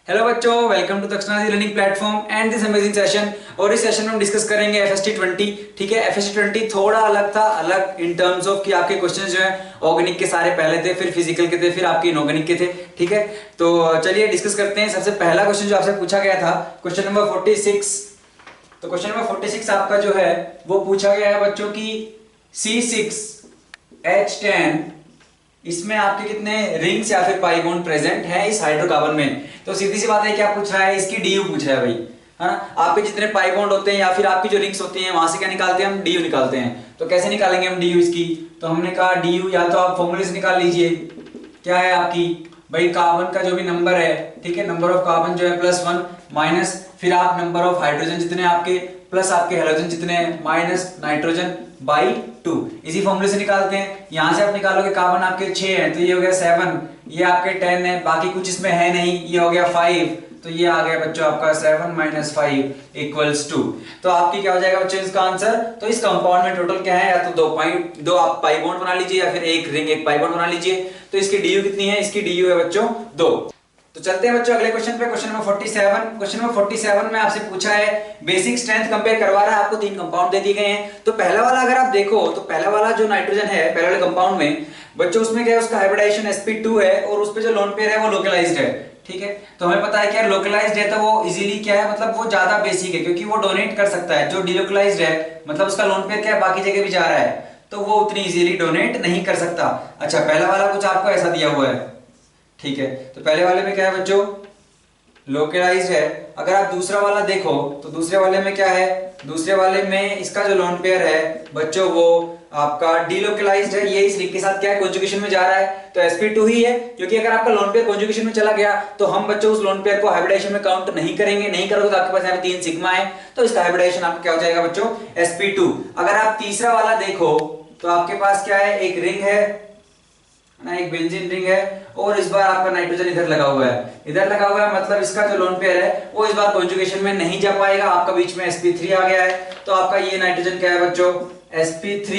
Hello बच्चों, welcome to दक्षिणा learning platform and this amazing session. और इस सेशन में हम डिस्कस करेंगे एफएसटी 20। ठीक है, एफएसटी 20 थोड़ा अलग था, अलग इन टर्म्स ऑफ कि आपके क्वेश्चंस जो है ऑर्गेनिक के सारे पहले थे, फिर फिजिकल के थे, फिर आपके इनऑर्गेनिक के थे। ठीक है, तो चलिए डिस्कस करते हैं। सबसे पहला क्वेश्चन जो आपसे पूछा गया था, क्वेश्चन नंबर 46। तो क्वेश्चन नंबर 46 आपका जो है वो पूछा गया है बच्चों की C6H10, इसमें आपके कितने रिंग्स या फिर पाई बॉन्ड प्रेजेंट है इस हाइड्रोकार्बन में। तो सीधी सी बात है, क्या पूछ रहा है, इसकी डीयू पूछ रहा है भाई, है ना। आपके जितने पाई बॉन्ड होते हैं या फिर आपकी जो रिंग्स होती हैं वहां से क्या निकालते हैं हम, डीयू निकालते हैं। तो कैसे निकालेंगे हम डीयू इसकी, तो हमने कहा डीयू या तो आप फॉर्मूले से निकाल लीजिए। क्या है आपकी भाई, कार्बन का जो भी नंबर है, ठीक है, नंबर ऑफ कार्बन जो है +1 माइनस फिर आप नंबर ऑफ हाइड्रोजन जितने आपके प्लस आपके हेलोजन जितने माइनस नाइट्रोजन बाई 2, इसी फॉर्मूले से निकालते हैं। यहां से आप निकालोगे कार्बन आपके 6 है तो ये हो गया 7, ये आपके 10 है, बाकी कुछ इसमें है नहीं, ये हो गया 5, तो ये आ गया बच्चों आपका 7 - 5 = 2। तो आपकी क्या हो जाएगा बच्चों इसका आंसर। तो इस कंपाउंड में टोटल क्या है, या तो दो आप पाई बॉन्ड बना लीजिए या फिर एक रिंग एक पाई बॉन्ड बना लीजिए। तो इसकी डीयू कितनी है, इसकी डीयू है बच्चों 2। तो चलते हैं बच्चों अगले क्वेश्चन पे, क्वेश्चन नंबर 47। क्वेश्चन नंबर 47 में आपसे पूछा है बेसिक स्ट्रेंथ कंपेयर करवा रहा है, आपको 3 कंपाउंड दे दिए गए हैं। तो पहला वाला अगर आप देखो तो पहला वाला जो नाइट्रोजन है पहले वाले कंपाउंड में बच्चों, उसमें क्या है, उसका हाइब्रिडाइजेशन sp2 है और उस पे जो लोन पेयर है वो लोकलाइज्ड है। ठीक है, तो हमें पता है कि यार लोकलाइज्ड है तो वो इजीली क्या है, मतलब वो ज्यादा बेसिक है क्योंकि वो डोनेट कर सकता है। जो डिलोकलाइज्ड है मतलब उसका लोन पेयर क्या है, बाकी जगह भी जा रहा है, तो वो उतनी इजीली डोनेट नहीं कर सकता। अच्छा, पहला वाला कुछ आपको ऐसा दिया हुआ है। ठीक है, तो पहले वाले में क्या है बच्चों, लोकलाइज्ड है। अगर आप दूसरा वाला देखो तो दूसरे वाले में क्या है, दूसरे वाले में इसका जो लोन पेयर है बच्चों वो आपका डिलोकलाइज्ड है। ये इस रिंग के साथ क्या है, कॉन्जुगेशन में जा रहा है, तो sp2 ही है। क्योंकि अगर आपका लोन पेयर कॉन्जुगेशन में चला गया तो हम बच्चों उस लोन पेयर को हाइब्रिडाइजेशन में काउंट नहीं करेंगे, नहीं करोगे तो आपके पास यहाँ पे 3 सिग्मा है, तो इसका हाइब्रिडाइजेशन आपका क्या हो जाएगा बच्चों, sp2। अगर आप तीसरा वाला देखो तो आपके पास क्या है, एक रिंग है ना, एक बेंजीन रिंग है और इस बार आपका नाइट्रोजन इधर लगा हुआ है, इधर लगा हुआ है, मतलब इसका जो लोन पेयर है वो इस बार कॉन्जुगेशन में नहीं जा पाएगा, आपका बीच में sp3 आ गया है। तो आपका ये नाइट्रोजन क्या है बच्चों, sp3।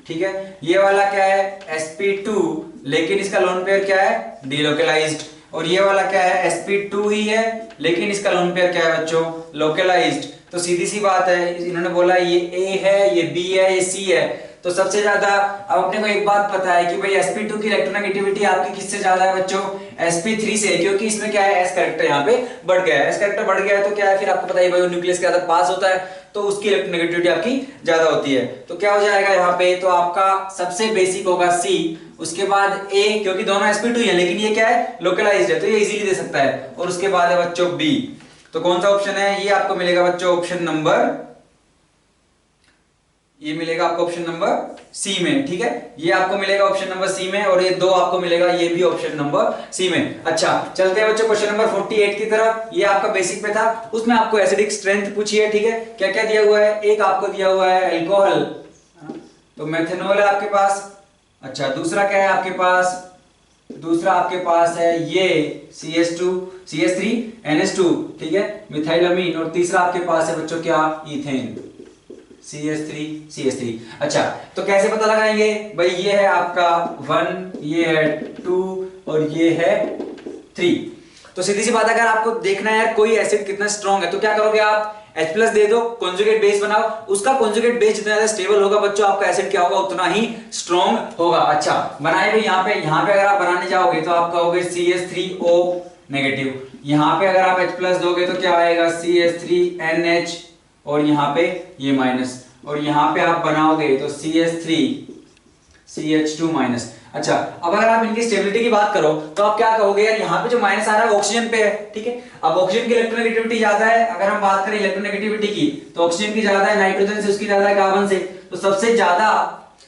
ठीक है, ये वाला क्या है, sp2, लेकिन इसका लोन पेयर क्या है, डिलोकलाइज्ड। और ये वाला क्या है, sp2 ही है लेकिन इसका लोन पेयर क्या है बच्चों, लोकलाइज्ड। तो सीधी सी बात है, इन्होंने बोला ये A है, ये B है, ये C है। तो सबसे ज्यादा अब अपने को एक बात पता है कि भाई sp2 की इलेक्ट्रोनेगेटिविटी आपकी किससे ज्यादा है बच्चों, sp3 से, क्योंकि इसमें क्या है, s कैरेक्टर यहाँ पे बढ़ गया है। s कैरेक्टर बढ़ गया है तो क्या है, फिर आपको पता ही भाई न्यूक्लियस के अंदर पास होता है तो उसकी इलेक्ट्रोनेगेटिविटी आपकी ज्यादा होती है। तो क्या हो जाएगा यहाँ पे, तो आपका सबसे बेसिक होगा C, उसके बाद A, क्योंकि दोनों sp2 है लेकिन ये क्या है, लोकलाइज्ड है तो ये इजीली दे सकता है, और उसके बाद है बच्चों B। तो कौन सा ऑप्शन है, ये आपको मिलेगा बच्चों ऑप्शन नंबर, ये मिलेगा आपको ऑप्शन नंबर सी में। ठीक है, ये आपको मिलेगा ऑप्शन नंबर सी में, और ये 2 आपको मिलेगा ये भी ऑप्शन नंबर सी में। अच्छा, चलते हैं बच्चों क्वेश्चन नंबर 48 की तरफ। ये आपका बेसिक पे था, उसमें आपको एसिडिक स्ट्रेंथ पूछी है। ठीक है, क्या क्या दिया हुआ है, एक आपको दिया हुआ है अल्कोहल, तो मेथनॉल है आपके पास। अच्छा, दूसरा क्या है आपके पास, दूसरा आपके पास है ये CH3NH2, ठीक है, मिथाइलअमीन। और तीसरा आपके पास है बच्चों क्या, इथेन, CH3। अच्छा, तो कैसे पता लगाएंगे भाई, ये है आपका 1, ये है 2 और ये है 3। तो सीधी सी बात, अगर आपको देखना है यार कोई एसिड कितना स्ट्रॉन्ग है तो क्या करोगे आप, H+ दे दो, कॉन्जुगेट बेस बनाओ, उसका कॉन्जुगेट बेस जितना ज्यादा स्टेबल होगा बच्चों आपका एसिड क्या होगा, उतना ही स्ट्रॉन्ग होगा। अच्छा, बनाए भाई, यहाँ पे अगर आप बनाने जाओगे तो आप कहोगे CH3O नेगेटिव, यहाँ पे अगर आप H+ दोगे तो क्या आएगा, CH3NH, और यहाँ पे ये माइनस, और यहाँ पे आप बनाओगे तो CH3 CH2 माइनस। अच्छा, अब अगर आप इनकी स्टेबिलिटी की बात करो तो आप क्या कहोगे, यार यहाँ पे जो माइनस आ रहा है ऑक्सीजन पे है। ठीक है, अब ऑक्सीजन की इलेक्ट्रोनेगेटिविटी ज्यादा है, अगर हम बात करें इलेक्ट्रोनेगेटिविटी की तो ऑक्सीजन की ज्यादा है, नाइट्रोजन से उसकी ज्यादा है, कार्बन से। तो सबसे ज्यादा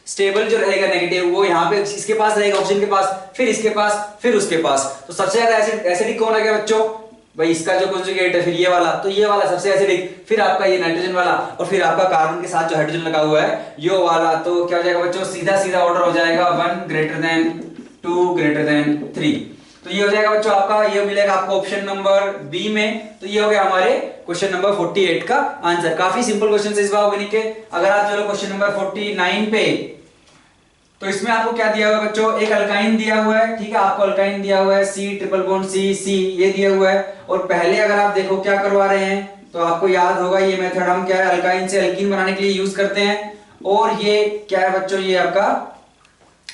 स्टेबल जो रहेगा नेगेटिव वो यहाँ पे इसके पास रहेगा, ऑक्सीजन के पास, फिर इसके पास, फिर उसके पास। तो सबसे ज्यादा एसिडिक कौन आ गया बच्चों, भाई इसका जो कॉन्जुगेट है, फिर ये वाला, तो ये वाला सबसे एसिडिक, फिर आपका ये नाइट्रोजन वाला, और फिर आपका कार्बन के साथ जो हाइड्रोजन लगा हुआ है यो वाला। तो क्या हो जाएगा बच्चों, सीधा सीधा ऑर्डर हो जाएगा 1 > 2 > 3। तो ये हो जाएगा बच्चों आपका, ये मिलेगा आपको ऑप्शन नंबर बी में। तो ये हो गया हमारे क्वेश्चन नंबर 48 का आंसर। काफी सिंपल क्वेश्चन है इस बार ऑर्गेनिक के। अगर आप चलो क्वेश्चन नंबर 49 पे तो इसमें आपको क्या दिया हुआ है बच्चों, एक अल्काइन दिया हुआ है, ठीक है, आपको अल्काइन दिया हुआ है सी ट्रिपल बॉन्ड सी सी ये दिया हुआ है। और पहले अगर आप देखो क्या करवा रहे हैं तो आपको याद होगा ये मेथड हम क्या है अल्काइन से अल्कीन बनाने के लिए यूज करते हैं। और ये क्या है बच्चों, ये आपका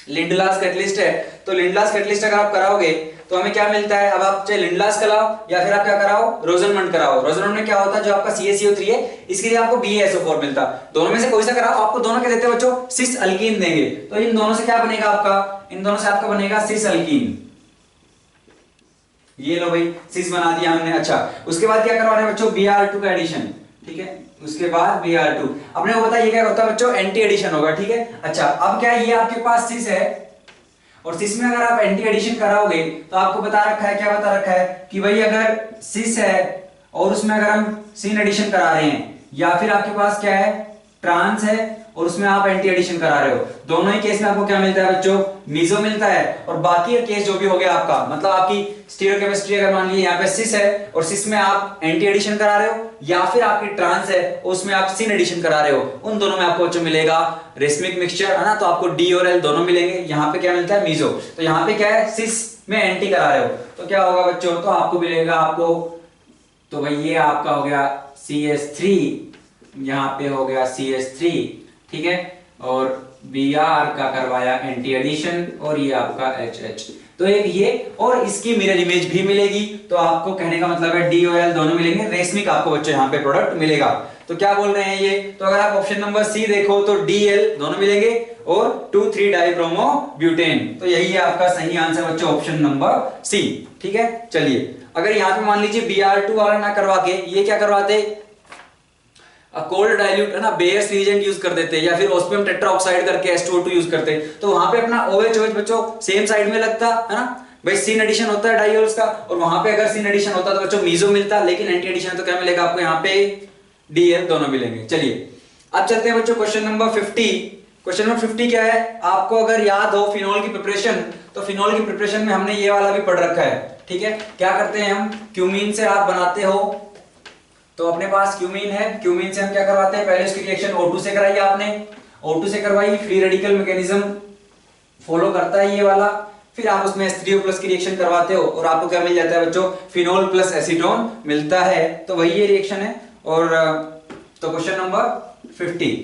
लिंडलास कैटलिस्ट है। तो लिंडलास कैटलिस्ट अगर आप कराओगे तो हमें क्या मिलता है, अब आप चाहे लिंडलास कराओ या फिर आप क्या कराओ रोजनमंड कराओ। रोजनमंड में क्या होता है, जो आपका CaCO3 है इसके लिए आपको BaSO4 मिलता है। दोनों में से कोई सा कराओ, आपको दोनों क्या देते हैं बच्चों, सिस अल्कीन देंगे। तो इन दोनों से क्या बनेगा आपका, इन दोनों से आपका बनेगा सिस अल्कीन। ये लो भाई सिस बना दिया हमने। अच्छा उसके बाद क्या करवा रहे हैं बच्चों, Br2 का एडिशन, ठीक है। उसके बाद Br2 अपने को पता है ये क्या होता है बच्चों, एंटी एडिशन होगा, ठीक है। अच्छा अब क्या है, ये आपके पास सिस है और सिस में अगर आप एंटी एडिशन कराओगे तो आपको बता रखा है, क्या बता रखा है कि भाई अगर सिस है और उसमें अगर हम सिन एडिशन करा रहे हैं या फिर आपके पास क्या है ट्रांस है और उसमें आप एंटी एडिशन करा रहे हो, दोनों ही केस में आपको क्या मिलता है बच्चों, मीजो मिलता है। और बाकी केस जो भी हो गया आपका, मतलब आपकी स्टीरियोकेमिस्ट्री अगर मान लीजिए यहाँ पे सिस है और सिस में आप एंटी एडिशन करा रहे हो या फिर आपकी ट्रांस है उसमें आप सिन एडिशन करा रहे हो, उन दोनों में आपको बच्चों मिलेगा रेसमिक मिक्सचर, है ना। तो आपको डी और एल दोनों मिलेंगे। यहाँ पे क्या मिलता है, मीजो। तो यहाँ पे क्या है, सिस में एंटी करा रहे हो तो क्या होगा बच्चों, तो आपको मिलेगा आपको, तो भाई ये आपका हो गया CH3, यहाँ पे हो गया CH3, ठीक है। और Br का करवाया एंटी एडिशन और ये आपका HH। तो एक ये और इसकी मिरर इमेज भी मिलेगी। तो आपको कहने का मतलब है डी और एल दोनों मिलेंगे, रेशमिक आपको बच्चों यहाँ पे प्रोडक्ट मिलेगा। तो क्या बोल रहे हैं ये, तो अगर आप ऑप्शन नंबर सी देखो तो DL दोनों मिलेंगे और 2,3-डाइब्रोमो ब्यूटेन। तो यही है आपका सही आंसर बच्चों, ऑप्शन नंबर सी, ठीक है। चलिए अगर यहाँ पे मान लीजिए Br2 वाला ना करवा के ये क्या करवाते, कोल्ड डाइल्यूट है ना, बेयर्स रिएजेंट यूज कर देते या फिर ऑस्मियम टेट्राऑक्साइड करके H2O2 यूज करते, तो वहां पे अपना OH बच्चों सेम साइड में लगता है ना भाई, सिन एडिशन होता है डाइयोल्स का और वहां पे अगर सिन एडिशन होता तो बच्चों मीजो मिलता, लेकिन एंटी एडिशन तो क्या मिलेगा आपको यहाँ पे DL दोनों मिलेंगे। चलिए अब चलते हैं बच्चों क्वेश्चन नंबर 50। क्वेश्चन नंबर 50 क्या है, आपको अगर याद हो फिनोल की प्रिपरेशन, तो फिनोल की प्रिपरेशन में हमने ये वाला भी पढ़ रखा है, ठीक है। क्या करते हैं हम, क्यूमीन से आप बनाते हो, तो अपने पास क्यूमीन है, क्यूमीन से हम क्या करवाते हैं, पहले उसकी रिएक्शन O2 से कराई आपने, O2 से करवाई, फ्री रेडिकल मैकेनिज्म फॉलो करता है ये वाला, फिर आप उसमें H3O+ की रिएक्शन करवाते हो और आपको क्या मिल जाता है बच्चों, फिनोल प्लस एसीटोन मिलता है। तो वही ये रिएक्शन है। और तो क्वेश्चन नंबर 50,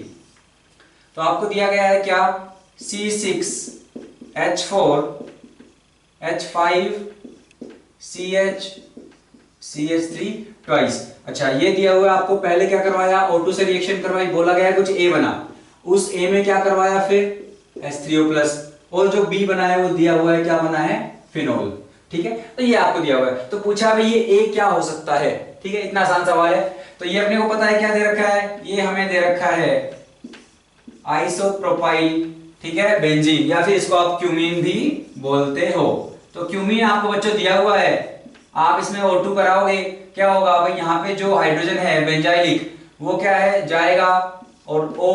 तो आपको दिया गया है क्या, C6H4H5CH3 ट्वाइस। अच्छा ये दिया हुआ है आपको, पहले क्या करवाया, O2 से रिएक्शन करवाई, बोला गया कुछ A बना, उस A में क्या करवाया फिर H3O+, और जो B बना है वो दिया हुआ है, क्या बना है, फिनोल, ठीक है। तो ये आपको दिया हुआ है, तो पूछा भाई ये A क्या हो सकता है, ठीक है, इतना आसान सवाल है। तो ये अपने को पता है क्या दे रखा है, ये हमें दे रखा है आइसोप्रोपाइल, ठीक है, बेंजीन, या फिर इसको आप क्यूमीन भी बोलते हो। तो क्यूमीन आपको बच्चों दिया हुआ है, आप इसमें O2 कराओगे, क्या होगा भाई, यहाँ पे जो हाइड्रोजन है बेंजाइलिक वो क्या है जाएगा और O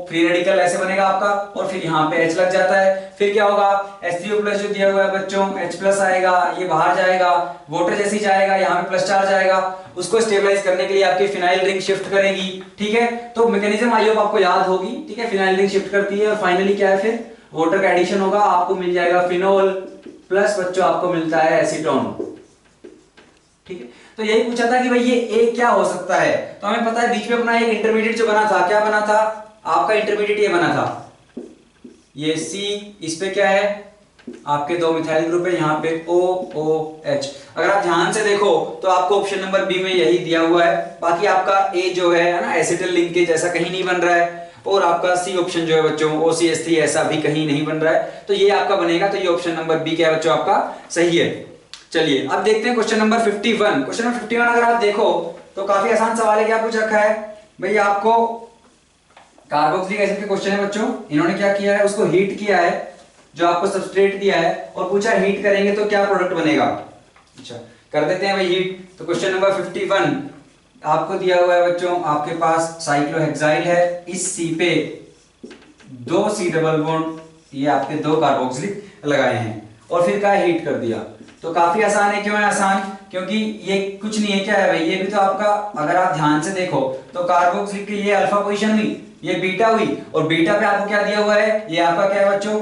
फ्री रेडिकल ऐसे बनेगा आपका, और फिर यहाँ पे H लग जाता है, फिर क्या होगा, H3O+ जो दिया हुआ है बच्चों H+ आएगा, ये बाहर जाएगा, वाटर जैसे जाएगा, यहाँ पे प्लस चार्ज आएगा, उसको स्टेबलाइज करने के लिए आपकी फिनाइल रिंग शिफ्ट करेगी, ठीक है। तो मैकेनिज्म आई होप आपको याद होगी, ठीक है, फिनाइल रिंग शिफ्ट करती है और फाइनली क्या है, फिर वाटर का एडिशन होगा, आपको मिल जाएगा फिनोल प्लस बच्चों आपको मिलता है एसीटोन, ठीक है। तो यही पूछा था कि भाई ये A क्या हो सकता है, तो हमें पता है बीच में अपना एक इंटरमीडिएट जो बना था, क्या बना था आपका इंटरमीडिएट, ये बना था ये C, इस पे क्या है आपके दो मिथाइल ग्रुप है, यहाँ पे OOH। अगर आप ध्यान से देखो तो आपको ऑप्शन नंबर बी में यही दिया हुआ है, बाकी आपका A जो है ना एसिटल लिंकेज ऐसा कहीं नहीं बन रहा है, और आपका C ऑप्शन जो है बच्चों OCH3 ऐसा भी कहीं नहीं बन रहा है, तो ये आपका बनेगा। तो ये ऑप्शन नंबर बी क्या है बच्चों आपका सही है। चलिए अब देखते हैं क्वेश्चन नंबर 51। क्वेश्चन नंबर 51 अगर आप देखो तो काफी आसान सवाल है, क्या पूछ रखा है भाई, आपको कार्बोक्सिलिक एसिड के क्वेश्चन है बच्चों, इन्होंने क्या किया है, उसको हीट किया है, जो आपको सबस्ट्रेट दिया है और पूछा हीट करेंगे तो क्या प्रोडक्ट बनेगा। अच्छा कर देते हैं भाई हीट। तो क्वेश्चन नंबर 51 आपको दिया हुआ है बच्चों, आपके पास साइक्लोहेक्साइल है, इस C पे 2 C डबल बॉन्ड, ये आपके 2 कार्बोक्सिलिक लगाए हैं और फिर क्या हीट कर दिया। तो काफी आसान है, क्यों है आसान, क्योंकि ये कुछ नहीं है, क्या है भाई, ये भी तो आपका अगर आप ध्यान से देखो तो कार्बोक्सिलिक की ये अल्फा पोजीशन हुई, ये बीटा हुई, और बीटा पे आपको क्या दिया हुआ है, ये आपका क्या है बच्चों,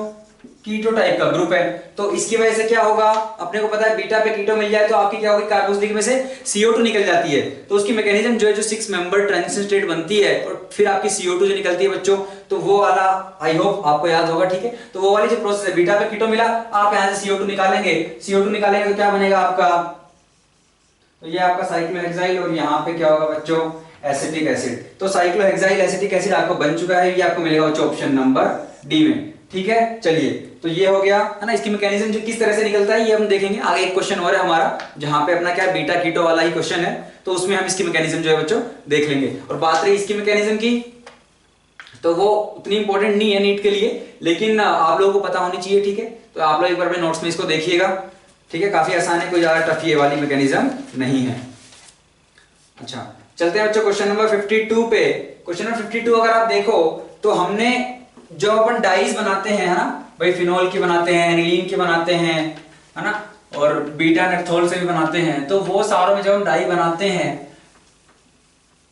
कीटो टाइप का ग्रुप है। तो इसकी वजह से क्या होगा, अपने को पता है बीटा पे कीटो मिल जाए तो आपकी क्या होगी, कार्बोक्सिलिक में से CO2 निकल जाती है। तो उसकी मैकेनिज्म जो है, जो 6 मेंबर ट्रांजिशन स्टेट बनती है और फिर आपकी CO2 जो निकलती है बच्चों, तो वो वाला आई होप आपको याद होगा, ठीक है। तो वो वाली जो प्रोसेस है, बीटा पे कीटो मिला, आप यहां से CO2 निकालेंगे, CO2 निकालेंगे तो क्या बनेगा आपका, तो ये आपका साइक्लोहेक्साइल, और यहाँ पे क्या होगा बच्चों, एसिटिक एसिड। तो साइक्लोहेक्साइल एसिटिक एसिड आपको बन चुका है, ये आपको मिलेगा बच्चों ऑप्शन नंबर डी में, ठीक है। चलिए, तो ये हो गया है ना, इसकी मैकेनिज्म जो किस तरह से निकलता है ये हम देखेंगे आगे। एक क्वेश्चन और है हमारा जहां पे अपना क्या बीटा कीटो वाला ही क्वेश्चन है, तो उसमें हम इसकी मैकेनिज्म जो है बच्चों देख लेंगे। और बात रही इसकी मैकेनिज्म की, तो वो उतनी इंपॉर्टेंट नहीं है नीट के लिए, लेकिन आप लोगों को पता होनी चाहिए, ठीक है। तो आप लोग एक बार अपने नोट्स में इसको देखिएगा, ठीक है, काफी आसान है, कोई ज्यादा टफ ये वाली मैकेनिज्म नहीं है। अच्छा, चलते हैं बच्चों क्वेश्चन नंबर 52 पे। क्वेश्चन नंबर 52 अगर आप देखो तो हमने जो अपन डाइज बनाते हैं, है ना भाई, फिनोल की बनाते हैं, एनिलीन की बनाते हैं, है ना, और बीटा नेप्थोल से भी बनाते हैं, तो वो सारों में जब हम डाई बनाते हैं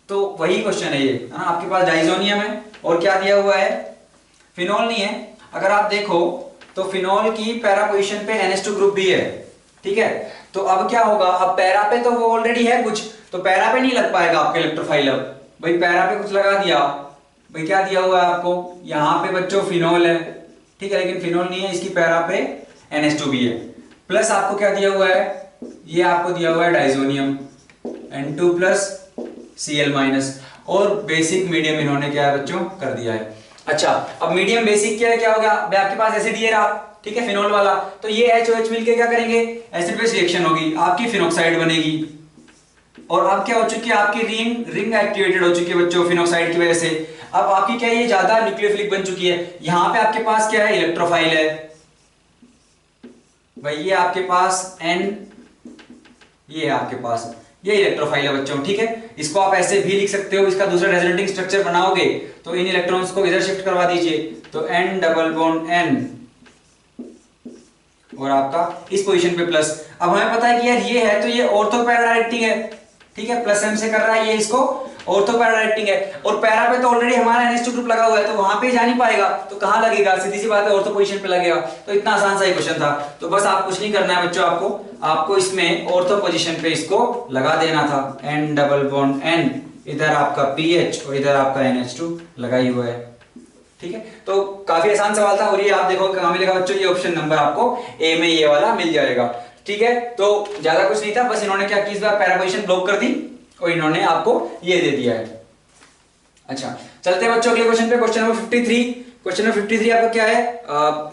तो वही क्वेश्चन है ये, है ना। आपके पास डाइजोनियम है और क्या दिया हुआ है, फिनोल नहीं है। अगर आप देखो तो फिनोल की पैरा पोजीशन पे NH2 ग्रुप भी है, ठीक है। तो अब क्या होगा, अब पैरा पे तो वो ऑलरेडी है कुछ, तो पैरा पे नहीं लग पाएगा आपके इलेक्ट्रोफाइल। अब भाई पैरा पे कुछ लगा दिया, भाई क्या दिया हुआ है आपको, यहां पे बच्चों फिनोल है, ठीक है, लेकिन फिनोल नहीं है, इसकी पैरा पे NH2 भी है, प्लस आपको क्या दिया हुआ है, ये आपको दिया हुआ है डाइजोनियम N2 प्लस Cl-, और बेसिक मीडियम इन्होंने क्या है बच्चों कर दिया है। अच्छा, अब मीडियम बेसिक क्या है, क्या हो गया, आपके पास एसिड ये रहा, ठीक है, फिनोल वाला, तो ये HOH मिलके क्या करेंगे, एसिड बेस रिएक्शन होगी, आपकी फिनोक्साइड बनेगी। और अब क्या हो चुकी है, आपकी रिंग एक्टिवेटेड हो चुकी है बच्चों फिनोक्साइड की वजह से। अब आपकी क्या, ये ज्यादा न्यूक्लियोफिलिक बन चुकी है। यहां पे आपके पास क्या है, इलेक्ट्रोफाइल है भाई, ये आपके पास N, ये है आपके पास, ये इलेक्ट्रोफाइल है बच्चों, ठीक है। इसको आप ऐसे भी लिख सकते हो, इसका दूसरा रेजोनेटिंग स्ट्रक्चर बनाओगे तो इन इलेक्ट्रॉन्स को इधर शिफ्ट करवा दीजिए, तो N डबल बॉन्ड N, और आपका इस पोजीशन पे प्लस। अब हमें पता है कि यार ये है तो ये ऑर्थो पैरा डायरेक्टिंग है, ठीक है, प्लस M से कर रहा है, ये इसको ऑर्थो पैरा डायरेक्टिंग है, और पैरा पे तो ऑलरेडी हमारा NH2 ग्रुप लगा हुआ है, तो वहां पे जा नहीं पाएगा, तो कहां लगेगा, सीधी सी बात है ऑर्थो पोजीशन पे लगेगा। तो इतना आसान सा ही क्वेश्चन था, तो बस आप कुछ नहीं करना है बच्चों, आपको इसमें ऑर्थो पोजीशन पे इसको लगा देना था, N डबल बॉन्ड N, इधर आपका PH और इधर आपका NH2 लगा ही हुआ है, ठीक है। तो काफी आसान सवाल था, और ये आप देखो कहां मिलेगा बच्चों, ये ऑप्शन नंबर आपको A में ये वाला मिल जाएगा, ठीक है। तो ज्यादा कुछ नहीं था, बस इन्होंने क्या की, इस बार पैरा पोजीशन ब्लॉक कर दी और इन्होंने आपको ये दे दिया है। अच्छा, चलते हैं बच्चों अगले क्वेश्चन पे, क्वेश्चन नंबर 53। क्वेश्चन नंबर 53 आपका क्या है,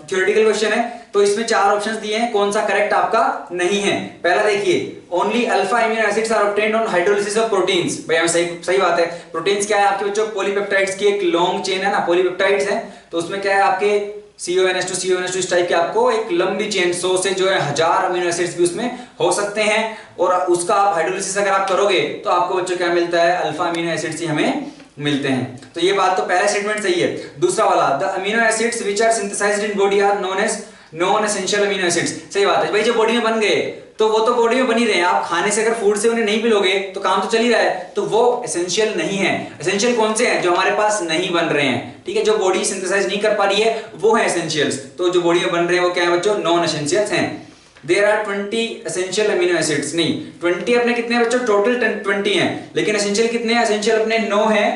थ्योरेटिकल क्वेश्चन है, तो इसमें 4 ऑप्शंस दिए हैं, कौन सा करेक्ट आपका नहीं है। पहला देखिए, only alpha amino acids are obtained on hydrolysis of proteins. भाई हमें सही बात है, प्रोटीन्स क्या है आपके बच्चों, पॉलीपेप्टाइड्स की एक लॉन्ग चेन है ना, पॉलीपेप्टाइड्स है, तो उसमें क्या है आपके CONH2 इस टाइप के आपको एक लंबी चेन 100 से जो है 1000 अमीनो एसिड्स भी उसमें हो सकते हैं, और उसका आप हाइड्रोलिसिस अगर आप करोगे तो आपको बच्चों क्या मिलता है, अल्फा अमीनो एसिड्स ही हमें मिलते हैं। तो ये बात तो पहला स्टेटमेंट सही है। दूसरा वाला, the amino acids which are synthesised in body are known as non essential amino acids. सही बात है भाई, जो बॉडी में बन गए तो वो तो बॉडी में बन ही रहे हैं, आप खाने से अगर फूड से उन्हें नहीं मिलोगे तो काम तो चल ही रहा है, तो वो एसेंशियल नहीं है। एसेंशियल कौन से हैं, जो हमारे पास नहीं बन रहे हैं, ठीक है, जो बॉडी सिंथेसाइज नहीं कर पा रही है वो है एसेंशियल्स। तो जो बॉडी में बन रहे हैं वो क्या है बच्चों, नॉन एसेंशियल्स हैं। There are 20 essential amino acids, नहीं 20 अपने कितने हैं बच्चों, टोटल 20 हैं, लेकिन एसेंशियल कितने हैं, एसेंशियल अपने 9 है,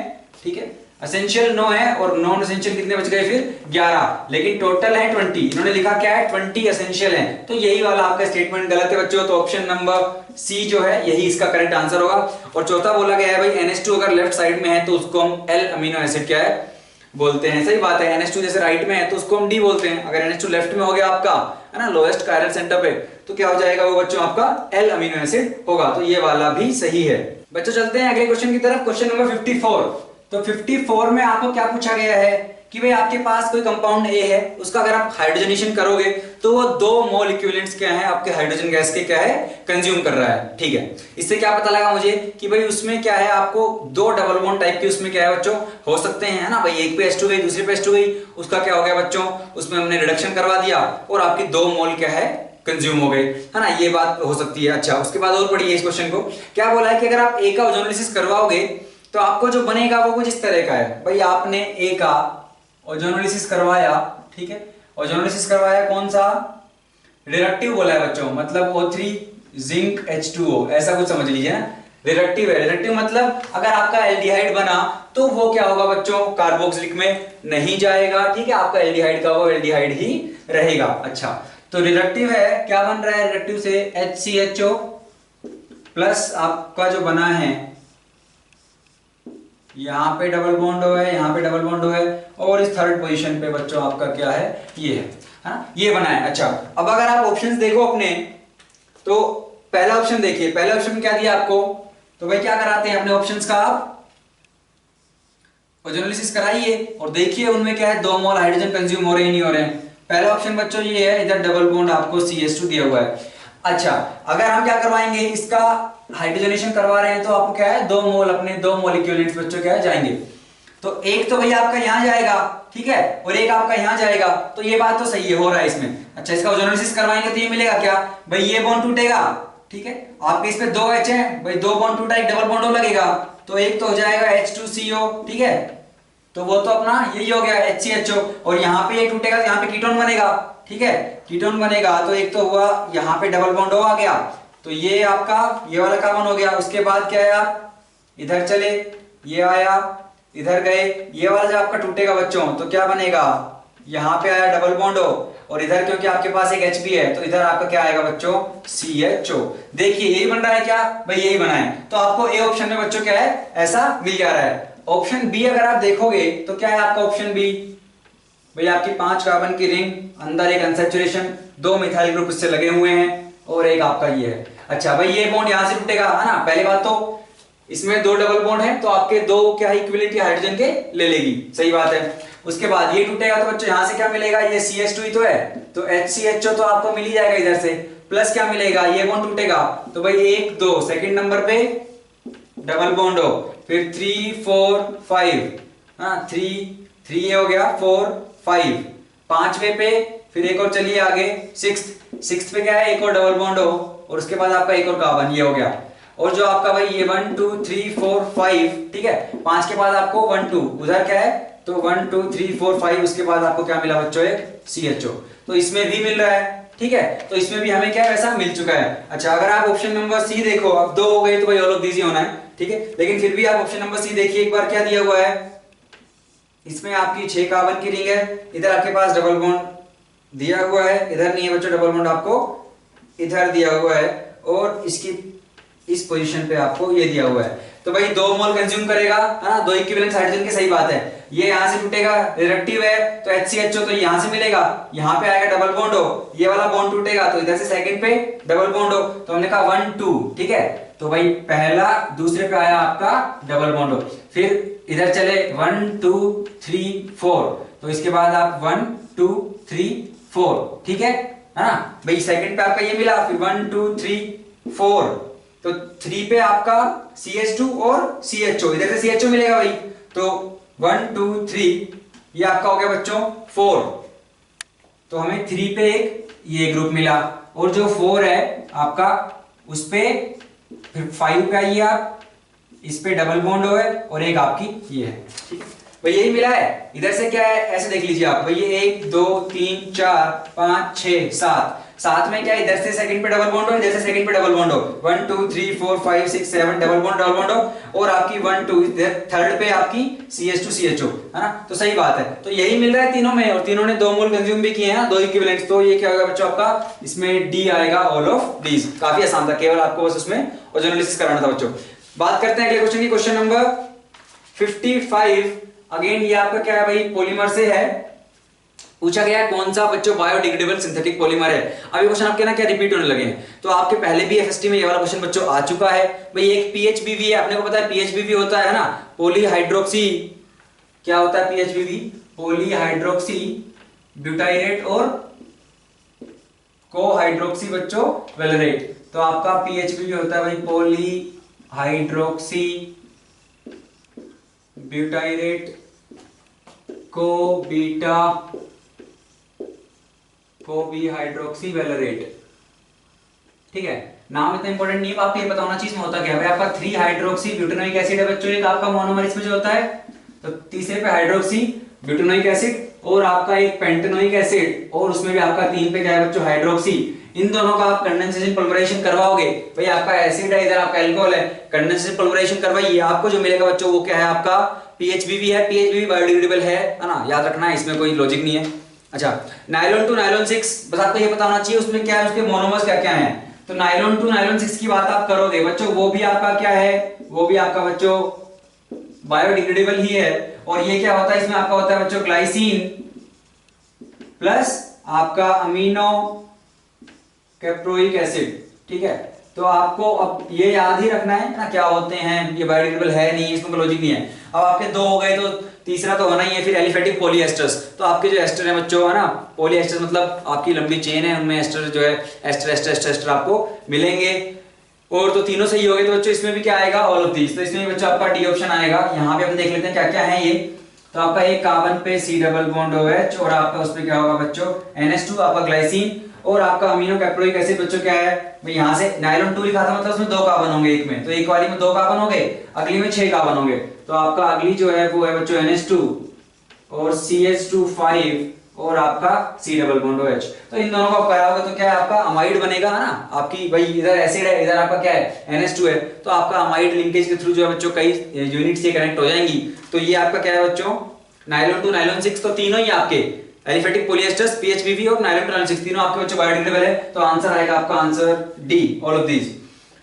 ठीक है, एसेंशियल 9 है, और नॉन एसेंशियल कितने बच गए फिर 11, लेकिन टोटल है 20। इन्होंने लिखा क्या है, 20 एसेंशियल है, तो यही वाला आपका स्टेटमेंट गलत है बच्चों। तो ऑप्शन नंबर सी जो है यही इसका करेक्ट आंसर होगा। और चौथा बोला गया है भाई, NH2 अगर लेफ्ट साइड में है तो उसको हम L अमीनो एसिड क्या है बोलते हैं। सही बात है, NH2 जैसे राइट में है तो उसको हम D बोलते हैं, अगर NH2 लेफ्ट में हो गया आपका, है ना, लोएस्ट कायरल सेंटर पे, तो क्या हो जाएगा वो बच्चों आपका L अमीनो एसिड होगा। तो ये वाला भी सही है। बच्चों चलते हैं अगले क्वेश्चन की तरफ, क्वेश्चन नंबर 54। तो 54 में आपको क्या पूछा गया है कि भाई आपके पास कोई कंपाउंड A है, उसका अगर आप हाइड्रोजनेशन करोगे तो वो 2 मोल इक्विवेलेंट्स क्या है आपके हाइड्रोजन गैस के क्या है कंज्यूम कर रहा है, ठीक है। इससे क्या पता लगा मुझे कि भाई उसमें क्या है, आपको 2 डबल बॉन्ड टाइप के उसमें क्या है बच्चों हो सकते हैं, है ना भाई, एक पे H2 गई दूसरे पे H2 गई, उसका क्या हो गया बच्चों, उसमें हमने रिडक्शन करवा दिया और आपकी 2 मोल क्या है कंज्यूम हो गए, है ना, ये बात हो सकती है। अच्छा, उसके बाद और पढ़िए इस क्वेश्चन को, क्या बोला है कि अगर आप A का ओजोनोलिसिस करवाओगे तो आपको जो बनेगा वो कुछ इस तरह का है भाई। आपने ए का ओजोनोलिसिस करवाया, ठीक है, ओजोनोलिसिस करवाया कौन सा, रिडक्टिव बोला है बच्चों, मतलब O3 जिंक H2O, ऐसा कुछ समझ लीजिए ना। रिडक्टिव है, रिडक्टिव मतलब अगर आपका एल्डिहाइड बना तो वो क्या होगा बच्चों, कार्बोक्सिलिक में नहीं जाएगा, ठीक है, आपका एल्डिहाइड का वो एल्डिहाइड ही रहेगा। अच्छा, तो रिडक्टिव है, क्या बन रहा है रिडक्टिव से, HCHO प्लस आपका जो बना है यहां पे डबल बॉन्ड है, यहां पे डबल बॉन्ड है, और इस थर्ड पोजीशन पे बच्चों आपका क्या है, ये है ना, ये बना है। अच्छा, अब अगर आप ऑप्शंस देखो अपने, तो पहला ऑप्शन देखिए, पहले ऑप्शन में क्या दिया आपको, तो भाई क्या कराते हैं अपने ऑप्शंस का, आप ओजोनोलिसिस कराइए और देखिए उनमें क्या है, 2 मोल हाइड्रोजन कंज्यूम हो रहे हैं नहीं हो रहे हैं। पहला ऑप्शन बच्चों ये है, इधर डबल बॉन्ड आपको CH2 दिया हुआ है। अच्छा, अगर हम क्या करवाएंगे, इसका हाइड्रोजनेशन करवा रहे हैं तो आपको क्या है, 2 मोल अपने 2 मॉलिक्यूल्स बच्चों क्या है जाएंगे, तो एक तो भैया आपका यहां जाएगा, ठीक है, और एक आपका यहां जाएगा, तो ये बात तो सही है, हो रहा है इसमें। अच्छा, इसका ओजोनोलिसिस करवाएंगे तो ये मिलेगा क्या भाई, ये बॉन्ड टूटेगा, ठीक है, आपके इस पे 2 H है भाई, 2 बॉन्ड टूटा, एक डबल बॉन्ड लगेगा, तो एक तो हो जाएगा H2CO, ठीक है, तो वो तो अपना यही हो गया HCHO, और यहाँ पे ये टूटेगा तो यहाँ पे कीटोन बनेगा, ठीक है, कीटोन बनेगा, तो एक तो हुआ यहाँ पे डबल बॉन्ड आ गया, तो ये आपका ये वाला कार्बन हो गया। उसके बाद क्या है, आप इधर चले, ये आया, इधर गए, ये वाला जब आपका टूटेगा बच्चों तो क्या बनेगा, यहाँ पे आया डबल बॉन्ड हो, और इधर क्योंकि आपके पास एक H है तो इधर आपका क्या आएगा बच्चों, CHO। देखिए यही बन रहा है क्या भाई, यही बना है, तो आपको ए ऑप्शन में बच्चों क्या है, ऐसा मिल जा रहा है। ऑप्शन बी अगर आप देखोगे तो क्या है आपका ऑप्शन बी, भाई आपकी 5 कार्बन की रिंग, अंदर एक अनसैचुरेशन, 2 मिथाइल ग्रुप इससे लगे हुए हैं, और एक आपका ये है। अच्छा भाई, ये बॉन्ड यहां से टूटेगा, है ना, पहली बात तो इसमें 2 डबल बॉन्ड है तो आपके 2 क्या है, इक्विवेलेंट हाइड्रोजन के ले लेगी, सही बात है। उसके बाद ये टूटेगा तो बच्चों यहां से क्या मिलेगा, ये CH2 ही तो है, तो HCHO तो आपको मिल ही जाएगा इधर से, प्लस क्या मिलेगा, ये बॉन्ड टूटेगा, तो भाई 1 2 सेकंड नंबर पे डबल बॉन्ड हो, फिर 3 4 5, हाँ 3 ये हो गया, 4 5, पांचवें पे फिर एक और चलिए आगे, सिक्स पे क्या है, एक और डबल बॉन्ड हो, और उसके बाद आपका एक और कार्बन, ये हो गया। और जो आपका भाई ये 1 2 3 4 5, ठीक है, 5 के बाद आपको 1 2 उधर क्या है, तो 1 2 3 4 5, उसके बाद आपको क्या मिला बच्चों, एक CHO, तो इसमें भी मिल रहा है, ठीक है, तो इसमें भी हमें क्या है, वैसा मिल चुका है। अच्छा, अगर आप ऑप्शन नंबर सी देखो, अब 2 हो गए तो भाई ऑल ऑफ दीज ही होना है, ठीक है, लेकिन फिर भी आप ऑप्शन नंबर सी देखिए एक बार, क्या दिया हुआ है, इसमें आपकी 6 कार्बन की रिंग है, इधर आपके पास डबल बॉन्ड दिया हुआ है, इधर नहीं है बच्चों डबल बॉन्ड, आपको इधर दिया हुआ है, और इसकी इस पोजीशन पे आपको ये दिया हुआ है, तो भाई 2 मोल कंज्यूम करेगा, है ना, 2 इक्विवेलेंट हाइड्रोजन की, सही बात है। ये यहां से टूटेगा, रिडक्टिव है तो HCHO तो यहां से मिलेगा, यहां पे आएगा डबल बॉन्ड हो, ये वाला बॉन्ड टूटेगा तो इधर से सेकंड पे डबल बॉन्ड हो, तो हमने कहा 1 2, ठीक है, तो भाई पहला दूसरे पे आया आपका डबल बॉन्ड हो, फिर इधर चले 1 2 3 4, तो इसके बाद आप 1 2 3 4, ठीक है ना, भाई सेकंड पे आपका ये मिला, फिर 1 2 3 4, तो 3 पे आपका CH2 और CHO, इधर से CHO मिलेगा भाई, तो 1 2 3 ये आपका हो गया बच्चों 4, तो हमें 3 पे एक ये ग्रुप मिला, और जो 4 है आपका उस पे फिर 5 पे आइए आप, इस पे डबल बॉन्ड है, और एक आपकी ये है, ठीक है भाई, यही मिला है। इधर से क्या है, ऐसे देख लीजिए आप, भाई ये 1 2 3 4 5 6 7, साथ में क्या है, इधर से सेकंड पे डबल बॉन्ड हो, इधर से सेकंड पे डबल बॉन्ड हो, 1 2 3 4 5 6 7 डबल बॉन्ड हो, और आपकी 1 2 इधर थर्ड पे आपकी CH2 CHO, है ना, तो सही बात है, तो यही मिल रहा है तीनों में, और तीनों ने 2 मोल कंज्यूम भी किए हैं, 2 इक्विवेलेंट्स, तो ये क्या होगा बच्चों आपका, इसमें डी आएगा, ऑल ऑफ दीज। काफी आसान था, केवल आपको बस उसमें ओजोनोलिसिस कराना था बच्चों। बात करते हैं अगले क्वेश्चन की, क्वेश्चन नंबर 55। अगेन ये आपका क्या है भाई, पॉलीमर से है, पूछा गया है कौन सा बच्चों बायोडिग्रेडेबल सिंथेटिक पॉलीमर है। अब ये क्वेश्चन आपके ना क्या रिपीट होने लगे हैं, तो आपके पहले भी FST में ये वाला क्वेश्चन बच्चों आ चुका है भाई। एक PHBV है, आपने को पता है PHBV होता है ना, पॉलीहाइड्रोक्सी, क्या होता है PHBV, पॉलीहाइड्रोक्सी ब्यूटाइरेट और कोहाइड्रोक्सी बच्चों वेलरेट, तो आपका PHBV होता है भाई पॉलीहाइड्रोक्सी ब्यूटाइरेट को बी हाइड्रोक्सी वेलरेट, ठीक है, नाम इतना इंपॉर्टेंट नहीं है, आपको ये पता होना चाहिए इसमें होता क्या है भाई। आपका 3 हाइड्रोक्सी ब्यूटेनोइक एसिड है बच्चों, एक आपका मोनोमर इसमें जो होता है, तो तीसरे पे हाइड्रोक्सी ब्यूटेनोइक एसिड और आपका एक पेंटेनोइक एसिड, और उसमें भी आपका 3 पे क्या है बच्चों, हाइड्रोक्सी। इन दोनों का आप कंडेंसेशन पॉलिमराइजेशन करवाओगे भाई, आपका एसिड है इधर, आपका अल्कोहल है, कंडेंसेशन पॉलिमराइजेशन करवाइए, आपको जो मिलेगा बच्चों वो क्या है, आपका पीएचबीवी है। पीएचबीवी बायोडिग्रेडेबल है ना, याद रखना है, इसमें कोई लॉजिक नहीं है। अच्छा, नायलॉन टू नायलॉन 6, बस आपको ये पता होना चाहिए उसमें क्या है, उसके मोनोमर्स क्या क्या है। तो नायलॉन टू नायलॉन 6 की बात आप करोगे बच्चों, वो भी आपका क्या है, वो भी आपका बच्चों बायोडिग्रेडेबल ही है। और ये क्या होता है, इसमें आपका होता है बच्चों ग्लाइसिन प्लस आपका अमीनो कैप्रोइक एसिड, ठीक है। तो आपको अब ये याद ही रखना है ना, क्या होते हैं, ये बायोडिग्रेडेबल है नहीं, इसमें कोई लॉजिक नहीं है। अब आपके 2 हो गए, तो तीसरा तो होना ही है फिर एलिफेटिक पॉलीएस्टर्स। तो आपके जो एस्टर है बच्चों, है ना, पॉलीएस्टर मतलब आपकी लंबी चेन है, उनमें एस्टर जो है, एस्टर एस्टर एस्टर एस्टर आपको मिलेंगे। और तो तीनों सही हो गए, तो बच्चों इसमें भी क्या आएगा, ऑल ऑफ दीस। तो इसमें बच्चों आपका डी ऑप्शन आएगा। यहाँ पे हम देख लेते हैं क्या क्या है ये। तो आपका एक कार्बन पे C डबल बॉन्ड OH, और आपका उस पे क्या होगा बच्चों, NH2, आपका ग्लाइसिन, और आपका अमीनो कैप्रोइक एसिड बच्चों क्या है भाई, यहाँ से नायलॉन 2 लिखा था, मतलब उसमें 2 कार्बन होंगे एक में, तो एक वाली में 2 कार्बन होंगे, अगली में 6 कार्बन होंगे। तो आपका अगली जो है वो है बच्चों NH2 और CH2 5 और आपका C डबल बॉन्ड OH। तो इन दोनों को आप कराओगे तो क्या है, आपका अमाइड बनेगा, है ना। आपकी भाई इधर एसिड है, इधर आपका क्या है, NH2 है, तो आपका अमाइड लिंकेज के थ्रू जो है बच्चों कई यूनिट से कनेक्ट हो जाएंगी। तो ये आपका क्या है बच्चों, नायलॉन टू नायलॉन 6, तो तीनों ही आपके एलिफेटिक पॉलीएस्टर्स, पीएचपीवी और नायलॉन टू नायलॉन 6 तीनों आपके बच्चों बायोडिग्रेडेबल है। तो आंसर आएगा आपका answer D, all of these.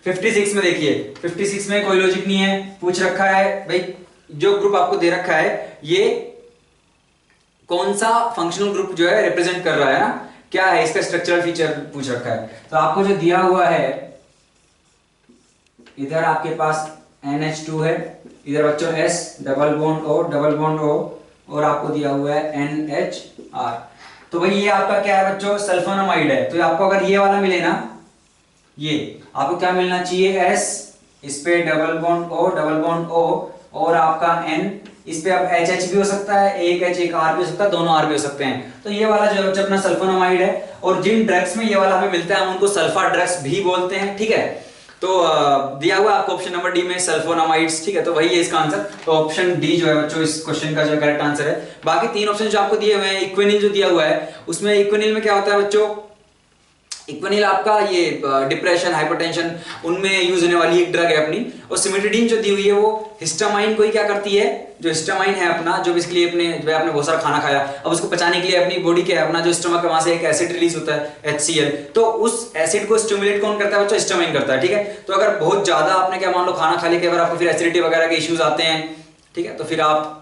56 में देखिए, 56 में कोई लॉजिक नहीं है, पूछ रखा है भाई, जो ग्रुप आपको दे रखा है ये कौन सा फंक्शनल ग्रुप जो है रिप्रेजेंट कर रहा है ना, क्या है इसका स्ट्रक्चरल फीचर पूछ रखा है। तो आपको जो दिया हुआ है, इधर आपके पास NH2 है, इधर बच्चों S double bond O double bond O, और आपको दिया हुआ है NHR। तो भाई ये आपका क्या है बच्चों, सल्फोनामाइड है। तो आपको अगर ये वाला मिले ना, ये आपको क्या मिलना चाहिए, S, इस पे double bond O double bond O, और आपका N, इस पे अब HH भी हो सकता है, एक H एक R भी हो सकता है, दोनों R भी हो सकते हैं। तो ये वाला जो है बच्चों अपना सल्फोनामाइड है, और जिन ड्रग्स में ये वाला हमें मिलता है हम उनको सल्फा ड्रग्स भी बोलते हैं, ठीक है। तो दिया हुआ आपको ऑप्शन नंबर डी में सल्फोनामाइड्स, ठीक है, तो वही है इसका आंसर। तो ऑप्शन डी जो है बच्चों इस क्वेश्चन का जो करेक्ट आंसर है। बाकी 3 ऑप्शन जो आपको दिए हुए हैं, इक्विनिल जो दिया हुआ है, उसमें इक्विनिल में क्या होता है बच्चों, इक्विनिल आपका ये डिप्रेशन, हाइपरटेंशन, उनमें यूज होने वाली एक ड्रग है अपनी। और सिमिट्रिडीन जो दी हुई है वो हिस्टामाइन को ही क्या करती है, जो हिस्टामाइन है अपना, जो बेसिकली अपने आपने बहुत सारा खाना खाया, अब उसको पचाने के लिए अपनी बॉडी के अपना जो स्टमक है वहां से एक एसिड रिलीज होता है HCl, तो उस एसिड को स्टिमुलेट कौन करता है बच्चों, हिस्टामाइन करता है, ठीक है। तो अगर बहुत ज्यादा आपने क्या मान लो खाना खा लिया, कई बार आपको फिर एसिडिटी वगैरह के इश्यूज आते हैं, ठीक है, तो फिर आप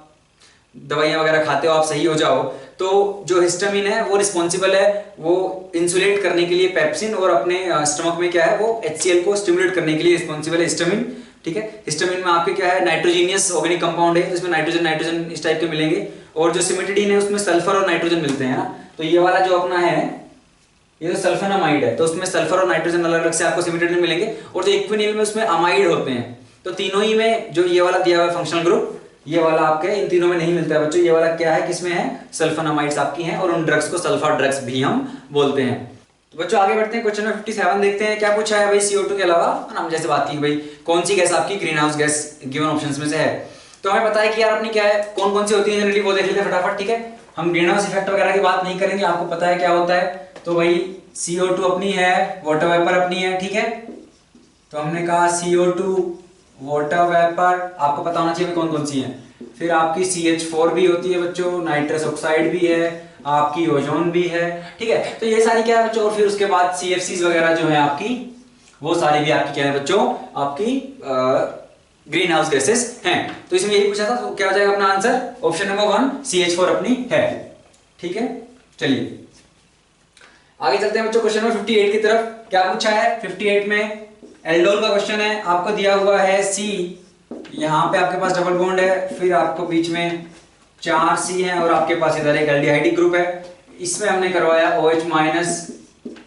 दवाइयां वगैरह खाते हो, आप सही हो जाओ, तो जो हिस्टामिन है वो रिस्पॉन्सिबल है वो इंसुलेट करने के लिए पेप्सिन, और अपने स्टमक में क्या है वो HCl को स्टिमुलेट करने के लिए रिस्पॉन्सिबल है हिस्टामिन, ठीक है। हिस्टामिन में आपके क्या है, नाइट्रोजीनियस ऑर्गेनिक कंपाउंड है, इसमें नाइट्रोजन नाइट्रोजन इस टाइप के मिलेंगे, और जो सिमिट्रिडीन है उसमें सल्फर और नाइट्रोजन मिलते हैं ना। तो ये वाला जो अपना है ये तो सल्फोनामाइड है, तो उसमें सल्फर और नाइट्रोजन अलग अलग से आपको सिमिट्रिडीन मिलेंगे, और जो इक्विनिल में उसमें अमाइड होते हैं। तो तीनों ही में जो ये वाला दिया हुआ है फंक्शनल ग्रुप, ये वाला आपके इन तीनों में नहीं मिलता है बच्चों। ये वाला क्या है, किसमें है, सल्फोनामाइड्स आपकी हैं, और उन ड्रग्स को सल्फा ड्रग्स भी हम बोलते हैं। तो बच्चों आगे बढ़ते हैं, क्वेश्चन नंबर 57 देखते हैं, क्या पूछा है भाई, CO2 के अलावा, हम जैसे बात की भाई कौन सी गैस आपकी green house gas given options में से है। तो हमें पता है कि यार अपनी क्या है, कौन कौन सी होती है जनरली, वो देख लेते हैं फटाफट, ठीक है। हम ग्रीन हाउस इफेक्ट वगैरह की बात नहीं करेंगे, आपको पता है क्या होता है। तो भाई CO2 अपनी है, वाटर वेपर अपनी है, ठीक है। तो हमने कहा CO2, वाटर वेपर, आपको पता होना चाहिए कौन कौन सी है। फिर आपकी CH4 भी होती है बच्चों, नाइट्रस ऑक्साइड भी है, आपकी ओजोन भी है, ठीक है। तो ये सारी क्या है बच्चों, और फिर उसके बाद CFCs वगैरह जो है आपकी, वो सारी भी आपकी क्या है बच्चों, आपकी ग्रीन हाउस गैसेस हैं। तो इसमें यही पूछा था, तो क्या हो जाएगा अपना आंसर, ऑप्शन नंबर 1 CH4 अपनी है, ठीक है। चलिए आगे चलते हैं बच्चों क्वेश्चन नंबर 58 की तरफ। क्या पूछा है 58 में, एल्डोल का क्वेश्चन है, आपको दिया हुआ है C, यहाँ पे आपके पास डबल बॉन्ड है, फिर आपको बीच में 4 C है, और आपके पास इधर एक एल्डिहाइडिक ग्रुप है, इसमें हमने करवाया OH माइनस।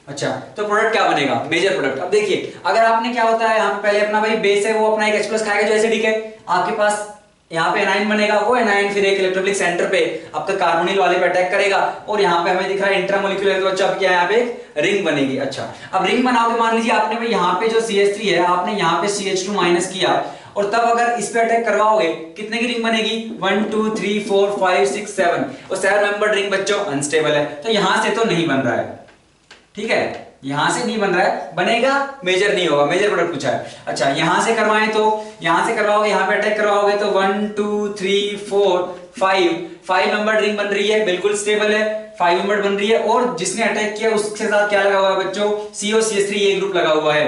अच्छा, तो प्रोडक्ट क्या बनेगा, मेजर प्रोडक्ट। अब देखिए, अगर आपने क्या होता है, यहाँ पहले अपना भाई बेस है वो अपना एक H+ खाएगा जो एसिडिक है, आपके पास यहाँ पे एनाइन बनेगा, वो एनाइन फिर एक इलेक्ट्रोफिलिक सेंटर पे आपका कार्बोनिल वाले पे अटैक करेगा और यहाँ पे हमें दिख रहा है इंट्रामोलिक्यूलर, तो अच्छा क्या यहाँ पे रिंग बनेगी। अच्छा अब रिंग बनाओगे, मान लीजिए आपने भाई यहाँ पे जो CH3 है आपने यहाँ पे CH2 माइनस किया और तब अगर इस पे अटैक करवाओगे कितने की रिंग बनेगी 1 2 3 4 5 6 7 और 7 मेंबर्ड रिंग बच्चों अनस्टेबल है, तो यहां से तो नहीं बन रहा है, ठीक है, यहां से नहीं बन रहा है, बनेगा मेजर नहीं होगा, मेजर प्रोडक्ट पूछा है। अच्छा यहां से करवाएं तो यहां से करवाओगे, यहां पे अटैक करवाओगे तो 1 2 3 4 5 मेंबर्ड रिंग बन रही है, बिल्कुल स्टेबल है, 5 मेंबर्ड बन रही है और जिसने अटैक किया उसके साथ क्या लगा हुआ है बच्चों COCH3 ये ग्रुप लगा हुआ है,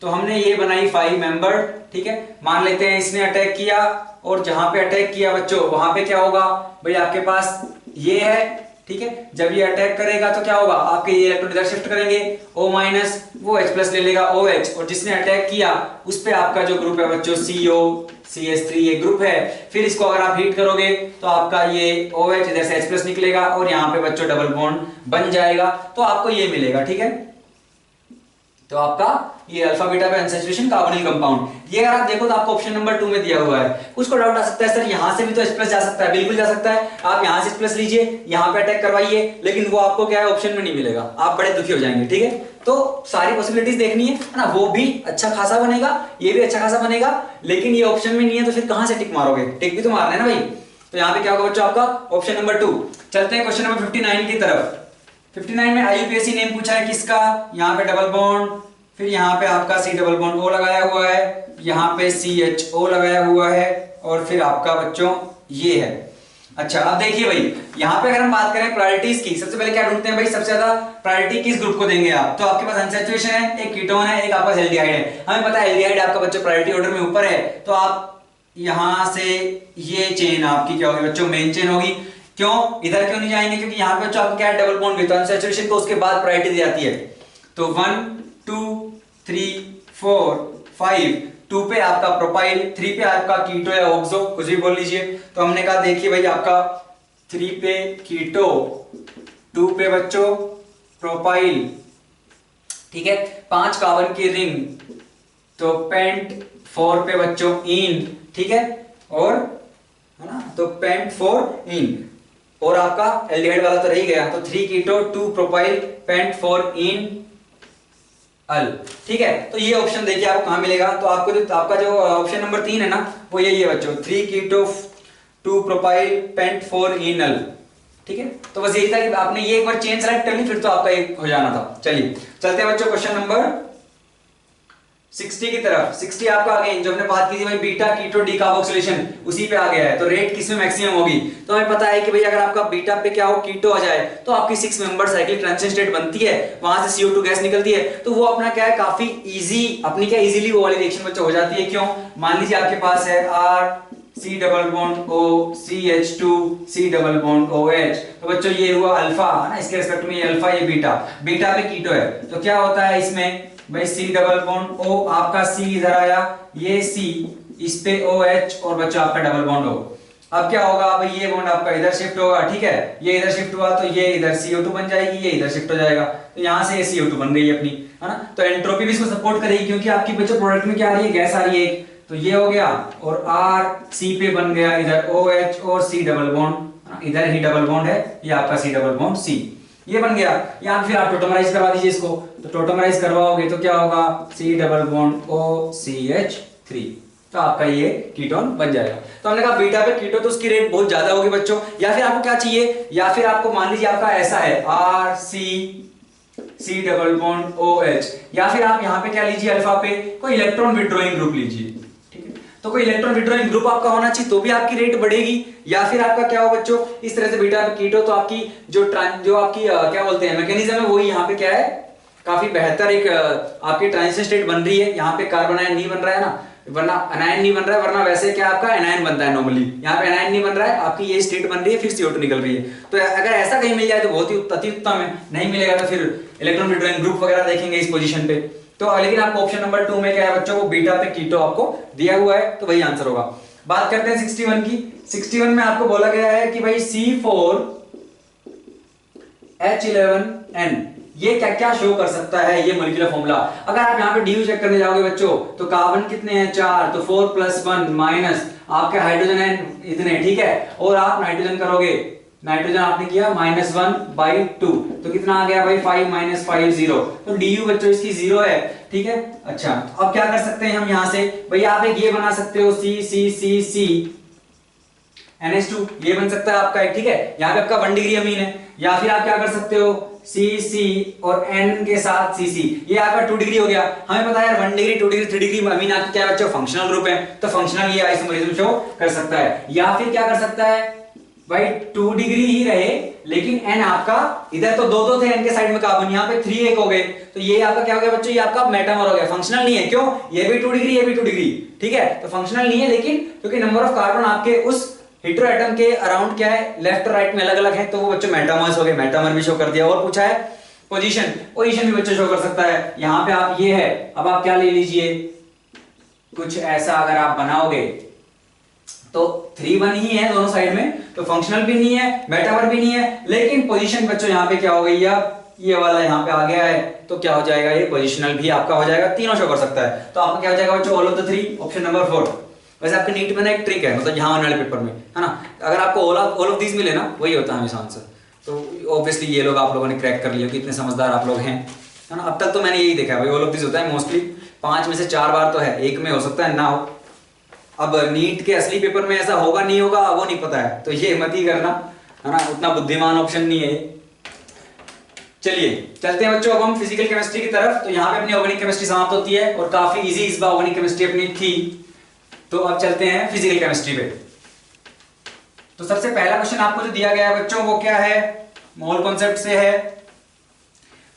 तो हमने ये बनाई 5 मेंबर्ड, ठीक है। मान लेते हैं इसने अटैक किया और जहां पे अटैक किया बच्चों वहां पे क्या होगा भाई आपके पास ये है, ठीक है, जब ये अटैक करेगा तो क्या होगा आपके ये इलेक्ट्रॉन इधर शिफ्ट करेंगे O माइनस वो H+ ले लेगा OH और जिसने अटैक किया उस पे आपका जो ग्रुप है बच्चों COCH3 ये ग्रुप है, फिर इसको अगर आप हीट करोगे तो आपका ये OH इधर से H+ निकलेगा और यहाँ पे बच्चों डबल बॉन्ड बन जाएगा, तो आपको ये मिलेगा, ठीक है। तो आपका ये अल्फा बीटा पे अनसैचुरेशन कार्बोनिल कंपाउंड, ये अगर आप देखो तो आपको ऑप्शन नंबर 2 में दिया हुआ है। उसको डाउट आ सकता है सर यहां से भी तो H+ जा सकता है, बिल्कुल जा सकता है, आप यहां से H+ लीजिए यहां पे अटैक करवाइए, लेकिन वो आपको क्या है ऑप्शन में नहीं मिलेगा, आप बड़े दुखी हो जाएंगे, ठीक है। तो सारी पॉसिबिलिटीज देखनी है ना, वो भी अच्छा खासा बनेगा, ये भी अच्छा खासा बनेगा, लेकिन ये ऑप्शन में नहीं है तो फिर कहां से टिक मारोगे, टिक भी तो मारना है ना भाई। तो यहाँ पे क्या होगा बच्चों आपका ऑप्शन नंबर 2। चलते हैं क्वेश्चन नंबर 59 की तरफ। 59 में IUPAC नेम पूछा है किसका, यहाँ पे डबल बॉन्ड, फिर यहाँ पे आपका C डबल बॉन्ड O लगाया हुआ है, यहाँ पे CHO लगाया हुआ है और फिर आपका बच्चों ये है। अच्छा अब देखिए भाई यहाँ पे अगर हम बात करें प्रायोरिटीज की, सबसे पहले क्या ढूंढते हैं भाई, सबसे ज्यादा प्रायोरिटी किस ग्रुप को देंगे आप, तो आपके पास अनसैचुरेशन है, एक कीटोन है, एक आपका एल्डिहाइड है। हमें पता है एल्डिहाइड आपका बच्चों प्रायोरिटी ऑर्डर में ऊपर है, तो आप यहां से ये चेन आपकी क्या होगी बच्चों मेन चेन होगी। क्यों इधर क्यों नहीं जाएंगे, क्योंकि यहाँ पे बच्चों आपको क्या है डबल बॉन्ड विद अनसैचुरेशन को उसके बाद प्रायोरिटी दी जाती है। तो 1 2 3 4 5 2 पे आपका प्रोपाइल, 3 पे आपका कीटो या ऑक्सो कुछ भी बोल लीजिए। तो हमने कहा देखिए भाई आपका 3 पे कीटो, 2 पे बच्चों प्रोपाइल, ठीक है, 5 कार्बन की रिंग, तो पेंट 4 पे बच्चों इन, ठीक है, और है ना, तो पेंट 4 इन और आपका एल्डिहाइड वाला तो रह ही गया, तो 3 कीटो 2 प्रोपाइल पेंट 4 इन अल, ठीक है। तो ये ऑप्शन देखिए आपको कहां मिलेगा, तो आपको जो आपका जो ऑप्शन नंबर 3 है ना वो यही है बच्चों, 3 कीटो 2 प्रोपाइल पेंट 4 इनल, ठीक है। तो बस यही था कि आपने ये एक बार चेन सेलेक्ट कर ली फिर तो आपका एक हो जाना था। चलिए चलते हैं बच्चों क्वेश्चन नंबर 60 की तरफ। 60 आपका आ गया, जो हमने बात की थी भाई बीटा कीटो डीकार्बोक्सिलेशन उसी पे आ गया है, तो रेट किसमें मैक्सिमम होगी, तो हमें पता है कि भाई अगर आपका बीटा पे क्या हो कीटो आ जाए तो आपकी 6 मेंबर साइक्लिक ट्रांजिशन स्टेट बनती है, वहां से CO2 गैस निकलती है, तो वो अपना क्या है काफी इजी अपनी क्या इजीली वो वाली रिएक्शन बच्चों हो जाती है। क्यों, मान लीजिए आपके पास है R C double bond O CH2 C double bond OH, तो बच्चों ये हुआ अल्फा है ना, इसके रिस्पेक्ट में ये अल्फा ये बीटा, बीटा पे कीटो है, तो क्या होता है इसमें भाई C डबल बॉन्ड O, आपका C इधर आया, ये C इस पे OH और बच्चा आपका डबल बॉन्ड O। अब क्या होगा भाई ये बॉन्ड आपका इधर शिफ्ट होगा, ठीक है, ये इधर शिफ्ट हुआ तो ये इधर CO2 बन जाएगी, ये इधर शिफ्ट हो जाएगा, तो यहां से ये CO2 बन गई अपनी, है ना। तो एंट्रोपी भी इसको सपोर्ट करेगी क्योंकि आपकी बच्चों प्रोडक्ट में क्या आ रही है गैस आ रही है, तो ये हो गया और R C पे बन गया इधर OH और C डबल बॉन्ड, इधर ही डबल बॉन्ड है, ये आपका C डबल बॉन्ड C ये बन गया। यहाँ फिर आप टोटोमराइज करवा दीजिए इसको, तो टोटोमराइज करवाओगे तो क्या होगा C डबल बॉन्ड OCH3, तो आपका ये कीटोन बन जाएगा। तो हमने कहा बीटा पे कीटो तो उसकी रेट बहुत ज्यादा होगी बच्चों, या फिर आपको क्या चाहिए, या फिर आपको मान लीजिए आपका ऐसा है RC डबल बॉन्ड OH, या फिर आप यहाँ पे क्या लीजिए अल्फा पे कोई इलेक्ट्रॉन विड्रॉइंग ग्रुप लीजिए, ठीक है, तो कोई इलेक्ट्रॉन विड्रॉइंग ग्रुप आपका होना चाहिए तो भी आपकी रेट बढ़ेगी, या फिर आपका क्या हो बच्चों इस तरह से बीटा पे कीटो, तो आपकी जो आपकी क्या बोलते हैं मैकेनिज्म है वही यहाँ पे क्या है काफी बेहतर एक आपकी ट्रांजिशन स्टेट बन रही है। यहाँ पे कार्बन आयन नहीं बन रहा है ना, वरना अनायन नहीं बन रहा है, वरना वैसे क्या आपका एनायन बनता है नॉर्मली, यहाँ पे एनायन नहीं बन रहा है, आपकी ये स्टेट बन रही है फिर CO2 निकल रही है। तो अगर ऐसा कहीं मिल जाए तो बहुत ही अति उत्तम है, नहीं मिलेगा तो फिर इलेक्ट्रॉन विड्रॉइंग ग्रुप वगैरह देखेंगे इस पोजीशन पे। तो लेकिन आपको ऑप्शन नंबर 2 में क्या है बच्चों, वो बीटा पे कीटो आपको दिया हुआ है, तो वही आंसर होगा। बात करते हैं 61 की। 61 में आपको बोला गया है कि भाई C4H11N ये क्या क्या शो कर सकता है ये मॉलिक्यूलर फॉर्मूला। अगर आप यहाँ पे डी चेक करने जाओगे बच्चों तो कार्बन कितने हैं 4, तो 4 + 1 माइनस आपके हाइड्रोजन है इतने, ठीक है, और आप नाइट्रोजन करोगे, नाइट्रोजन आपने किया -1/2, तो कितना आ गया भाई 5 - 5 0, तो डी बच्चों इसकी 0 है, ठीक है। अच्छा तो अब क्या कर सकते हैं हम यहाँ से, भाई आप एक ये बना सकते हो C NH2, ये बन सकता है आपका एक, ठीक है, यहाँ पे आपका 1 डिग्री अमीन है, या फिर आप क्या कर सकते हो CC और N के साथ CC, ये आपका 2 डिग्री हो गया। हमें पता है यार 1 डिग्री 2 डिग्री 3 डिग्री अमीन आपके क्या बच्चों फंक्शनल ग्रुप है, तो फंक्शनल ये आइसोमरिज्म शो कर सकता है। या फिर क्या कर सकता है भाई 2 डिग्री ही रहे लेकिन N आपका इधर तो दो थे N के साइड में कार्बन, यहाँ पे 3 एक हो गए, तो ये आपका क्या हो गया बच्चों, ये आपका मेटामर हो गया, फंक्शनल नहीं है। क्यों, ये भी 2 डिग्री ये भी 2 डिग्री, ठीक है, तो फंक्शनल नहीं है, लेकिन क्योंकि नंबर ऑफ कार्बन आपके उस हेटेरो एटम के अराउंड क्या है, लेफ्ट और राइट में अलग अलग है, तो वो बच्चों मेटामर्स हो गए, मेटामर भी शो कर दिया। और पूछा है पोजीशन, पोजीशन भी बच्चों शो कर सकता है। यहाँ पे आप ये है, अब आप क्या ले लीजिए, कुछ ऐसा अगर आप बनाओगे तो 3 1 ही है दोनों साइड में, तो फंक्शनल भी नहीं है, मेटामर भी नहीं है, लेकिन पोजीशन बच्चों यहाँ पे क्या हो गई, ये वाला यहाँ पे आ गया है, तो क्या हो जाएगा, ये पोजीशनल भी आपका हो जाएगा, तीनों शो कर सकता है। तो आपका क्या हो जाएगा बच्चों, all of the 3, option number 4। वैसे आपके नीट में ना एक ट्रिक है, मतलब यहाँ आने वाले पेपर में है ना, अगर आपको ऑल ऑफ दीज मिले ना, वही होता है हमेशा आंसर। तो ऑब्वियसली ये लोग आप लोगों ने क्रैक कर लिया, कितने समझदार आप लोग हैं, है ना। अब तक तो मैंने यही देखा है भाई, ऑल ऑफ दीज होता है मोस्टली, 5 में से 4 बार तो है, एक में हो सकता है ना हो। अब नीट के असली पेपर में ऐसा होगा नहीं होगा वो नहीं पता है, तो ये मत ही करना, है ना, उतना बुद्धिमान ऑप्शन नहीं है। चलिए चलते हैं बच्चों अब हम फिजिकल केमिस्ट्री की तरफ। तो यहाँ पे अपनी ऑर्गेनिक केमिस्ट्री समाप्त होती है और काफी इजी इस बार ऑर्गेनिक केमिस्ट्री अपनी थी, तो अब चलते हैं फिजिकल केमिस्ट्री पे। तो सबसे पहला क्वेश्चन आपको जो दिया गया है बच्चों वो क्या है, मोल कॉन्सेप्ट से है,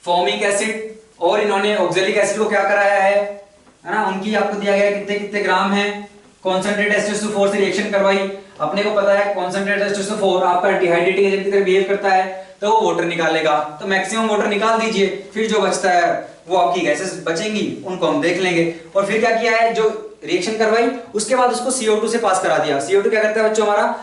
फॉर्मिक एसिड और इन्होंने ऑक्सैलिक एसिड को क्या कराया है ना, उनकी आपको दिया गया कितने कितने ग्राम है, कॉन्सेंट्रेट H2SO4 से रिएक्शन करवाई। अपने को पता है कॉन्सेंट्रेट H2SO4 आपका डिहाइड्रेटिंग एजेंट की तरह बिहेव करता है, तो वो वाटर निकालेगा, तो मैक्सिमम वाटर निकाल दीजिए, फिर जो बचता है वो आपकी गैसेस बचेंगी, उनको हम देख लेंगे। और फिर क्या किया है, जो रिएक्शन करवाई उसके बाद उसको CO2 से पास करा दिया। CO2 क्या करता है बच्चों, हमारा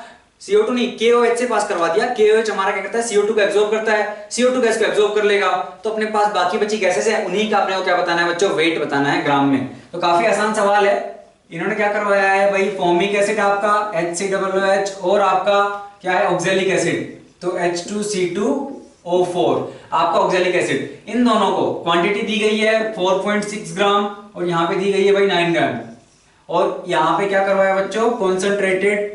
CO2 नहीं KOH से पास करवा दिया। KOH हमारा क्या करता है, CO2 को एब्जॉर्ब करता है, CO2 गैस को एब्जॉर्ब कर लेगा, तो अपने पास बाकी बची गैसेस है, उन्हीं का अपने को क्या बताना है बच्चों, वेट बताना है ग्राम में। तो काफी आसान सवाल है। इन्होंने क्या करवाया है भाई, फॉर्मिक एसिड आपका HCOOH और आपका क्या है ऑक्सैलिक एसिड, तो H2C2O4 आपका ऑक्सैलिक एसिड। इन दोनों को क्वांटिटी दी गई है 4.6 ग्राम और यहाँ पे दी गई है भाई 9 ग्राम। और यहाँ पे क्या करवाया बच्चों, कॉन्सेंट्रेटेड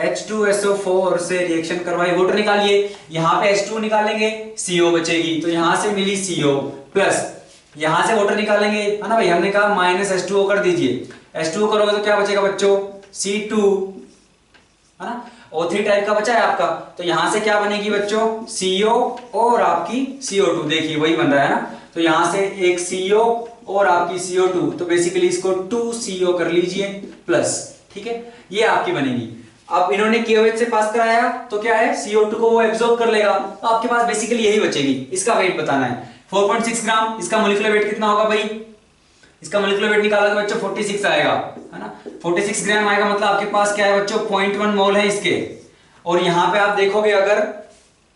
H2SO4 से रिएक्शन करवाई, वाटर निकालिए, यहाँ पे H2 निकालेंगे CO बचेगी, तो यहाँ से मिली CO प्लस यहाँ से वाटर निकालेंगे, है ना भाई, हमने कहा -H2O कर दीजिए, H2O करोगे तो क्या बचेगा बच्चों, C2, है ना, O3 टाइप का बचा है आपका, तो यहां से क्या बनेगी बच्चों, CO और आपकी CO2, देखिए वही बन रहा है ना, तो यहां से एक CO और आपकी CO2, तो बेसिकली इसको 2CO कर लीजिए प्लस, ठीक है, ये आपकी बनेगी। अब इन्होंने KOH से पास कराया तो क्या है, CO2 को वो एब्जॉर्ब कर लेगा, तो आपके पास बेसिकली यही बचेगी। इसका वेट बताना है 4.6 ग्राम, इसका मोलिकुलर वेट कितना होगा भाई, इसका मोलिकुलर वेट निकाला तो बच्चों 46 आएगा, है ना, 46 ग्राम आएगा, मतलब आपके पास क्या है बच्चों 0.1 मोल है इसके। और यहाँ पे आप देखोगे अगर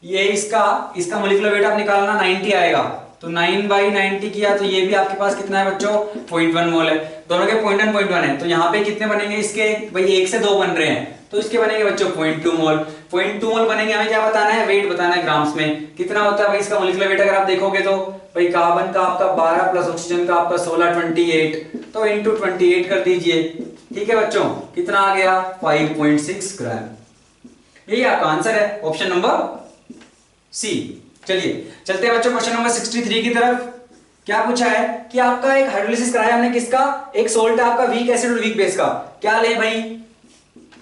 ये इसका मोलिकुलर वेट आप निकालना 90 आएगा, तो 9/90 किया तो ये भी आपके पास कितना है बच्चों 0.1 मोल है, दोनों के 0.1 है, तो यहाँ पे कितने बनेंगे इसके भाई, 1 से 2 बन रहे हैं, तो इसके बनेंगे बच्चों 0.2 मोल। 0.2 मोल बनेंगे, हमें क्या बताना है, वेट बताना है ग्राम्स में कितना होता है भाई इसका मोलिकुलर वेट। अगर आप देखोगे तो भाई कार्बन का आपका 12 प्लस ऑक्सीजन का आपका 16 28, तो इंटू 28 कर दीजिए, ठीक है बच्चों, कितना आ गया 5.6 ग्राम। यही आपका आंसर है, ऑप्शन नंबर सी। चलिए चलते हैं बच्चों क्वेश्चन नंबर 63 की तरफ। क्या पूछा है कि आपका एक हाइड्रोलिसिस कराया हमने किसका, एक सोल्ट है आपका वीक एसिड और वीक बेस का, क्या ले भाई,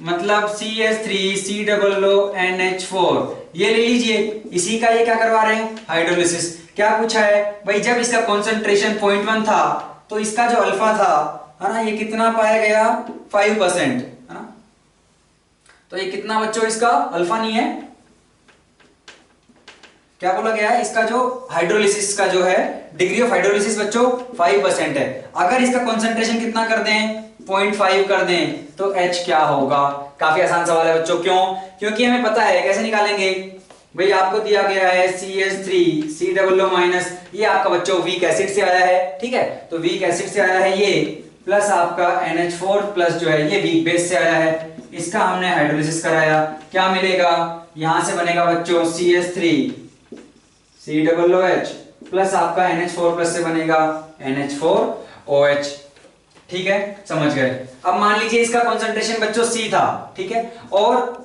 मतलब CH3COONH4 ये ले लीजिए, इसी का ये क्या करवा रहे हैं हाइड्रोलिसिस। क्या पूछा है भाई, जब इसका कॉन्सेंट्रेशन 0.1 था तो इसका जो अल्फा था, है ना, ये कितना पाया गया 5%, है ना, तो ये कितना बच्चों इसका अल्फा नहीं है, क्या बोला गया है, इसका जो हाइड्रोलिसिस का जो है डिग्री ऑफ हाइड्रोलिसिस बच्चों 5% है। अगर इसका कॉन्सेंट्रेशन कितना कर दें 0.5 कर दें तो H क्या होगा। काफी आसान सवाल है बच्चों, क्यों, क्योंकि हमें पता है कैसे निकालेंगे, भाई आपको दिया गया है CH3 C double O minus, ये आपका बच्चों वीक एसिड से आया है, ठीक है। तो वीक एसिड से आया है ये, प्लस आपका NH4 प्लस जो है ये वीक बेस से आया है। इसका हमने हाइड्रोलिसिस कराया, क्या मिलेगा, यहां से बनेगा बच्चों CH3 COOH प्लस आपका NH4 प्लस से बनेगा NH4OH, ठीक है, समझ गए। अब मान लीजिए इसका कंसंट्रेशन बच्चों C था, ठीक है, और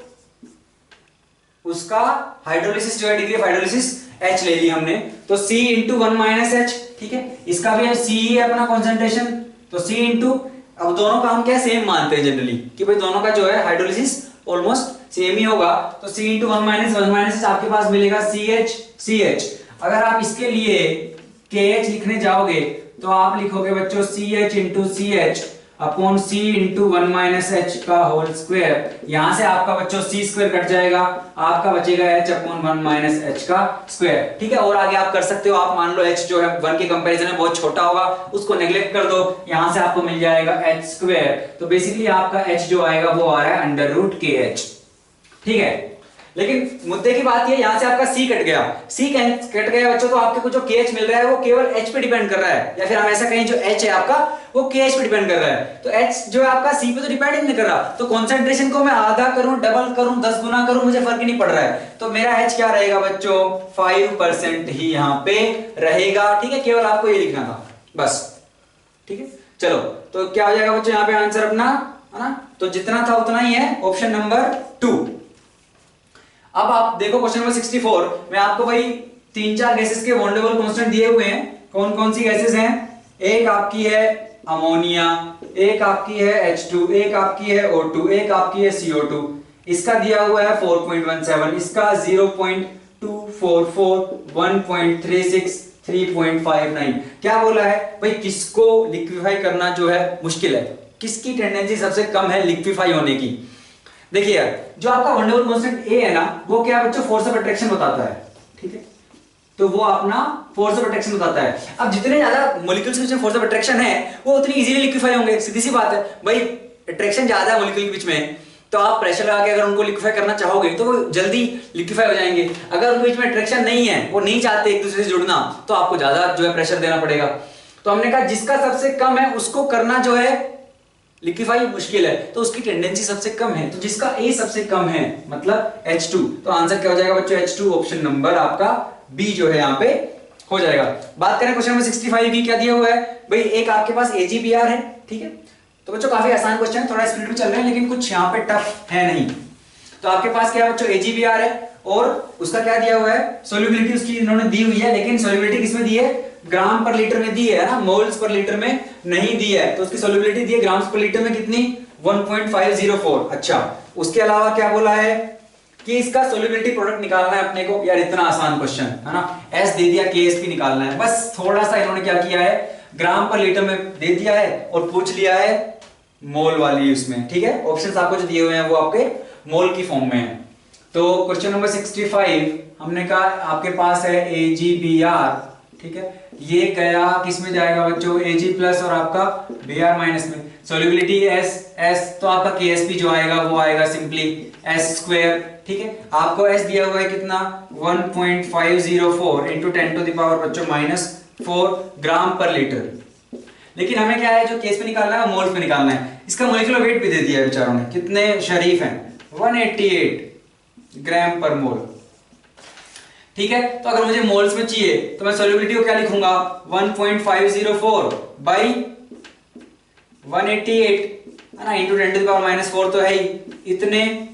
उसका हाइड्रोलिसिस जो है डिग्री ऑफ हाइड्रोलिसिस H ले ली हमने, तो C इंटू 1 माइनस H, ठीक है, इसका भी C ही है अपना कंसंट्रेशन, तो C इंटू, अब दोनों का हम क्या सेम मानते हैं जनरली कि भाई दोनों का जो है हाइड्रोलिसिस ऑलमोस्ट सेम ही होगा, तो C इंटू 1 माइनस आपके पास मिलेगा CH। अगर आप इसके लिए KH लिखने जाओगे तो आप लिखोगे बच्चों CH into CH upon C into 1 minus H का होल स्क्वायर, यहां से आपका बच्चों C स्क्वायर कट जाएगा, आपका बचेगा H अपॉन 1 माइनस H का स्क्वायर, ठीक है। और आगे आप कर सकते हो, आप मान लो H जो है 1 के कंपैरिजन में बहुत छोटा होगा, उसको नेग्लेक्ट कर दो, यहां से आपको मिल जाएगा H स्क्वायर, तो बेसिकली आपका H जो आएगा वो आ रहा है अंडर रूट KH, ठीक है। लेकिन मुद्दे की बात ये, यहां से आपका C कट गया, C कट गया बच्चों, तो आपको जो KH मिल रहा है वो केवल H पे डिपेंड कर रहा है, या फिर हम ऐसा कहें जो H है आपका वो KH पे डिपेंड कर रहा है, तो H जो है आपका C पे तो डिपेंड नहीं कर रहा, तो कंसंट्रेशन को मैं आधा करूं, डबल करूं, 10 गुना करूं, मुझे फर्क ही नहीं पड़ रहा है, तो मेरा H क्या रहेगा बच्चों 5% ही यहां पे रहेगा, ठीक है, केवल आपको ये लिखना था बस, ठीक है। चलो तो क्या हो जाएगा बच्चों यहाँ पे आंसर अपना, है ना, तो जितना था उतना ही है, ऑप्शन नंबर 2। अब आप देखो क्वेश्चन नंबर 64 में आपको भाई 3-4 गैसेस के वोंडेबल कांस्टेंट दिए हुए हैं, कौन कौन सी गैसेस हैं, एक आपकी है अमोनिया, एक आपकी है H2, एक आपकी है O2, एक आपकी है CO2, इसका दिया हुआ है 4.17, इसका 0.244, 1.36, 3.59। क्या बोला है भाई, किसको लिक्विफाई करना जो है मुश्किल है, किसकी टेंडेंसी सबसे कम है लिक्विफाई होने की। देखिए यार, जो आपका वंडरबल कांस्टेंट A है ना, वो क्या बच्चों फोर्स ऑफ अट्रैक्शन बताता है, ठीक है, तो वो अपना फोर्स ऑफ अट्रैक्शन बताता है। अब जितने ज्यादा मॉलिक्यूल्स के बीच में फोर्स ऑफ अट्रैक्शन है वो उतनी इजीली लिक्विफाई होंगे, सीधी सी बात है भाई, अट्रैक्शन ज्यादा है मॉलिक्यूल के बीच में, तो आप प्रेशर लगा के अगर उनको लिक्विफाई करना चाहोगे तो वो जल्दी लिक्विफाई हो जाएंगे। अगर उनके बीच में अट्रैक्शन नहीं है, वो नहीं चाहते एक दूसरे से जुड़ना, तो आपको ज्यादा जो है प्रेशर देना पड़ेगा। तो हमने कहा जिसका सबसे कम है उसको करना जो है लिक्विफाई मुश्किल है, तो उसकी टेंडेंसी सबसे कम है, तो जिसका A सबसे कम है मतलब H2, तो आंसर क्या हो जाएगा बच्चों H2, ऑप्शन नंबर आपका B जो है यहाँ पे हो जाएगा। बात करें क्वेश्चन नंबर 65 की, क्या दिया हुआ है भाई, एक आपके पास AgBr है, ठीक है, तो बच्चों काफी आसान क्वेश्चन है, थोड़ा स्पीड में चल रहे हैं लेकिन कुछ यहाँ पे टफ है नहीं। तो आपके पास क्या है बच्चों AgBr है, और उसका क्या दिया हुआ है, सोल्यूबिलिटी उसकी इन्होंने दी हुई है, लेकिन सोल्यूबिलिटी किसमें दी है, ग्राम पर लीटर में दी है ना, मोल्स पर लीटर में नहीं दी है, तो उसकी सोल्यूबिलिटी दी है ग्राम्स पर लीटर में कितनी 1.504। अच्छा, उसके अलावा क्या बोला है कि इसका सोल्यूबिलिटी प्रोडक्ट निकालना है अपने को, यार इतना आसान क्वेश्चन है ना, S दे दिया KSP निकालना है, बस थोड़ा सा इन्होंने क्या किया है ग्राम पर लीटर में दे दिया है और पूछ लिया है मोल वाली उसमें, ठीक है, ऑप्शंस आपको जो दिए हुए हैं वो आपके मोल की फॉर्म में है। तो क्वेश्चन नंबर 65 हमने कहा आपके पास है AgBr, ठीक है, ये गया किस में जाएगा बच्चों Ag प्लस और आपका Br माइनस में, सोल्यूबिलिटी S, तो आपका KSP जो आएगा वो आएगा सिंपली S स्क्वायर, ठीक है, आपको S दिया हुआ है कितना 1.504 इंटू 10 टू द पावर बच्चों -4 ग्राम पर लीटर, लेकिन हमें क्या है जो केस पे निकालना है मोल्स पे निकालना है। इसका मोलिकुलर वेट भी दे दिया है बेचारों ने, कितने शरीफ हैं 188 ग्राम पर मोल, ठीक है। तो अगर मुझे मोल्स में चाहिए तो मैं सोल्यूबिलिटी को क्या लिखूंगा 1.504 बाई 188 है ना, इंटू 10 टू द पावर -4 तो है ही, इतने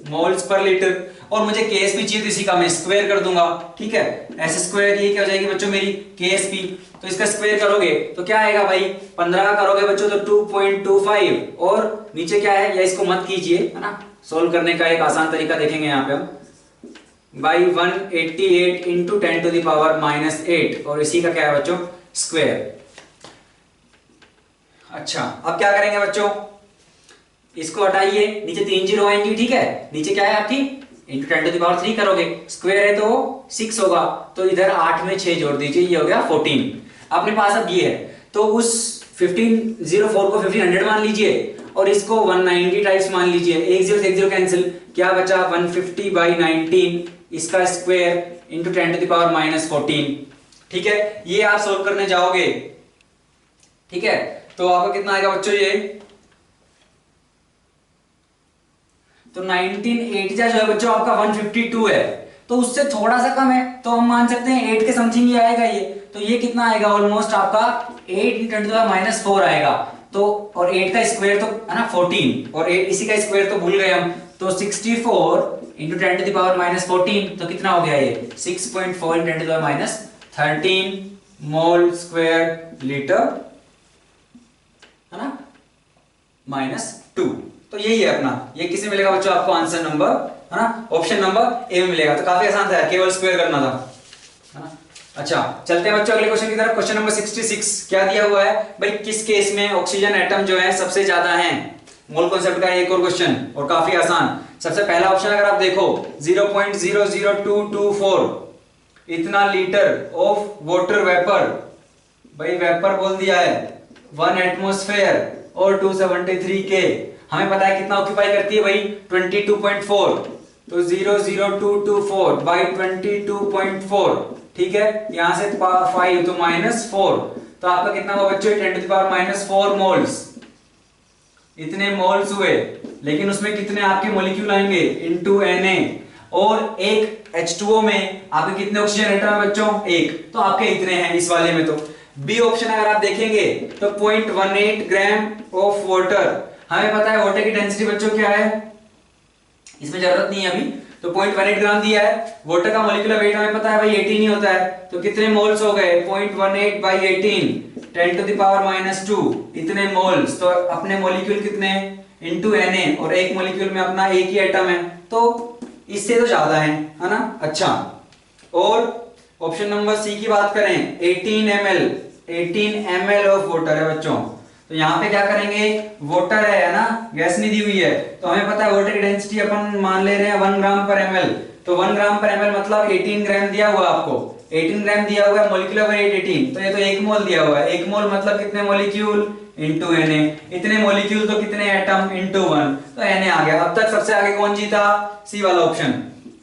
मोल्स पर लीटर, और मुझे KSP चाहिए तो इसी का मैं स्क्वायर कर दूंगा, ठीक है, S स्क्वायर, ये क्या हो जाएगी बच्चों मेरी KSP, तो इसका स्क्वायर करोगे तो क्या आएगा भाई 15 करोगे बच्चों तो 2.25, और नीचे क्या है, या इसको मत कीजिए है ना, सोल्व करने का एक आसान तरीका देखेंगे यहाँ पे हम, by 188 into 10 to the power -8, और इसी का क्या है बच्चों स्क्वायर। अच्छा, अब क्या करेंगे बच्चों, इसको हटाइए, नीचे 3 जीरो आएंगी, ठीक है, नीचे क्या है आपकी इंटू 10 टू द पावर 3 करोगे, स्क्वायर है तो 6 होगा, तो इधर 8 में 6 जोड़ दीजिए, ये हो गया 14। अपने पास अब ये है, तो उस 1504 को 1500 मान लीजिए और इसको 190 टाइप्स मान लीजिए, एक जीरो से एक जीरो कैंसिल, क्या बचा 150 बाई 19 इसका स्क्वायर इंटू 10⁻⁻14। ठीक है, ये आप सोल्व करने जाओगे, ठीक है, तो आपका कितना आएगा बच्चों ये, तो 1980 जो है बच्चों आपका 152 है, तो उससे थोड़ा सा कम है, तो हम मान सकते हैं 8 के समथिंग ही आएगा ये। तो ये कितना आएगा, ऑलमोस्ट आपका 8 × 10⁻⁴ आएगा। तो और 8 का स्क्वायर तो है ना 14, और 8 इसी का स्क्वायर तो भूल गए हम, तो 64 × 10⁻⁴, तो कितना हो गया ये 6.4 × 10⁻13 मोल स्क्वायर लीटर, है ना, -2। तो यही है अपना, ये किसे मिलेगा बच्चों आपको आंसर नंबर, है ना, ऑप्शन नंबर ए में मिलेगा। तो काफी आसान था, केवल स्क्वायर करना था, है ना। अच्छा, चलते हैं बच्चों अगले क्वेश्चन की तरफ। क्वेश्चन नंबर 66 क्या दिया हुआ है भाई, किस केस में ऑक्सीजन एटम जो है सबसे ज्यादा है, मोल कॉन्सेप्ट का एक और क्वेश्चन, और काफी आसान। सबसे पहला ऑप्शन अगर आप देखो 0.00224 इतना लीटर ऑफ वाटर वेपर, भाई वेपर बोल दिया है, 1 एटमॉस्फेयर और 273 के, हमें पता है कितना ऑक्यूपाई करती है भाई 22.4, तो 00224 बाई 22.4, ठीक है, यहां से 5 तो -4, तो आपका कितना हुआ बच्चों 10⁻⁴ मोल्स, इतने मोल्स हुए। लेकिन उसमें कितने आपके मॉलिक्यूल आएंगे इनटू Na, और एक H2O में आपके कितने ऑक्सीजन एटम है बच्चों, एक, तो आपके इतने हैं इस वाले में। तो बी ऑप्शन अगर आप देखेंगे तो 0.18 ग्राम ऑफ वाटर, हमें पता है वाटर की डेंसिटी बच्चों क्या है, इसमें जरूरत नहीं है अभी, तो 0.18 ग्राम दिया है। वाटर का मॉलिक्यूलर वेट हमें पता है भाई 18 ही होता है, तो कितने मोल्स हो गए 0.18 बाई 18 10⁻⁻2 इतने मोल्स, तो अपने मॉलिक्यूल कितने इनटू Na, और एक मॉलिक्यूल में अपना एक ही एटम है, तो इससे तो ज्यादा है ना। अच्छा, और ऑप्शन नंबर सी की बात करें 18 ml ऑफ वाटर है बच्चों, तो यहाँ पे क्या करेंगे, वाटर है ना, गैस नहीं दी हुई है, तो हमें पता है वाटर की डेंसिटी अपन मान ले रहे हैं 1 ग्राम पर ml, तो 1 ग्राम पर ml मतलब 18 ग्राम दिया हुआ आपको, 18 ग्राम दिया हुआ है, मॉलिक्यूलर वेट 18, तो ये तो 1 मोल दिया हुआ है, 1 मोल मतलब कितने मॉलिक्यूल इनटू Na, इतने मॉलिक्यूल तो कितने एटम इनटू 1, तो Na आ गया। अब तक सबसे आगे कौन जीता, सी वाला ऑप्शन।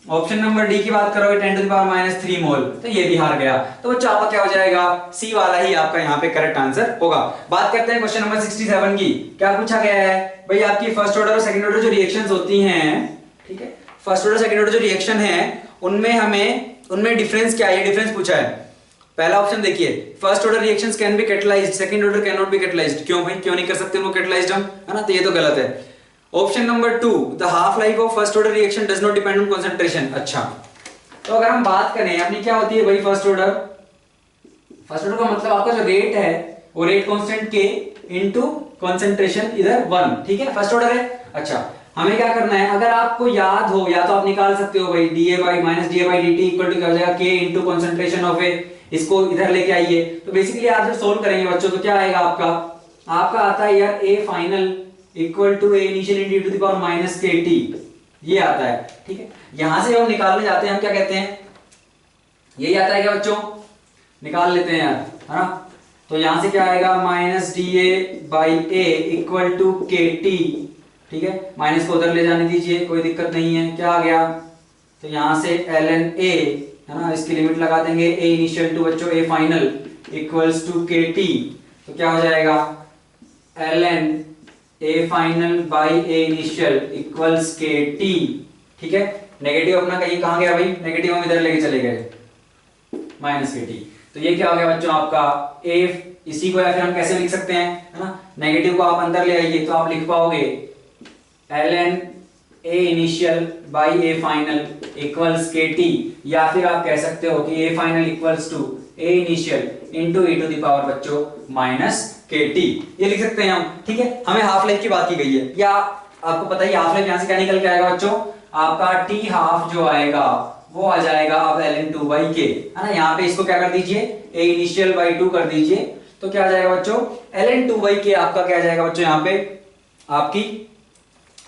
ऑप्शन नंबर डी की बात करोगे 10⁻³ मोल, तो ये भी हार गया। तो बच्चों आपका क्या हो जाएगा, सी वाला ही आपका यहाँ पे करेक्ट आंसर होगा। बात करते हैं क्वेश्चन नंबर 67 की। क्या पूछा गया है भाई, आपकी फर्स्ट ऑर्डर और सेकंड ऑर्डर जो रिएक्शंस होती हैं, ठीक है, फर्स्ट ऑर्डर सेकंड ऑर्डर जो रिएक्शन है उनमें डिफरेंस क्या है, ये डिफरेंस पूछा है। पहला ऑप्शन देखिए, first order reactions can be catalysed, second order can not be catalysed. क्यों भाई, क्यों नहीं कर सकते उनको कैटलाइज्ड हम, है ना, तो ये तो गलत है। Option number 2, the half life of first order reaction does not depend on concentration. अच्छा, तो अगर हम बात करें अपनी क्या होती है भाई फर्स्ट ऑर्डर का मतलब आपका जो रेट है वो रेट कांस्टेंट के इनटू कंसंट्रेशन इधर 1, ठीक है, फर्स्ट ऑर्डर है। अच्छा, हमें क्या करना है, अगर आपको याद हो या तो आप निकाल सकते हो भाई dA/-dA/dt इक्वल टू क्या हो जाएगा k into concentration of A, इसको इधर लेके आइए। तो बेसिकली आप जब सोल्व करेंगे बच्चों तो क्या आएगा आपका आता है यार A final equal to A initial into the power -kT, ये आता है, ठीक है। यहां से हम निकालने जाते हैं, हम क्या कहते हैं, यही आता है क्या बच्चों, निकाल लेते हैं यार, है ना। तो यहां से क्या आएगा -dA/A इक्वल टू kT, ठीक है, माइनस को उधर ले जाने दीजिए, कोई दिक्कत नहीं है। क्या आ गया, तो यहां से ln A, है ना, इसकी लिमिट लगा देंगे A इनिशियल टू बच्चों A final equals to kT, तो क्या हो जाएगा ln A final by A initial equals kT, ठीक है। नेगेटिव अपना कहीं कहां गया भाई, नेगेटिव हम इधर लेके चले गए -kT, तो ये क्या हो गया बच्चों आपका A, इसी को या फिर हम कैसे लिख सकते हैं, है ना, नेगेटिव को आप अंदर ले आइए तो आप लिख पाओगे ln A initial by A final equals kT, या फिर आप कह सकते हो कि A final equals to A initial into e to the power बच्चों -kT, ये लिख सकते हैं हम, ठीक है। हमें हाफ लाइफ की बात की गई है, या आपको पता है हाफ लाइफ यहां से क्या निकल के आएगा बच्चों, आपका T हाफ जो आएगा वो आ जाएगा अब ln2/k, है ना। यहाँ पे इसको क्या कर दीजिए A इनिशियल बाई 2 कर दीजिए, तो क्या आ जाएगा बच्चों ln2/k आपका क्या आ जाएगा बच्चों, यहाँ पे आपकी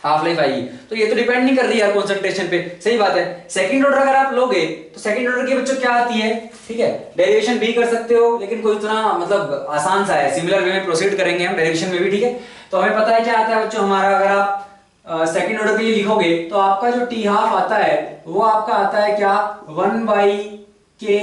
हाफ लाइफ आएगी। तो ये तो डिपेंड नहीं कर रही यार कंसंट्रेशन पे, सही बात है। सेकंड ऑर्डर अगर आप लोगे तो सेकंड ऑर्डर की बच्चों क्या आती है, ठीक है, डेरिवेशन भी कर सकते हो, लेकिन कोई इतना मतलब आसान सा है, सिमिलर वे में प्रोसीड करेंगे हम डेरिवेशन में भी, ठीक है। तो हमें पता है क्या आता है बच्चों हमारा, अगर आप सेकंड ऑर्डर के लिए लिखोगे तो आपका जो टी हाफ आता है वो आपका आता है क्या, 1/k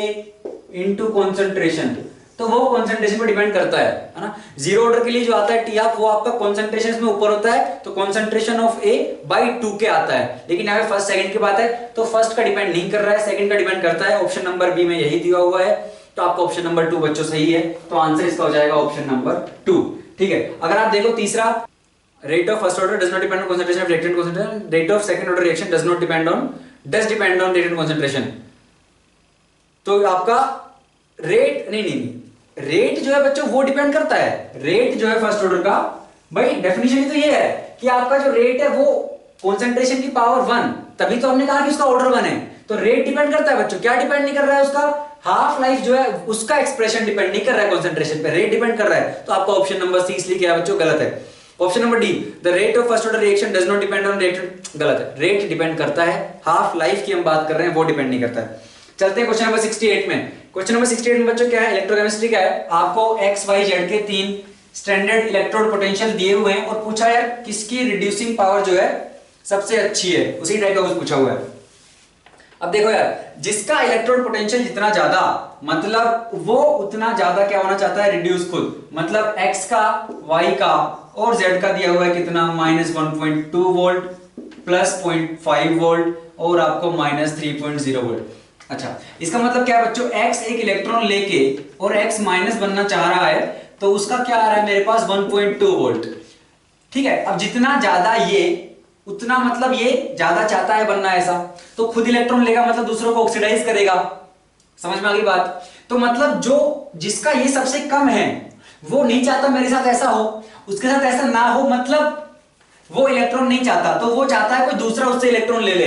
इंटू कॉन्सेंट्रेशन। तो वो कॉन्सेंट्रेशन पर डिपेंड करता है ना। जीरो ऑर्डर के लिए जो आता है टी हाफ वो आपका कॉन्सेंट्रेशन में ऊपर होता है, तो concentration of A by 2k आता है। लेकिन यहाँ पे फर्स्ट सेकंड की बात है तो फर्स्ट का डिपेंड नहीं कर रहा है, सेकंड का डिपेंड करता है। ऑप्शन नंबर बी में यही दिया हुआ है, तो आपका ऑप्शन नंबर 2 बच्चों सही है। तो आंसर इसका हो जाएगा ऑप्शन नंबर 2। ठीक है, अगर आप देखो तीसरा, rate of first order does not depend on concentration of reactant concentration, rate of second order reaction does depend on reactant concentration। तो आपका रेट नहीं, रेट जो है बच्चों वो डिपेंड करता है। रेट जो है फर्स्ट ऑर्डर का, भाई डेफिनेशन ही तो ये है कि आपका जो रेट है वो कॉन्सेंट्रेशन की पावर 1, तभी तो हमने कहा कि उसका ऑर्डर 1 है। तो रेट डिपेंड करता है बच्चों, क्या डिपेंड नहीं कर रहा है, उसका हाफ लाइफ जो है उसका एक्सप्रेशन डिपेंड नहीं कर रहा है कॉन्सेंट्रेशन पे, रेट डिपेंड कर रहा है। तो आपका ऑप्शन नंबर सी इसलिए क्या बच्चों गलत है। Option number D, the rate of first order reaction does not depend on rate, गलत है। रेट डिपेंड करता है, हाफ लाइफ की हम बात कर रहे हैं वो डिपेंड नहीं करता है। चलते हैं क्वेश्चन नंबर 68 में। क्वेश्चन नंबर 68 में बच्चों क्या है, इलेक्ट्रोकेमिस्ट्री का है। आपको एक्स वाई जेड के 3 स्टैंडर्ड इलेक्ट्रोड पोटेंशियल दिए हुए हैं और पूछा यार किसकी रिड्यूसिंग पावर जो है सबसे अच्छी है, उसी टाइप का कुछ पूछा हुआ है। अब देखो यार, जिसका इलेक्ट्रोड पोटेंशियल जितना ज्यादा, मतलब वो उतना ज्यादा क्या होना चाहता है, रिड्यूस खुद। मतलब x का, y का और z का दिया हुआ है कितना, -1.2 वोल्ट, +0.5 वोल्ट और आपको -3.0 वोल्ट। अच्छा, इसका मतलब क्या है बच्चों, x एक इलेक्ट्रॉन लेके और x माइनस बनना चाह रहा है, तो उसका क्या आ रहा है मेरे पास 1.2 वोल्ट। ठीक है, अब जितना ज्यादा ये उतना मतलब ये ज्यादा चाहता है बनना ऐसा, तो खुद इलेक्ट्रॉन लेगा मतलब दूसरों को ऑक्सीडाइज करेगा। समझ में आ गई बात। तो मतलब जो जिसका ये सबसे कम है वो नहीं चाहता मेरे साथ ऐसा हो, उसके साथ ऐसा ना हो, मतलब वो इलेक्ट्रॉन नहीं चाहता, तो वो चाहता है कोई दूसरा उससे इलेक्ट्रॉन ले ले।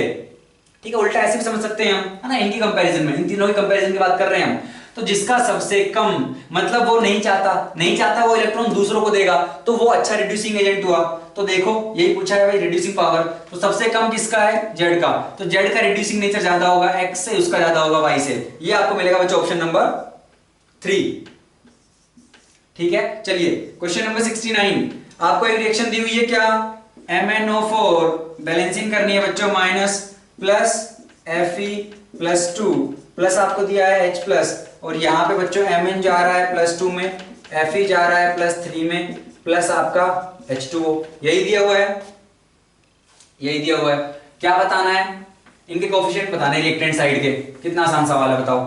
ठीक है, उल्टा ऐसे भी समझ सकते हैं हम, है ना। इनकी कंपैरिजन में, इन तीनों की कंपैरिजन की बात कर रहे हैं हम। तो जिसका सबसे कम, मतलब वो नहीं चाहता वो इलेक्ट्रॉन दूसरों को देगा, तो वो अच्छा रिड्यूसिंग एजेंट हुआ। तो देखो यही पूछा है भाई, रिड्यूसिंग पावर। तो सबसे कम किसका है, जेड का। तो जेड का रिड्यूसिंग नेचर ज्यादा होगा एक्स से, उसका ज्यादा होगा वाई से। ये आपको मिलेगा बच्चों ऑप्शन नंबर 3। ठीक है, चलिए क्वेश्चन नंबर 69। आपको एक रिएक्शन दी हुई है क्या, MnO4 बैलेंसिंग करनी है बच्चों, माइनस प्लस Fe+2 प्लस आपको दिया है H+, और यहाँ पे बच्चों Mn जा रहा है +2 में, Fe जा रहा है +3 में, प्लस आपका H2O। यही दिया हुआ है, यही दिया हुआ है। क्या बताना है, इनके कोफिशिएंट बताने हैं रिएक्टेंट साइड के। कितना आसान सवाल है बताओ,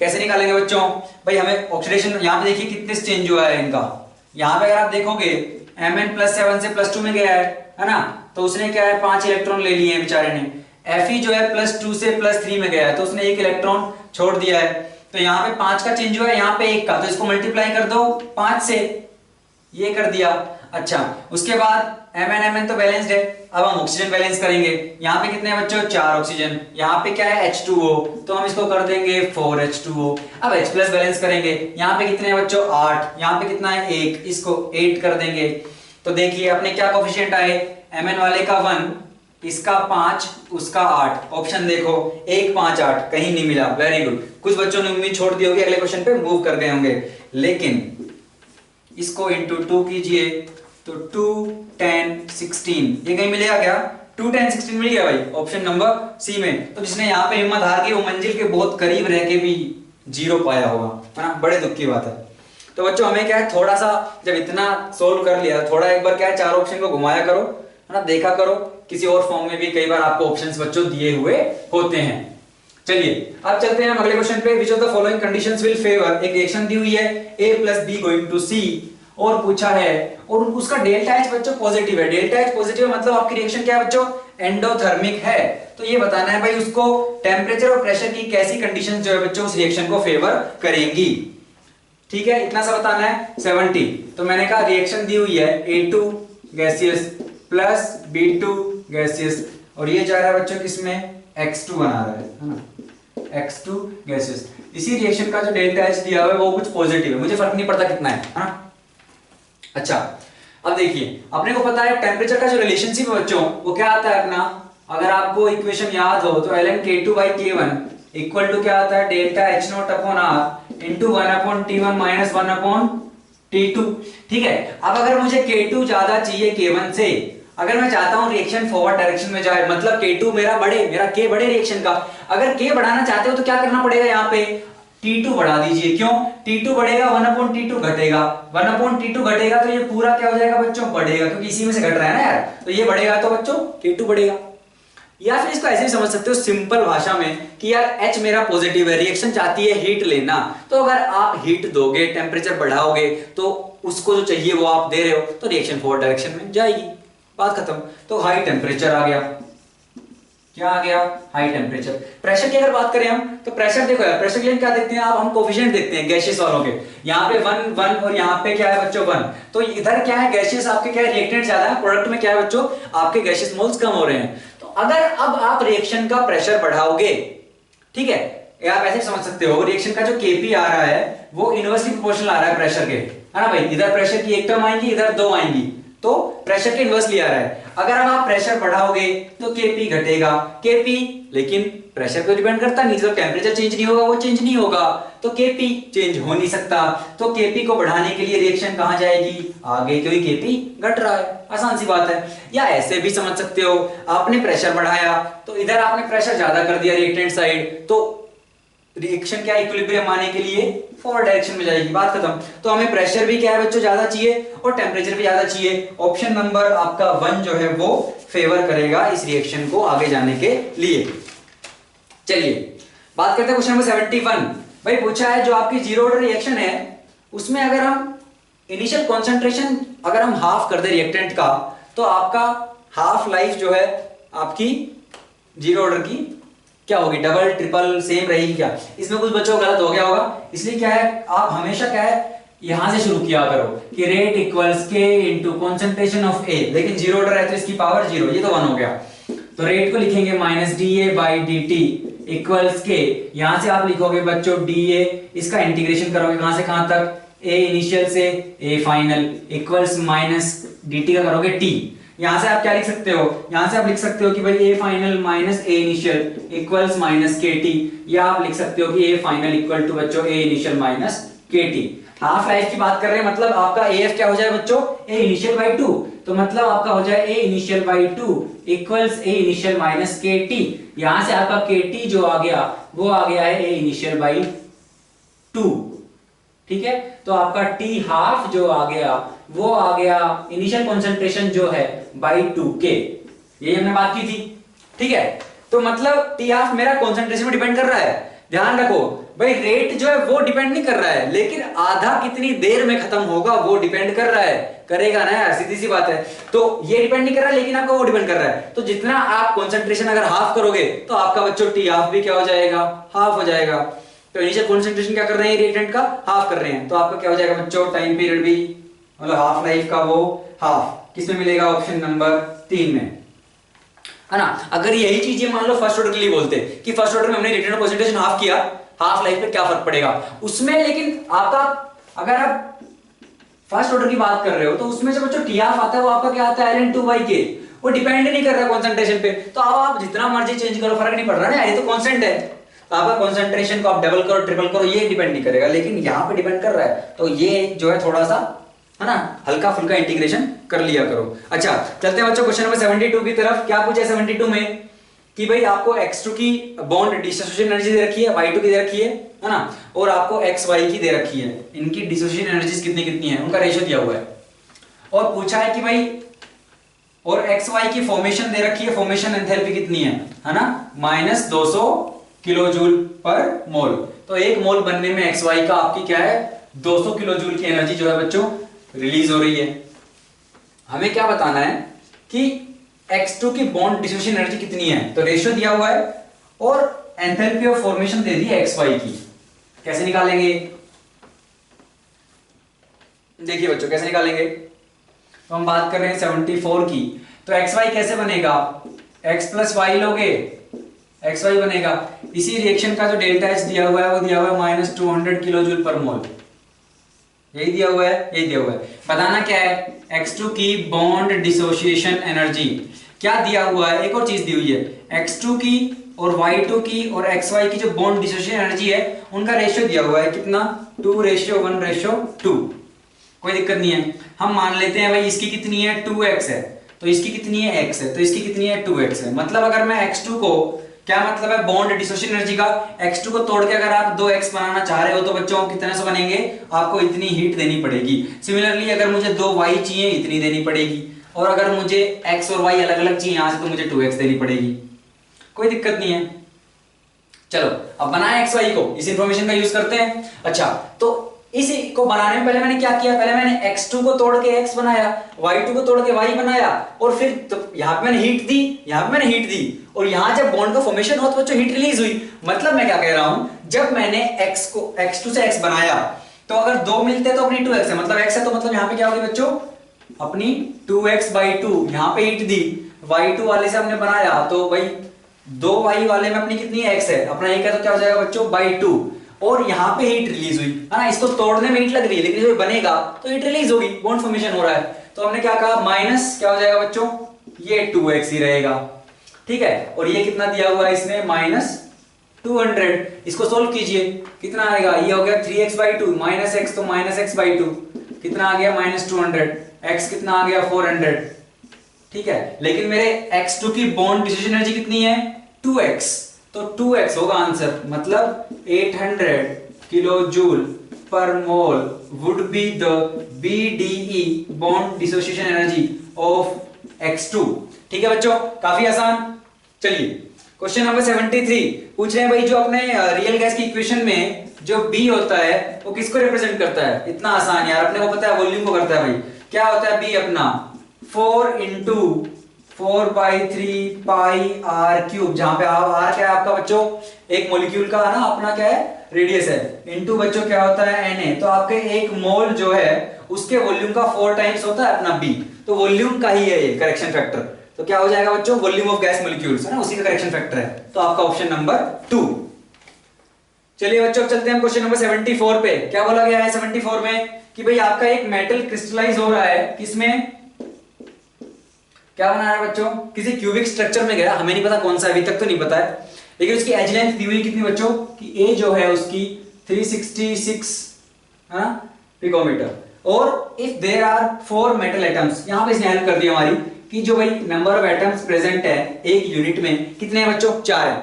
कैसे निकालेंगे बच्चों। भाई हमें ऑक्सीडेशन, यहाँ पे देखिए कितने से चेंज हुआ है इनका। यहाँ पे अगर आप देखोगे Mn +7 से +2 में गया है ना, तो उसने क्या है 5 इलेक्ट्रॉन ले लिए हैं बेचारे ने। Fe जो है +2 से +3 में गया है, तो उसने 1 इलेक्ट्रॉन छोड़ दिया है। तो यहाँ पे 5 का चेंज हुआ है, यहाँ पे 1 का, तो इसको मल्टीप्लाई कर दो 5 से, ये कर दिया। अच्छा, उसके बाद Mn तो बैलेंस्ड है, अब हम ऑक्सीजन बैलेंस करेंगे। यहाँ पे कितने हैं बच्चों, 4 ऑक्सीजन। यहाँ पे क्या है H2O, तो हम इसको कर देंगे 4H2O। अब H+ बैलेंस करेंगे, यहाँ पे कितने हैं बच्चों 8, यहाँ पे कितना है 1, इसको 8 कर देंगे। तो देखिए अपने क्या कोफिशिएंट आए, Mn वाले का 1, इसका 5, उसका 8। ऑप्शन देखो 1 5 8, कहीं नहीं मिला। वेरी गुड, कुछ बच्चों ने उम्मीद छोड़ दी होगी, अगले क्वेश्चन पे मूव कर गए होंगे। लेकिन इसको इंटू 2 कीजिए तो 2 10 16, ये कहीं मिलेगा क्या, 2 10 16 मिल गया भाई ऑप्शन नंबर सी में। तो जिसने यहाँ पे हिम्मत हार के वो मंजिल के बहुत करीब रह के भी 0 पाया होगा, है ना, बड़े दुख की बात है। तो बच्चों हमें क्या है, थोड़ा सा जब इतना सोल्व कर लिया, थोड़ा एक बार क्या है 4 ऑप्शन को घुमाया करो, है ना, देखा करो। किसी और फॉर्म में भी कई बार आपको ऑप्शंस बच्चों दिए हुए होते हैं। चलिए अब चलते हैं हम अगले क्वेश्चन पे। Which of the following conditions will favour, एक रिएक्शन दी हुई है A + B going to C, और पूछा है, और उसका डेल्टा H बच्चों पॉजिटिव है। डेल्टा H पॉजिटिव है मतलब आपकी रिएक्शन क्या है बच्चों, एंडोथर्मिक है। तो ये बताना है भाई उसको टेम्परेचर और प्रेशर की कैसी कंडीशंस जो है बच्चों उस रिएक्शन को फेवर करेंगी। ठीक है, इतना सा बताना है। 70, तो मैंने कहा रिएक्शन दी हुई है A2 gaseous plus B2 gaseous, और ये जा रहा है बच्चों किसमें, X2 बना रहा है ना, X2 गैसियस। इसी रिएक्शन का जो डेल्टा H दिया हुआ है वो कुछ पॉजिटिव है, मुझे फर्क नहीं पड़ता कितना है ना। अच्छा, अब देखिए अपने को पता है टेम्परेचर का जो रिलेशनशिप है बच्चों वो क्या आता है अपना, अगर आपको इक्वेशन याद हो तो ln K2/K1 इक्वल टू क्या आता है, delta H0/R into 1/T1 minus 1/T2। ठीक है, अब अगर मुझे K2 ज्यादा चाहिए K1 से, अगर मैं चाहता हूं रिएक्शन फॉरवर्ड डायरेक्शन में जाए, मतलब K2 मेरा K बढ़े रिएक्शन का, अगर K बढ़ाना चाहते हो तो क्या करना पड़ेगा, यहाँ पे T2 बढ़ा दीजिए। क्यों? T2 बढ़ेगा 1/T2 घटेगा, 1/T2 घटेगा तो ये पूरा क्या हो जाएगा बच्चों, बढ़ेगा, क्योंकि इसी में से घट रहा है ना यार, तो ये बढ़ेगा तो बच्चों K2 बढ़ेगा। या फिर इसको ऐसे भी समझ सकते हो सिंपल भाषा में कि यार H मेरा पॉजिटिव है, रिएक्शन चाहती है हीट लेना, तो अगर आप हीट दोगे, टेम्परेचर बढ़ाओगे, तो उसको जो चाहिए वो आप दे रहे हो, तो रिएक्शन फॉरवर्ड डायरेक्शन में जाएगी, बात खत्म। तो हाई टेम्परेचर आ गया, क्या आ गया, हाई टेम्परेचर। प्रेशर की अगर बात करें हम, तो प्रेशर देखो यार, प्रेशर के लिए क्या देखते हैं आप, हम कोफिशिएंट देखते हैं गैसियस वालों के, यहाँ पे 1 1 और यहाँ पे क्या है बच्चों 1, तो इधर क्या है गैसियस आपके क्या है, रिएक्टेंट ज्यादा है, प्रोडक्ट में क्या है बच्चों आपके गैसियस मोल्स कम हो रहे हैं। तो अगर अब आप रिएक्शन का प्रेशर बढ़ाओगे, ठीक है, आप ऐसे समझ सकते हो रिएक्शन का जो Kp आ रहा है वो इनवर्सली प्रोपोर्शनल आ रहा है प्रेशर के, है ना भाई, इधर प्रेशर की एक टर्म आएंगी, इधर 2 आएंगी, तो प्रेशर के इनवर्सली आ रहा है। अगर अब आप प्रेशर बढ़ाओगे तो Kp घटेगा, Kp, लेकिन प्रेशर पे डिपेंड करता नहीं, तो टेम्परेचर चेंज नहीं होगा, वो चेंज नहीं होगा, तो Kp चेंज हो नहीं सकता, तो Kp को बढ़ाने के लिए रिएक्शन कहां जाएगी, आगे, क्योंकि Kp घट रहा है, आसान सी बात है। या ऐसे भी समझ सकते हो, आपने प्रेशर बढ़ाया तो इधर आपने प्रेशर ज्यादा कर दिया रिएक्टेंट साइड, तो रिएक्शन क्या इक्विलिब्रियम आने के लिए फॉरवर्ड डायरेक्शन में जाएगी, बात खत्म। तो हमें प्रेशर भी क्या है बच्चों ज्यादा चाहिए और टेम्परेचर भी ज्यादा चाहिए। ऑप्शन नंबर आपका 1 जो है वो फेवर करेगा इस रिएक्शन को आगे जाने के लिए। चलिए बात करते हैं क्वेश्चन नंबर 71। भाई पूछा है जो आपकी जीरो ऑर्डर रिएक्शन है उसमें अगर हम इनिशियल कॉन्सेंट्रेशन अगर हम हाफ कर दे रिएक्टेंट का, तो आपका हाफ लाइफ जो है आपकी जीरो ऑर्डर की क्या होगी, डबल ट्रिपल सेम रहेगी क्या? इसमें कुछ बच्चों को गलत हो गया होगा, इसलिए क्या है आप हमेशा क्या है यहां से शुरू किया करो कि रेट इक्वल्स के इनटू कंसंट्रेशन ऑफ ए, लेकिन जीरो ऑर्डर है तो इसकी पावर 0, ये तो 1 हो गया, तो रेट को लिखेंगे -dA/dt इक्वल्स के, यहां से आप लिखोगे बच्चों dA, इसका इंटीग्रेशन करोगे कहां से कहां तक, A इनिशियल से A final equals minus dt का करोगे t। यहां से आप क्या लिख सकते हो, यहां से आप लिख सकते हो कि भाई A final minus A initial equals minus KT, या आप लिख सकते हो कि A फाइनल इक्वल टू बच्चों A initial minus KT। Half life की बात कर रहे हैं, मतलब आपका AF क्या हो जाए बच्चों A इनिशियल बाई 2, तो मतलब आपका हो जाए A initial by 2 equals A initial minus KT। यहां से आपका KT जो आ गया वो आ गया है A इनिशियल बाई 2, ठीक है, तो आपका T हाफ जो आ गया वो आ गया इनिशियल कंसंट्रेशन जो है बाई 2K, यही हमने बात की थी, ठीक है। तो मतलब T हाफ मेरा कंसंट्रेशन पे डिपेंड कर रहा है, ध्यान रखो भाई, रेट जो है वो डिपेंड नहीं कर रहा है, लेकिन आधा कितनी देर में खत्म होगा वो डिपेंड कर रहा है, करेगा ना यार, सीधी सी बात है। तो ये डिपेंड नहीं कर रहा है, लेकिन आपका वो डिपेंड कर रहा है, तो जितना आप कंसंट्रेशन अगर हाफ करोगे तो आपका बच्चों T हाफ भी क्या हो जाएगा, हाफ हो जाएगा। तो इनिशियल कंसंट्रेशन क्या कर रहे हैं रिएक्टेंट का, हाफ कर रहे हैं, तो आपका क्या हो जाएगा बच्चों टाइम पीरियड भी, मतलब हाफ लाइफ का वो हाफ किसमें मिलेगा, ऑप्शन नंबर 3 में, है ना। अगर यही चीज ये मान लो फर्स्ट ऑर्डर के लिए बोलते कि फर्स्ट ऑर्डर में हमने रिएक्टेंट कंसंट्रेशन हाफ किया, हाफ लाइफ पे क्या फर्क पड़ेगा उसमें, लेकिन आपका अगर आप फर्स्ट ऑर्डर की बात कर रहे हो तो उसमें जो बच्चों T हाफ आता है वो आपका क्या आता है ln2/k, वो डिपेंड नहीं कर रहा है कंसंट्रेशन पे, तो अब आप जितना मर्जी चेंज करो फर्क नहीं पड़ रहा ना, ये तो कांस्टेंट है, तो आपका कंसंट्रेशन को आप डबल करो ट्रिपल करो ये डिपेंड नहीं करेगा, लेकिन यहाँ पे डिपेंड कर रहा है, तो ये जो है थोड़ा सा है ना हल्का फुल्का इंटीग्रेशन कर लिया करो। अच्छा चलते हैं बच्चों क्वेश्चन नंबर 72 की तरफ। क्या पूछा है 72 में कि भाई आपको x2 की बॉन्ड डिसोसिएशन एनर्जी दे रखी है, y2 की दे रखी है ना, और आपको xy की दे रखी है, इनकी डिसोसिएशन एनर्जीज कितनी कितनी है उनका रेशियो दिया हुआ है, और पूछा है कि भाई और xy की फॉर्मेशन दे रखी है, फॉर्मेशन एंथैल्पी कितनी है ना, -200 किलोजूल पर मोल, तो एक मोल बनने में xy का आपकी क्या है 200 किलोजूल की एनर्जी जो है बच्चों रिलीज हो रही है। हमें क्या बताना है कि x2 की बॉन्ड डिसोसिएशन एनर्जी कितनी है, तो रेशियो दिया हुआ है और एंथैल्पी ऑफ फॉर्मेशन दे दी है xy की, कैसे निकालेंगे देखिए बच्चों कैसे निकालेंगे, तो हम बात कर रहे हैं 74 की, तो xy कैसे बनेगा, x प्लस वाई लोगे xy बनेगा, इसी रिएक्शन का जो डेल्टा H दिया हुआ है वो दिया हुआ है -200 किलोजूल पर मोल, यही दिया हुआ है, यही दिया हुआ है। बताना क्या है, x2 की बॉन्ड डिसोसिएशन एनर्जी क्या दिया हुआ है, एक और चीज दी हुई है x2 की और y2 की और xy की जो बॉन्ड डिसोसिएशन एनर्जी है उनका रेशियो दिया हुआ है कितना 2:1:2, कोई दिक्कत नहीं है, हम मान लेते हैं भाई इसकी कितनी है 2x है, तो इसकी कितनी है x है, तो इसकी कितनी है 2x है। मतलब अगर मैं x2 को, क्या मतलब है बॉन्ड डिसोसिएशन एनर्जी का, x2 को तोड़ के अगर आप 2x बनाना चाह रहे हो तो बच्चों कितने से बनेंगे, आपको इतनी हीट देनी पड़ेगी। सिमिलरली अगर मुझे 2y चाहिए इतनी देनी पड़ेगी, और अगर मुझे x और y अलग अलग चाहिए यहां से तो मुझे 2x देनी पड़ेगी। कोई दिक्कत नहीं है। चलो अब बनाए एक्स वाई को, इस इंफॉर्मेशन का यूज करते हैं। अच्छा तो इस को बनाने में पहले मैंने क्या किया, पहले मैंने x2 को तोड़ के x बनाया, y2 को तोड़ के y बनाया, और फिर तो यहां पे मैंने हीट दी, यहां पे मैंने हीट दी, और यहां जब बॉन्ड का फॉर्मेशन हो तो बच्चों हीट रिलीज हुई। मतलब मैं क्या कह रहा हूं, जब मैंने x को x2 से x बनाया तो अगर 2 मिलते तो अपनी 2x है, मतलब x है तो मतलब यहां पे क्या होगी बच्चों, अपनी 2x/2। यहां पे हीट दी, y2 वाले से हमने बनाया तो भाई 2y वाले में अपनी कितनी x है, अपना एक है तो क्या हो जाएगा बच्चों /2, और यहां पे हीट रिलीज हुई है ना। इसको तोड़ने में हीट लग रही है लेकिन जब बनेगा तो हीट रिलीज होगी, बॉन्ड फॉर्मेशन हो रहा है। तो हमने क्या कहा, माइनस क्या हो जाएगा बच्चों, ये 2x ही रहेगा, ठीक है। और ये कितना दिया हुआ है इसमें, -200। इसको सोल्व कीजिए, कितना आएगा, ये हो गया 3x/2 माइनस x, तो -x/2 कितना आ गया -200, x कितना आ गया 400, ठीक है। लेकिन मेरे x2 की बॉन्ड डिसोसिएशन एनर्जी कितनी है 2x, तो 2x होगा आंसर, मतलब 800 किलो जूल पर मोल would be the BDE bond dissociation energy of x2। ठीक है बच्चों, काफी आसान। चलिए क्वेश्चन नंबर 73 पूछ रहे हैं भाई, जो अपने रियल गैस की इक्वेशन में जो B होता है वो किसको रिप्रेजेंट करता है। इतना आसान यार, अपने को पता है वॉल्यूम को करता है भाई। क्या होता है B अपना 4 × 4/3 पाई r क्यूब, जहां पे r क्या है आपका बच्चों, एक मॉलिक्यूल का ना अपना क्या है रेडियस है, इनटू बच्चों क्या होता है Na। तो आपके एक मोल जो है उसके वॉल्यूम का 4 टाइम्स होता है अपना B, तो वॉल्यूम का ही है ये करेक्शन फैक्टर। तो क्या हो जाएगा बच्चों, वॉल्यूम ऑफ गैस मॉलिक्यूल्स है ना, उसी का करेक्शन फैक्टर है, तो आपका ऑप्शन नंबर 2। चलिए बच्चों चलते हैं क्वेश्चन नंबर 74 पे। क्या बोला गया है 74 में कि भाई आपका एक मेटल क्रिस्टलाइज हो रहा है, किसमें, क्या बना है बच्चों, किसी क्यूबिक स्ट्रक्चर में गया, हमें नहीं पता कौन सा, अभी तक तो नहीं पता है, लेकिन उसकी एज लेंथ दी हुई कितनी बच्चों, कि ए जो है उसकी 366 पिकोमीटर, और if there are 4 metal atoms, यहां पे इसने हेल्प कर दी हमारी कि जो भाई नंबर ऑफ एटम्स प्रेजेंट है एक यूनिट में कितने हैं बच्चों, 4 है।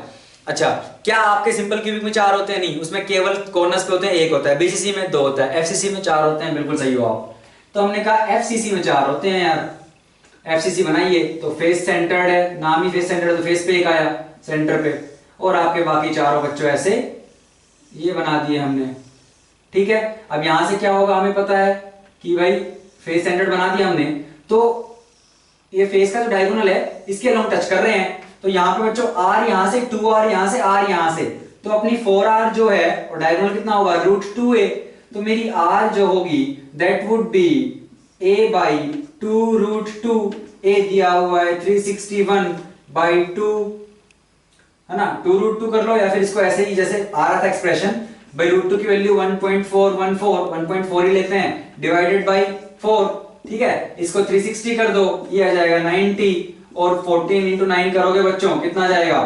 अच्छा क्या आपके सिंपल क्यूबिक में 4 होते हैं, नहीं, उसमें केवल कॉर्नर्स पे होते हैं 1 होता है, बीसीसी में 2 होता है, एफसीसी में 4 होते हैं, बिल्कुल सही हो आप। तो हमने कहा एफसीसी में 4 होते हैं यार, एफसीसी बनाइए तो फेस सेंटर्ड है, नाम ही फेस सेंटर्ड, तो फेस पे एक आया सेंटर पे, और आपके बाकी चारों बच्चों ऐसे ये बना दिए हमने, ठीक है। अब यहां से क्या होगा हमें पता है कि भाई फेस सेंटर्ड बना दिया हमने, तो ये फेस का जो डायगोनल है इसके अलोंग टच कर रहे हैं, तो यहां पे बच्चों r यहां से, 2r यहां से, r यहां से, तो अपनी 4r जो है और डायगोनल कितना होगा √2a, तो मेरी r जो होगी that would be a/2 √2, a दिया हुआ है 361/2 है ना, 2 √2 कर लो, या फिर इसको ऐसे ही जैसे आ रहा था एक्सप्रेशन भाई √2 की वैल्यू 1.4 ही लेते हैं, डिवाइडेड बाय 4, ठीक है। इसको 360 कर दो, ये आ जाएगा 90, और 14 × 9 करोगे बच्चों कितना जाएगा,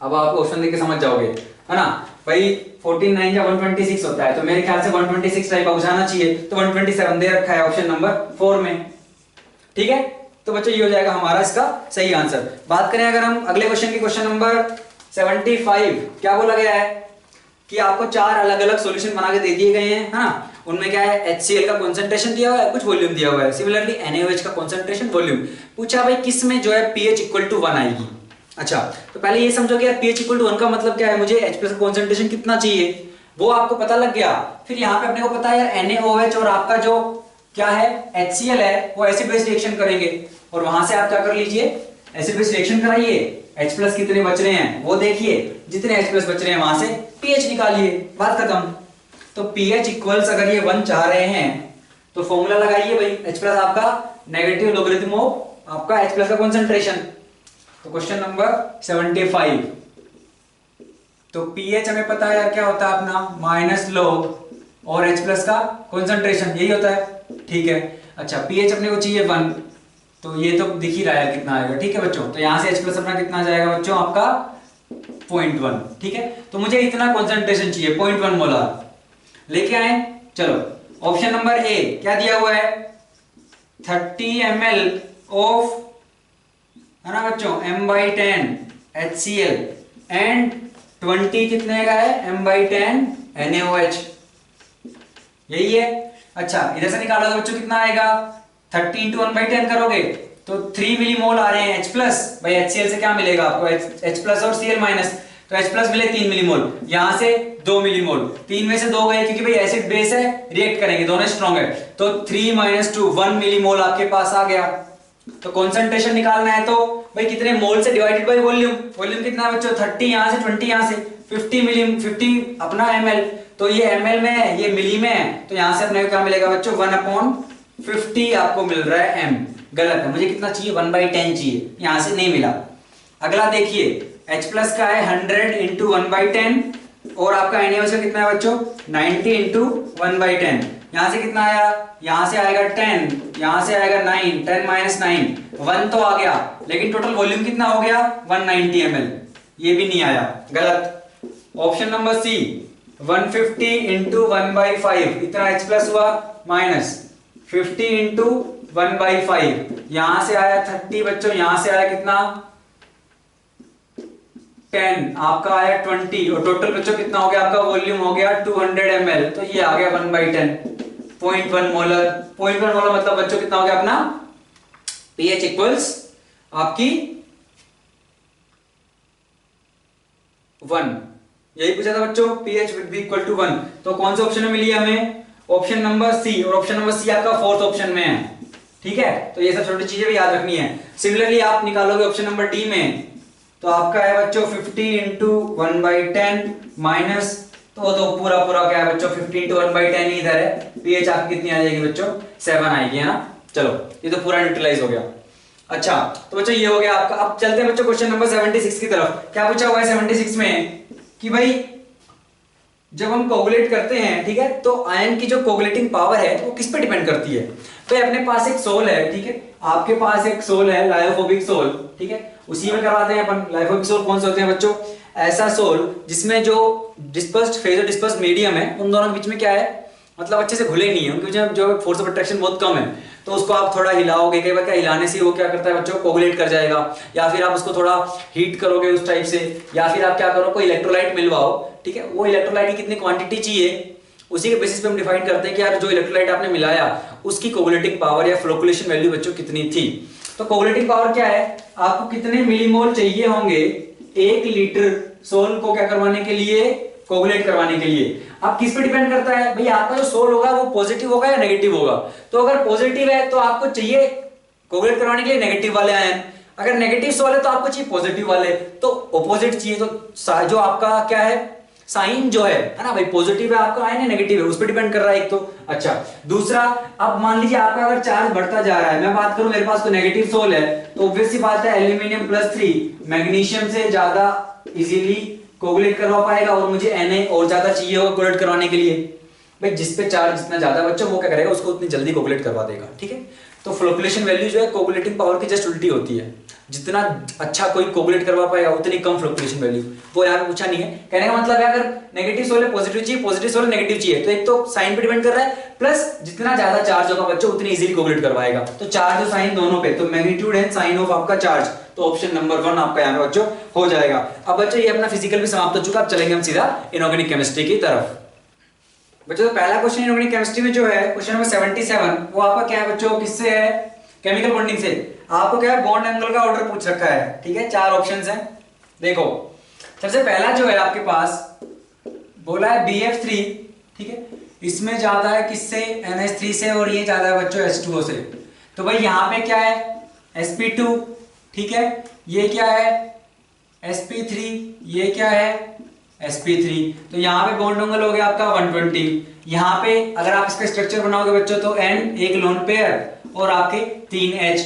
अब आप क्वेश्चन देख के समझ जाओगे, है ना भाई 14 9 या 126 होता है, तो मेरे ख्याल से 126 टाइप का बुझाना चाहिए, तो 127 दे रखा है ऑप्शन नंबर 4 में, ठीक है। तो बच्चों ये हो जाएगा हमारा इसका सही आंसर। बात करें अगर हम अगले क्वेश्चन की, क्वेश्चन नंबर 75, क्या बोला गया है कि आपको 4 अलग अलग सॉल्यूशन बना के दे दिए गए हैं, है ना, उनमें क्या है HCl का कंसंट्रेशन दिया हुआ है, कुछ वॉल्यूम दिया हुआ है, सिमिलरली NaOH का कंसंट्रेशन वॉल्यूम पूछा भाई किस में जो है pH = 1 आएगी। अच्छा तो पहले ये समझो कि यार pH = 1 का मतलब क्या है, मुझे H+ का कंसंट्रेशन कितना चाहिए वो आपको पता लग गया। फिर यहाँ पे अपने को पता है यार NaOH और आपका जो क्या है HCl है वो एसिड बेस रिएक्शन करेंगे, और वहां से आप क्या कर लीजिए एसिड बेस रिएक्शन कराइए, H+ कितने बच रहे हैं वो देखिए, जितने H+ बच रहे हैं वहां से pH निकालिए, बात खत्म। तो pH इक्वल्स अगर ये 1 चाह रहे हैं तो फॉर्मूला लगाइए भाई, H+ आपका नेगेटिव लोगरिथम ऑफ आपका H+ का कंसंट्रेशन। तो क्वेश्चन नंबर 75, तो pH हमें पता है यार क्या होता है अपना -log और H+ का कंसंट्रेशन यही होता है, ठीक है। अच्छा pH अपने को चाहिए 1, तो ये तो दिख ही रहा है कितना आएगा, ठीक है बच्चों। तो यहां से H+ अपना कितना जाएगा बच्चों आपका 0.1, ठीक है। तो मुझे इतना कंसंट्रेशन चाहिए 0.1 मोलार, लेके आए। चलो ऑप्शन नंबर ए क्या दिया हुआ है 30 ml ऑफ, है ना बच्चों, m/10 HCl एंड 20 कितने का है, m/10 NaOH, यही है। अच्छा इधर से निकालोगे बच्चों कितना आएगा, 30 इंटू 1/10 करोगे तो 3 मिलीमोल आ रहे हैं H प्लस, भाई HCl से क्या मिलेगा आपको, H प्लस और Cl माइनस, तो H प्लस मिले 3 मिलीमोल, यहां से 2 मिलीमोल, 3 में से 2 गए क्योंकि भाई एसिड बेस है, रिएक्ट करेंगे, दोनों स्ट्रॉन्ग है, तो 3 - 2 1 मिलीमोल आपके पास आ गया। तो कंसंट्रेशन निकालना है तो भाई कितने मोल से डिवाइडेड बाय वॉल्यूम, वॉल्यूम कितना है बच्चों, 30 यहां से 20 यहां से, 50 अपना ml, तो ये ml में है, ये मिली में है, तो यहां से अपने को क्या मिलेगा बच्चों, 1/50 आपको मिल रहा है m, गलत है, मुझे कितना चाहिए 1/10 चाहिए, यहां से नहीं मिला। अगला देखिए H प्लस का है 100 इंटू 1/10 और आपका NaOH का कितना है बच्चों, 90 इंटू 1/10, यहां से कितना आया, यहां से आएगा 10, यहां से आएगा 9, 10 - 9 1 तो आ गया, लेकिन टोटल वॉल्यूम कितना हो गया 190 ml, ये भी नहीं आया, गलत। ऑप्शन नंबर सी 150 इंटू 1/5, इतना H प्लस हुआ, माइनस 50 इंटू 1/5, यहां से आया 30 बच्चों, यहां से आया कितना 10, आपका आया 20, और टोटल बच्चों कितना हो गया, आपका वॉल्यूम हो गया 200 ml, तो ये आ गया 1/10, 0.1 मोलर। 0.1 मोलर मतलब बच्चों कितना हो गया अपना pH इक्वल्स आपकी 1, यही पूछा था बच्चों, pH will be equal to 1, तो कौन सा ऑप्शन में मिली है हमें, ऑप्शन नंबर सी, और ऑप्शन नंबर सी आपका फोर्थ ऑप्शन में है, ठीक है। तो ये सब छोटी चीजें भी याद रखनी है। सिमिलरली आप निकालोगे ऑप्शन नंबर डी में, तो आपका है बच्चों 50 इंटू 1/10 माइनस, तो पूरा क्या है बच्चों 50 इंटू 1/10 ही इधर है, pH आपकी कितनी आ जाएगी बच्चों 7 आएगी, है ना। चलो ये तो पूरा न्यूट्रलाइज हो गया। अच्छा तो बच्चों ये हो गया आपका। अब चलते हैं बच्चों क्वेश्चन नंबर 76 की तरफ। क्या पूछा हुआ है 76 में कि भाई जब हम कोगुलेट करते हैं, ठीक है, तो आयन की जो कोगुलेटिंग पावर है वो किस पे डिपेंड करती है। तो अपने पास एक सोल है, ठीक है, आपके पास एक सोल है लायोफोबिक सोल, ठीक है, उसी में करवाते हैं अपन। लायोफोबिक सोल कौन से होते हैं बच्चों, ऐसा सोल जिसमें जो डिस्पर्स्ड फेज और डिस्पर्स्ड मीडियम है उन दोनों के बीच में क्या है, मतलब अच्छे से घुले नहीं है, उनके बीच में जो फोर्स ऑफ अट्रैक्शन बहुत कम है, तो उसको आप थोड़ा हिलाओगे, कई बार क्या हिलाने से वो क्या करता है बच्चों कोगुलेट कर जाएगा, या फिर आप उसको थोड़ा हीट करोगे उस टाइप से, या फिर आप क्या करो कोई इलेक्ट्रोलाइट मिलवाओ, ठीक है, वो इलेक्ट्रोलाइट की कितनी क्वांटिटी चाहिए उसी के बेसिस पे हम डिफाइन करते हैं कि यार जो इलेक्ट्रोलाइट आपने मिलाया उसकी कोगुलेटिंग पावर या फ्लोकुलेशन वैल्यू बच्चों कितनी थी। तो कोगुलेटिंग पावर क्या है, आपको कितने मिलीमोल चाहिए होंगे 1 लीटर सोल को क्या करवाने के लिए, कोगुलेट करवाने के लिए। अब किस पे डिपेंड करता है भाई, आपका जो सोल होगा वो पॉजिटिव होगा या नेगेटिव होगा। तो अगर पॉजिटिव है तो आपको चाहिए कोगुलेट करवाने के लिए नेगेटिव वाले आयन, अगर नेगेटिव सोल है तो आपको चाहिए पॉजिटिव वाले, तो ऑपोजिट चाहिए। तो जो आपका क्या है साइन जो है ना भाई, पॉजिटिव है आपका आयन है नेगेटिव है, उस पर डिपेंड कर रहा है एक तो। अच्छा दूसरा, अब मान लीजिए आपका अगर चार्ज बढ़ता जा रहा है, मैं बात करूं मेरे पास तो नेगेटिव सोल है, तो ऑब्वियस सी बात है एल्यूमिनियम +3 मैग्नीशियम से ज्यादा इजीली कोगुलेट करवा पाएगा, और मुझे Na और ज्यादा चाहिए होगा कोगुलेट करवाने के लिए। भाई जिस पे चार्ज जितना ज्यादा बच्चों वो क्या करेगा उसको उतनी जल्दी कोगुलेट करवा देगा, ठीक है। तो फ्लोकुलेशन वैल्यू जो है कोगुलेटिंग पावर की जस्ट उल्टी होती है, जितना अच्छा कोई कोगुलेट करवा पाएगा उतनी कम फ्लोकुलेशन वैल्यू। वो यहाँ पे पूछा नहीं है, कहने का मतलब है अगर नेगेटिव सोल है पॉजिटिव चाहिए, पॉजिटिव सोल है नेगेटिव चाहिए, तो एक तो साइन पे डिपेंड कर रहा है, प्लस जितना ज्यादा चार्ज होगा बच्चों उतनी इजीली कोगुलेट करवाएगा। तो चार्ज और साइन दोनों पे, तो मैग्नीट्यूड एंड साइन ऑफ आपका चार्ज, तो ऑप्शन नंबर 1 आपका यहाँ पे बच्चों हो जाएगा। अब बच्चों ये अपना फिजिकल भी समाप्त हो चुका, अब चलेंगे हम सीधा इनऑर्गेनिक केमिस्ट्री की तरफ। बच्चों तो पहला क्वेश्चन इनऑर्गेनिक केमिस्ट्री में जो है क्वेश्चन नंबर 77, वो आपका क्या है बच्चों, किससे है, केमिकल बॉन्डिंग से। आपको क्या है बॉन्ड एंगल का ऑर्डर पूछ रखा है, ठीक है, 4 ऑप्शंस हैं। देखो सबसे पहला जो है आपके पास बोला है BF3, ठीक है, इसमें ज्यादा है किससे, NH3 से, और ये ज्यादा है बच्चों H2O से। तो भाई यहाँ पे क्या है sp2, ठीक है, ये क्या है sp3, ये क्या है sp3, तो यहाँ पे बॉन्ड एंगल हो गया आपका 120। यहाँ पे अगर आप इसका स्ट्रक्चर बनाओगे बच्चों तो N एक लोन पेयर और आपके 3 H,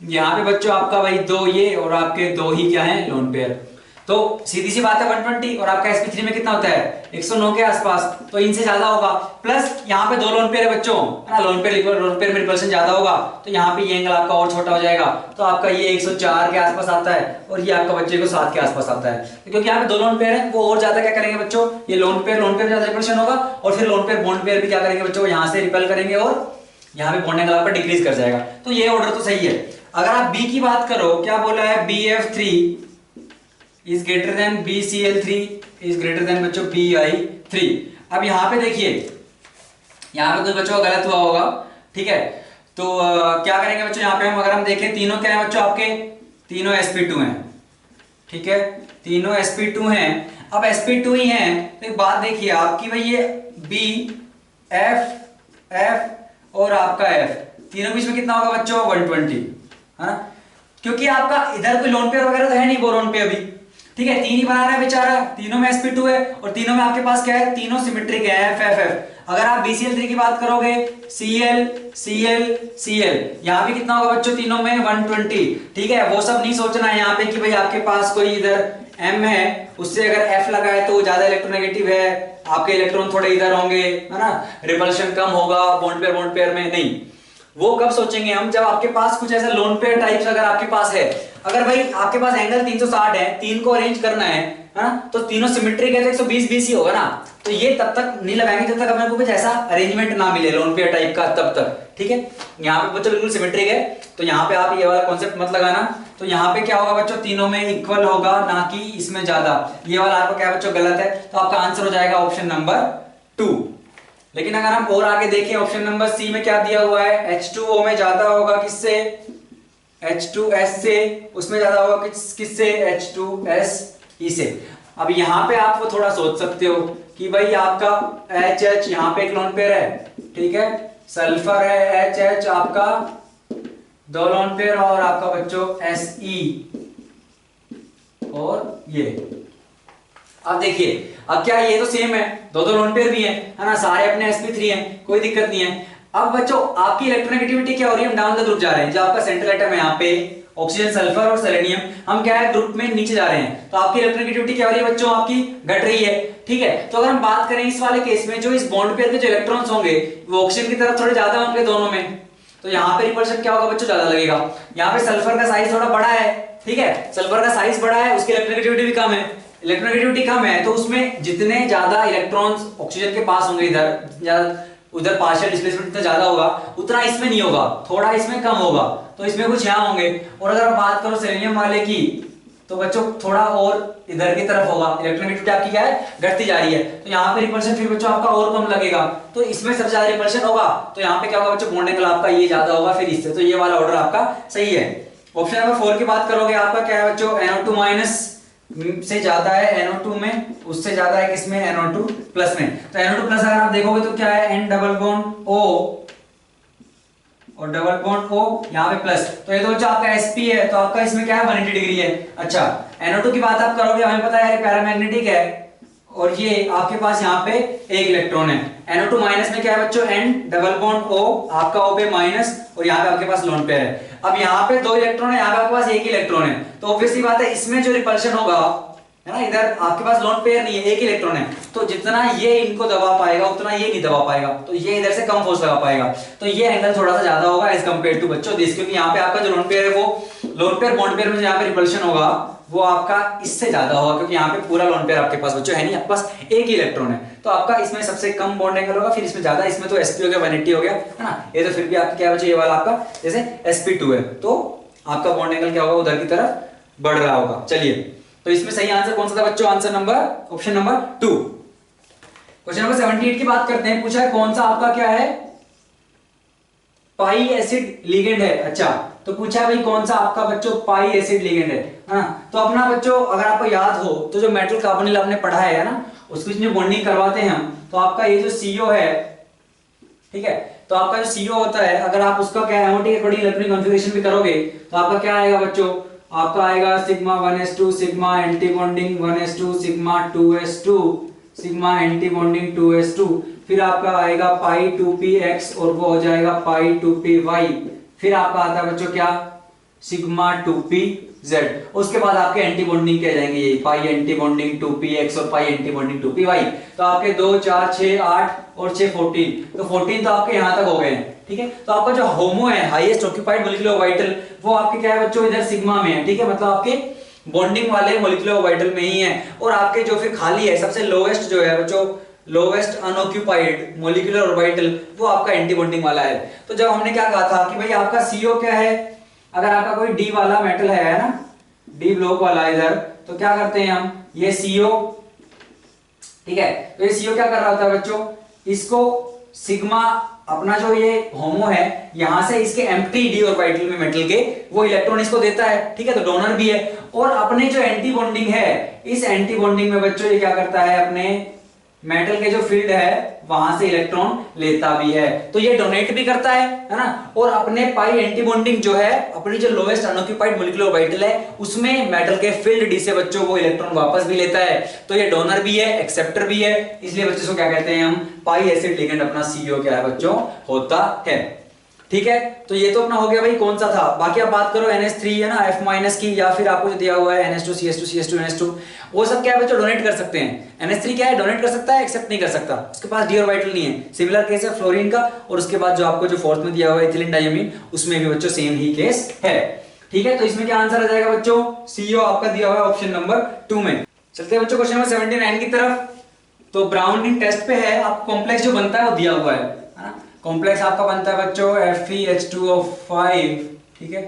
यहाँ पे बच्चों आपका भाई 2 ये और आपके 2 ही क्या है लोन पेयर। तो सीधी सी बात है 120, और आपका sp3 में कितना होता है 109 के आसपास, तो इनसे ज्यादा होगा। प्लस यहाँ पे 2 लोन पेयर है बच्चों, है ना, लोन पेयर में रिपल्शन ज्यादा होगा, तो यहाँ पे ये एंगल आपका और छोटा हो जाएगा, तो आपका ये 104 के आसपास आता है, और ये आपका बच्चे को 7 के आसपास आता है, क्योंकि यहाँ पे 2 लोन पेयर है, वो और ज्यादा क्या करेंगे बच्चों, ये लोन पेयर ज्यादा रिपल्शन होगा, और फिर लोन पेयर बॉन्ड पेयर भी क्या करेंगे बच्चों, यहाँ से रिपेल करेंगे और यहाँ पे बॉन्ड एंगल आपका डिक्रीज कर जाएगा। तो ये ऑर्डर तो सही है। अगर आप बी की बात करो, क्या बोला है, BF3 is greater than BCl3 is greater than बच्चों BI3। अब यहाँ पे देखिए, यहाँ पे कुछ बच्चों का गलत हुआ होगा, ठीक है। तो क्या करेंगे बच्चों, यहाँ पे हम अगर हम देखें, तीनों क्या है बच्चों, आपके तीनों sp2 हैं, ठीक है, तीनों sp2 हैं। अब sp2 ही हैं, तो एक बात देखिए आपकी भाई, ये B F F और आपका F, तीनों बीच में कितना होगा बच्चों, 120, है ना, क्योंकि आपका इधर कोई लोन पेयर वगैरह तो है नहीं बोरोन पे अभी, ठीक है, तीन ही बना रहा है बेचारा, तीनों में sp2 है और तीनों में आपके पास क्या है, तीनों सिमेट्रिक है, FFF। अगर आप BCl3 की बात करोगे, Cl Cl Cl, यहां भी कितना होगा बच्चों, तीनों में 120, ठीक है। वो सब नहीं सोचना है यहाँ पे कि भाई आपके पास कोई इधर M है, उससे अगर F लगा है तो वो ज्यादा इलेक्ट्रोनेगेटिव है, आपके इलेक्ट्रॉन थोड़े इधर होंगे, है ना, रिपल्शन कम होगा बॉन्ड पेयर में, नहीं, वो कब सोचेंगे हम, जब आपके पास कुछ ऐसा लोन पेयर टाइप्स अगर आपके पास है। अगर भाई आपके पास एंगल 360 है, तीन को अरेंज करना है ना, तो तीनों सिमेट्रिक है तो 120 BC होगा ना, तो ये तब तक नहीं लगाएंगे जब तक अपने को कुछ ऐसा अरेंजमेंट ना मिले लोन पेयर टाइप का, तब तक, ठीक है। यहाँ पे बच्चों बिल्कुल सिमेट्रिक है, तो यहाँ पे आप ये वाला कॉन्सेप्ट मत लगाना। तो यहाँ पे क्या होगा बच्चों, तीनों में इक्वल होगा, ना कि इसमें ज्यादा, ये वाला आपका क्या बच्चों गलत है, तो आपका आंसर हो जाएगा ऑप्शन नंबर 2। लेकिन अगर हम और आगे देखें, ऑप्शन नंबर सी में क्या दिया हुआ है, H2O में ज्यादा होगा किससे, H2S से, उसमें ज्यादा होगा किससे, H2S E से। अब यहाँ पे आप वो थोड़ा सोच सकते हो कि भाई आपका HH यहाँ पे एक लोन पेयर है, ठीक है, सल्फर है HH आपका 2 लोन पेयर, और आपका बच्चों Se और ये। अब देखिए, अब क्या ये तो सेम है, दो लोन पेयर भी है ना, सारे अपने sp3 हैं, कोई दिक्कत नहीं है। अब बच्चों आपकी इलेक्ट्रोनेगेटिविटी क्या हो रही है, हम डाउन द ग्रुप जा रहे हैं, जो आपका सेंट्रल एटम है यहाँ पे ऑक्सीजन सल्फर और सेलेनियम, हम क्या है ग्रुप में नीचे जा रहे हैं, तो आपकी इलेक्ट्रोनेगेटिविटी क्या हो रही है बच्चों, आपकी घट रही है, ठीक है। तो अगर हम बात करें इस वाले केस में, जो इस बॉन्ड पेयर के जो इलेक्ट्रॉन्स होंगे वो ऑक्सीजन की तरफ थोड़े ज्यादा होंगे दोनों में, तो यहाँ पे रिपल्शन क्या होगा बच्चों, ज्यादा लगेगा। यहाँ पे सल्फर का साइज थोड़ा बड़ा है, ठीक है, सल्फर का साइज बड़ा है, उसकी इलेक्ट्रोनेगेटिविटी भी कम है, इलेक्ट्रोनेगेटिविटी कम है, तो उसमें जितने ज्यादा इलेक्ट्रॉन्स ऑक्सीजन के पास होंगे इधर उधर पार्शियल डिस्प्लेसमेंट जितना ज्यादा होगा उतना इसमें नहीं होगा, थोड़ा इसमें कम होगा, तो इसमें कुछ यहाँ होंगे। और अगर आप बात करो सेलेनियम वाले की, तो बच्चों थोड़ा और इधर की तरफ होगा, इलेक्ट्रोनेगेटिविटी आपकी क्या है, घटती जा रही है, तो यहाँ पे रिपल्शन फिर बच्चों आपका और कम लगेगा, तो इसमें सबसे ज्यादा रिपल्शन होगा, तो यहाँ पे क्या होगा बच्चों, बॉन्ड एंगल आपका ये ज्यादा होगा फिर इससे, तो ये वाला ऑर्डर आपका सही है। ऑप्शन नंबर 4 की बात करोगे, आपका क्या है बच्चों, NO2 माइनस से ज्यादा है NO2 में, उससे ज्यादा है किसमें, NO2 प्लस में। तो NO2 प्लस अगर आप देखोगे तो क्या है, N डबल बॉन्ड O और डबल बॉन्ड O यहाँ पे प्लस, तो ये तो बच्चों आपका sp है, तो आपका इसमें क्या है 180 डिग्री है। अच्छा, NO2 की बात आप करोगे, हमें पता है पैरामैग्नेटिक है, और ये आपके पास यहाँ पे एक इलेक्ट्रॉन है। NO2 माइनस में क्या है बच्चों, N डबल बॉन्ड O, आपका O पे माइनस, और यहाँ पे आपके पास लोन पेयर है। अब यहाँ पे 2 इलेक्ट्रॉन है, यहाँ पे आपके पास एक ही इलेक्ट्रॉन है, तो ऑब्वियसली बात है इसमें जो रिपल्शन होगा, है ना, इधर आपके पास लोन पेयर नहीं है, एक ही इलेक्ट्रॉन है, तो जितना ये इनको दबा पाएगा उतना ये नहीं दबा पाएगा, तो ये इधर से कम फोर्स लगा पाएगा, तो ये एंगल थोड़ा सा ज्यादा होगा एज कंपेयर टू बच्चों दिस, क्योंकि यहाँ पे आपका जो लोन पेयर है वो लोन पेयर बॉन्ड पेयर में यहाँ पे रिपल्शन होगा वो आपका इससे ज्यादा होगा, क्योंकि यहाँ पे पूरा लोन पेयर आपके पास बच्चों है नहीं, आपके पास एक ही इलेक्ट्रॉन है, तो आपका इसमें सबसे कम बॉन्ड एंगल होगा, फिर इसमें ज्यादा, इसमें तो sp हो गया 180 हो गया, है ना, ये तो फिर भी आपका क्या बच्चों, ये वाला आपका जैसे sp2 है, तो आपका बॉन्ड एंगल क्या होगा, उधर की तरफ बढ़ रहा होगा। चलिए, तो इसमें सही आंसर कौन सा था बच्चों, answer number option number 2। Question number 78 की बात करते हैं, पूछा है कौन सा आपका क्या है, पाई एसिड लिगेंड है। अच्छा, तो पूछा है भाई कौन सा आपका बच्चों पाई एसिड लिगेंड है, हाँ, तो अपना बच्चों अगर आपको याद हो तो जो मेटल कार्बोनिल आपने पढ़ा है ना, उसकी जो बॉन्डिंग करवाते हैं हम, तो आपका ये जो CO है, ठीक है, तो आपका जो CO होता है, अगर आप उसका क्या MOT के अकॉर्डिंग इलेक्ट्रॉनिक कॉन्फ़िगरेशन भी करोगे, तो आपका क्या आएगा बच्चों, आपका आएगा sigma 1s2 sigma anti bonding 1s2 sigma 2s2 sigma anti bonding 2s2, फिर आपका आएगा पाई 2px और वो हो जाएगा पाई 2py, फिर आपका आता है बच्चों क्या, सिग्मा 2pz, उसके बाद आपके एंटी बॉन्डिंग क्या जाएंगे, ये पाई एंटी बॉन्डिंग 2px और पाई एंटी बॉन्डिंग 2py, तो आपके 2 4 6 8 और 6 14, तो 14 तो आपके यहां तक हो गए हैं, ठीक है। तो आपका जो होमो है, हाईएस्ट ऑक्यूपाइड मॉलिक्यूलर ऑर्बिटल, वो आपके क्या है बच्चों, इधर सिग्मा में है, ठीक है, मतलब आपके बॉन्डिंग वाले मॉलिक्यूलर ऑर्बिटल में ही है, और आपके जो फिर खाली है, सबसे लोएस्ट जो है बच्चों, लोवेस्ट अनऑक्यूपाइड मॉलिक्यूलर ऑर्बिटल, वो आपका एंटी बॉन्डिंग वाला है। तो जब हमने क्या कहा था कि भाई आपका CO क्या है, अगर आपका कोई डी वाला मेटल है ना, डी ब्लॉक वाला इधर, तो क्या करते हैं हम, ये CO, ठीक है, तो ये CO क्या कर रहा होता है बच्चों, इसको सिग्मा अपना जो ये होमो है यहां से इसके एम्प्टी डी ऑर्बिटल में मेटल के वो इलेक्ट्रॉन इसको देता है, ठीक है, तो डोनर भी है। और अपने जो एंटी बॉन्डिंग है, इस एंटी बॉन्डिंग में बच्चों ये क्या करता है, अपने मेटल के जो फील्ड है वहां से इलेक्ट्रॉन लेता भी है, तो ये डोनेट भी करता है ना। और अपने पाई एंटी बॉन्डिंग जो है, अपनी जो लोएस्ट अनऑक्यूपाइड मॉलिक्यूलर ऑर्बिटल है उसमें मेटल के फील्ड डी से बच्चों वो इलेक्ट्रॉन वापस भी लेता है, तो ये डोनर भी है, एक्सेप्टर भी है, इसलिए बच्चों को क्या कहते हैं हम, पाई एसिड लिगेंड अपना CO क्या है बच्चों, होता है, ठीक है। तो ये तो अपना हो गया भाई कौन सा था। बाकी आप बात करो NH3 है ना, F- की, या फिर आपको जो दिया हुआ है NH2 CH2 CH2 NH2, वो सब क्या है बच्चों, डोनेट कर सकते हैं। NH3 क्या है, डोनेट कर सकता है, एक्सेप्ट नहीं कर सकता, उसके पास डी ऑर्बिटल नहीं है। सिमिलर केस है फ्लोरीन का, और उसके बाद जो आपको जो फोर्थ में दिया हुआ है इथिलीन डायमीन, उसमें भी बच्चों सेम ही केस है, ठीक है। तो इसमें क्या आंसर आ जाएगा बच्चों, CO आपका दिया हुआ है ऑप्शन नंबर 2 में। चलते हैं बच्चों क्वेश्चन नंबर 79 की तरफ। तो ब्राउनिंग टेस्ट पे है, आप कॉम्प्लेक्स जो बनता है वो दिया हुआ है ना। कॉम्प्लेक्स आपका बनता है बच्चों FeH2O5, ठीक है,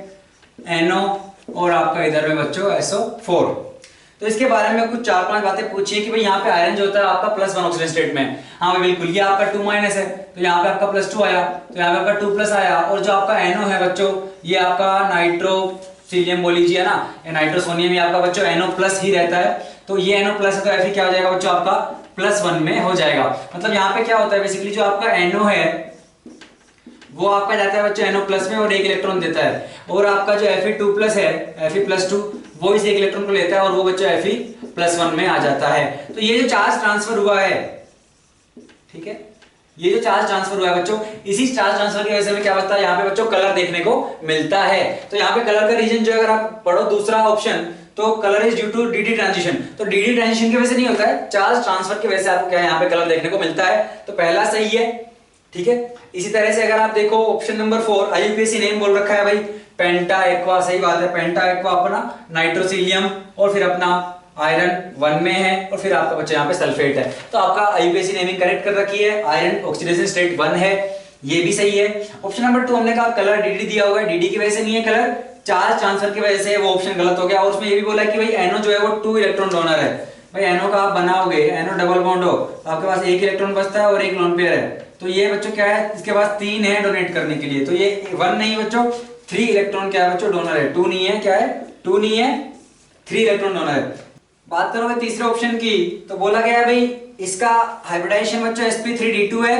NO, और आपका इधर में बच्चों SO4। तो इसके बारे में कुछ 4-5 बातें पूछिए कि भाई यहाँ पे आयरन जो होता है आपका +1 ऑक्सीडेशन स्टेट में, हाँ भाई बिल्कुल, ये आपका 2- है, तो यहाँ पे आपका +2 आया, तो यहाँ पे आपका 2+ आया। और जो आपका NO है बच्चों, ये आपका नाइट्रोसिलियम बोल लीजिए ना, ये नाइट्रोसोनियम, ये आपका बच्चों NO+ ही रहता है, तो ये NO+ है, तो Fe क्या हो जाएगा बच्चों, आपका +1 में हो जाएगा। मतलब यहाँ पे क्या होता है बेसिकली, जो आपका NO है वो आपका जाता है बच्चों NO+ में और 1 इलेक्ट्रॉन देता है, और आपका जो Fe2+ है, Fe+2, वो इस 1 इलेक्ट्रॉन को लेता है और वो बच्चों Fe+1 में आ जाता है। तो ये जो चार्ज ट्रांसफर हुआ है, ठीक है, ये जो चार्ज ट्रांसफर हुआ है बच्चों, इसी चार्ज ट्रांसफर की वजह से हमें क्या होता है, यहाँ पे बच्चों कलर देखने को मिलता है। तो यहाँ पे कलर का रीजन जो है, अगर आप पढ़ो दूसरा ऑप्शन, तो colour is due to d transition, तो डी ट्रांजिशन की वजह से नहीं होता है, चार्ज ट्रांसफर की वजह से आपको क्या है, यहाँ पे कलर देखने को मिलता है, तो पहला सही है, ठीक है। इसी तरह से अगर आप देखो ऑप्शन नंबर 4, IUPAC नेम बोल रखा है भाई पेंटा एक्वा, सही बात है, पेंटा एक्वा अपना नाइट्रोसिलियम, और फिर अपना आयरन 1 में है, और फिर आपका बच्चा यहाँ पे सल्फेट है, तो आपका IUPAC नेमिंग करेक्ट कर रखी है, आयरन ऑक्सीडेशन स्टेट 1 है, ये भी सही है। ऑप्शन नंबर 2 हमने कहा कलर DD दिया हुआ है, DD की वजह से नहीं है कलर, चार्ज ट्रांसफर की वजह से, वो ऑप्शन गलत हो गया। और उसमें ये भी बोला कि भाई NO जो है वो 2 इलेक्ट्रॉन डोनर है, भाई NO का आप बनाओगे, NO डबल बॉन्ड हो, आपके पास 1 इलेक्ट्रॉन बचता है और 1 लोन पेयर है, तो ये बच्चों क्या है, इसके पास 3 है डोनेट करने के लिए, तो ये 1 नहीं बच्चों, 3 इलेक्ट्रॉन क्या है बच्चों, डोनर है, 2 नहीं है, क्या है, 2 नहीं है, 3 इलेक्ट्रॉन डोनर है। बात करोगे तीसरे ऑप्शन की, तो बोला गया है भाई इसका हाइब्रिडाइजेशन बच्चों sp3d2 है,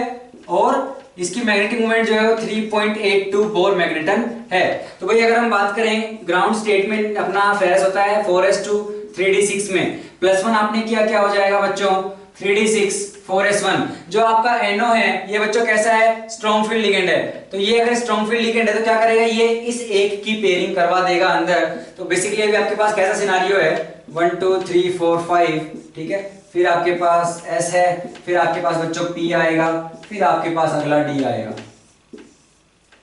और इसकी मैग्नेटिक मोमेंट जो है वो 3.82 बोर मैग्नेटन है। तो भाई अगर हम बात करें ग्राउंड स्टेट में अपना फेरस होता है 4s2 3d6 में, +1 आपने किया, क्या हो जाएगा बच्चों, 3d6 4s1। जो आपका NO है ये बच्चों कैसा है, स्ट्रॉन्ग फील्ड लिगेंड है, तो ये अगर स्ट्रॉन्ग फील्ड लिगेंड है तो क्या करेगा, ये इस एक की पेयरिंग करवा देगा अंदर। तो बेसिकली अभी आपके पास कैसा सिनारियो है, 1 2 3 4 5, ठीक है, फिर आपके पास S है, फिर आपके पास बच्चों P आएगा, फिर आपके पास अगला D आएगा,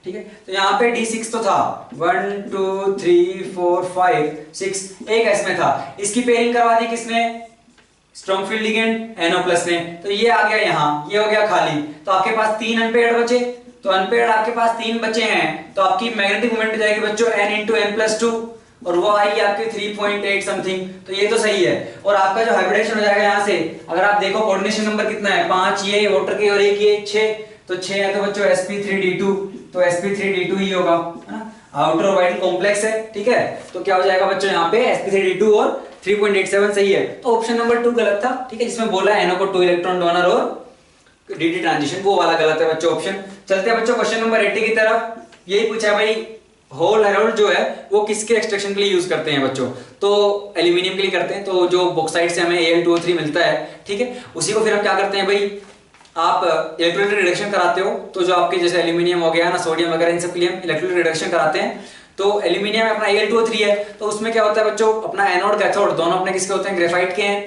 ठीक है। तो यहाँ पे D6 तो था, 1 2 3 4 5 6, एक S में था, इसकी पेयरिंग करवा दी किसने, स्ट्रॉन्ग फील्ड लिगेंड NO+ ने, तो ये आ गया यहाँ, ये हो गया खाली, तो आपके पास 3 अनपेयर्ड बचे, तो अनपेयर्ड आपके पास 3 बचे हैं, तो आपकी मैग्नेटिक मोमेंट हो जाएगी बच्चों N × N+2, और वो आएगी आपकी 3.8 समथिंग, तो ये तो सही है। और आपका जो हाइब्रिडेशन हो जाएगा यहाँ से, अगर आप देखो कोऑर्डिनेशन नंबर कितना है, 5 ये वाटर के और 1 ये 6, तो 6 है, तो बच्चों sp3d2, तो sp3d2 ही होगा, है ना, आउटर ऑर्बिटल कॉम्प्लेक्स है, ठीक है। तो क्या हो जाएगा बच्चों यहाँ पे sp3d2 और 3.87 सही है, तो ऑप्शन नंबर 2 गलत था, ठीक है, जिसमें बोला NO को 2 इलेक्ट्रॉन डोनर और DD ट्रांजिशन, वो वाला गलत है बच्चों ऑप्शन। चलते हैं बच्चों क्वेश्चन नंबर 80 की तरफ। यही पूछा है भाई होल हेरोल्ड जो है वो किसके एक्सट्रैक्शन के लिए यूज करते हैं बच्चों, तो एल्यूमिनियम के लिए करते हैं, तो जो बॉक्साइट से हमें Al2O3 मिलता है, ठीक है, उसी को फिर हम क्या करते हैं भाई, आप इलेक्ट्रोलाइटिक रिडक्शन कराते हो, तो जो आपके जैसे एल्यूमिनियम हो गया ना, सोडियम वगैरह, इन सब के लिए हम इलेक्ट्रोलाइटिक रिडक्शन कराते हैं। तो एल्यूमिनियम में अपना Al2O3 है, तो उसमें क्या होता है बच्चों, अपना एनोड कैथोड दोनों अपने किसके होते हैं, ग्रेफाइट के हैं,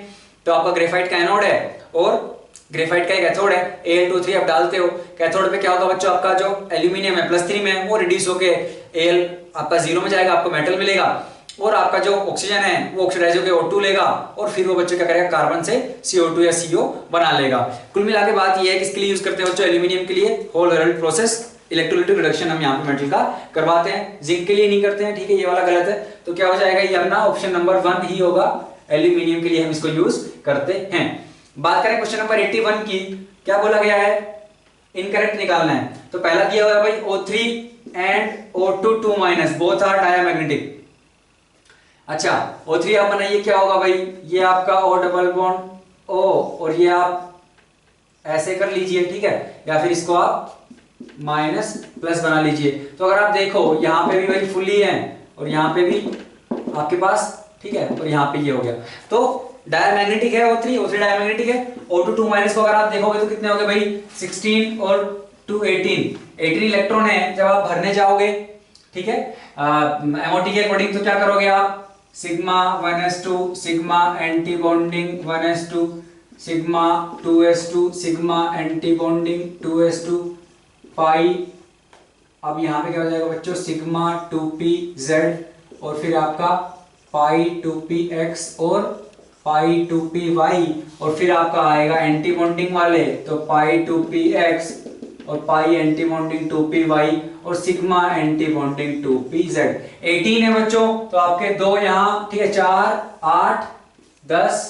तो आपका ग्रेफाइट का एनोड है और ग्रेफाइट का एक कैथोड है, Al2O3 आप डालते हो, कैथोड पे क्या होगा बच्चों, आपका जो एल्यूमिनियम है +3 में, वो रिड्यूस होके Al आपका 0 में जाएगा, आपको मेटल मिलेगा, और आपका जो ऑक्सीजन है वो ऑक्सीडाइज होकर O2 लेगा, और फिर वो बच्चों क्या करेगा, कार्बन से CO2 या CO बना लेगा। कुल मिला के बात ये है, किसके लिए यूज करते हैं बच्चों, एल्यूमिनियम के लिए Hall Heroult process electrolytic reduction हम यहाँ पे मेटल का करवाते हैं, जिंक के लिए नहीं करते हैं, ठीक है, ये वाला गलत है। तो क्या हो जाएगा, ये अपना ऑप्शन नंबर 1 ही होगा, एल्यूमिनियम के लिए हम इसको यूज करते हैं। बात करें क्वेश्चन नंबर 81 की, क्या बोला गया है, इनकरेक्ट निकालना है। तो पहला दिया हुआ है भाई O3 and O2 2- both are diamagnetic. अच्छा O3 आप बनाइए, क्या होगा भाई, ये आपका O डबल बॉन्ड O और ये आप ऐसे कर लीजिए, ठीक है, या फिर इसको आप माइनस प्लस बना लीजिए। तो अगर आप देखो यहाँ पे भी भाई फुली है और यहाँ पे भी आपके पास, ठीक है, और यहाँ पे ये हो गया, तो डायमैग्नेटिक है O3 डायमैग्नेटिक है। O2 2- को अगर आप देखोगे तो कितने हो गए भाई, 16 और 2 18 इलेक्ट्रॉन है। जब आप भरने जाओगे, ठीक है, MOT के अकॉर्डिंग, तो क्या करोगे आप, sigma 1s2 sigma anti bonding 1s2 sigma 2s2 sigma anti bonding 2s2 पाई। अब यहाँ पे क्या हो जाएगा बच्चों, सिग्मा 2pz और फिर आपका पाई 2px और पाई 2py और फिर आपका आएगा एंटी बॉन्डिंग वाले, तो पाई 2px और पाई एंटी बॉन्डिंग 2py और सिग्मा एंटी बॉन्डिंग 2pz। 18 है बच्चों, तो आपके दो यहाँ, ठीक है, 4 8 10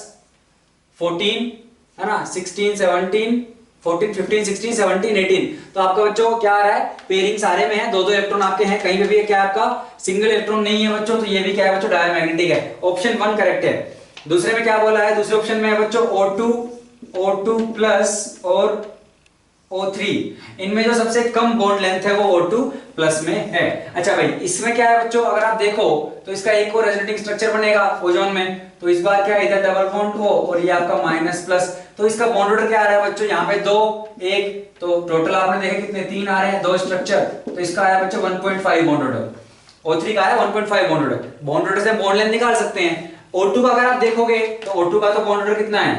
14 है ना, 16 17 14 15 16 17 18। तो आपका बच्चों क्या आ रहा है, पेयरिंग सारे में है, दो दो इलेक्ट्रॉन आपके हैं, कहीं पे भी क्या आपका सिंगल इलेक्ट्रॉन नहीं है बच्चों, तो ये भी क्या है बच्चों, डायमैग्नेटिक है। ऑप्शन 1 करेक्ट है। दूसरे में क्या बोला है, दूसरे ऑप्शन में है बच्चों O2 प्लस और O3, इनमें जो सबसे कम बॉन्ड लेंथ है वो O2 प्लस में है। अच्छा भाई, इसमें क्या है बच्चों, अगर आप देखो तो इसका एक और रेजोनेटिंग स्ट्रक्चर बनेगा ओजोन में, तो इस बार क्या है, इधर डबल बॉन्ड O और ये आपका माइनस प्लस, तो इसका बॉन्ड ऑर्डर क्या आ रहा है बच्चों, यहाँ पे 2 1, तो टोटल आपने देखे कितने 3 आ रहे हैं, 2 स्ट्रक्चर, तो इसका आया बच्चों 1.5 बॉन्ड ऑर्डर। O3 का आया 1.5 बॉन्ड ऑर्डर। बॉन्ड ऑर्डर से बॉन्ड लेंथ निकाल सकते हैं। O2 का अगर आप देखोगे तो O2 का तो बॉन्ड ऑर्डर कितना है,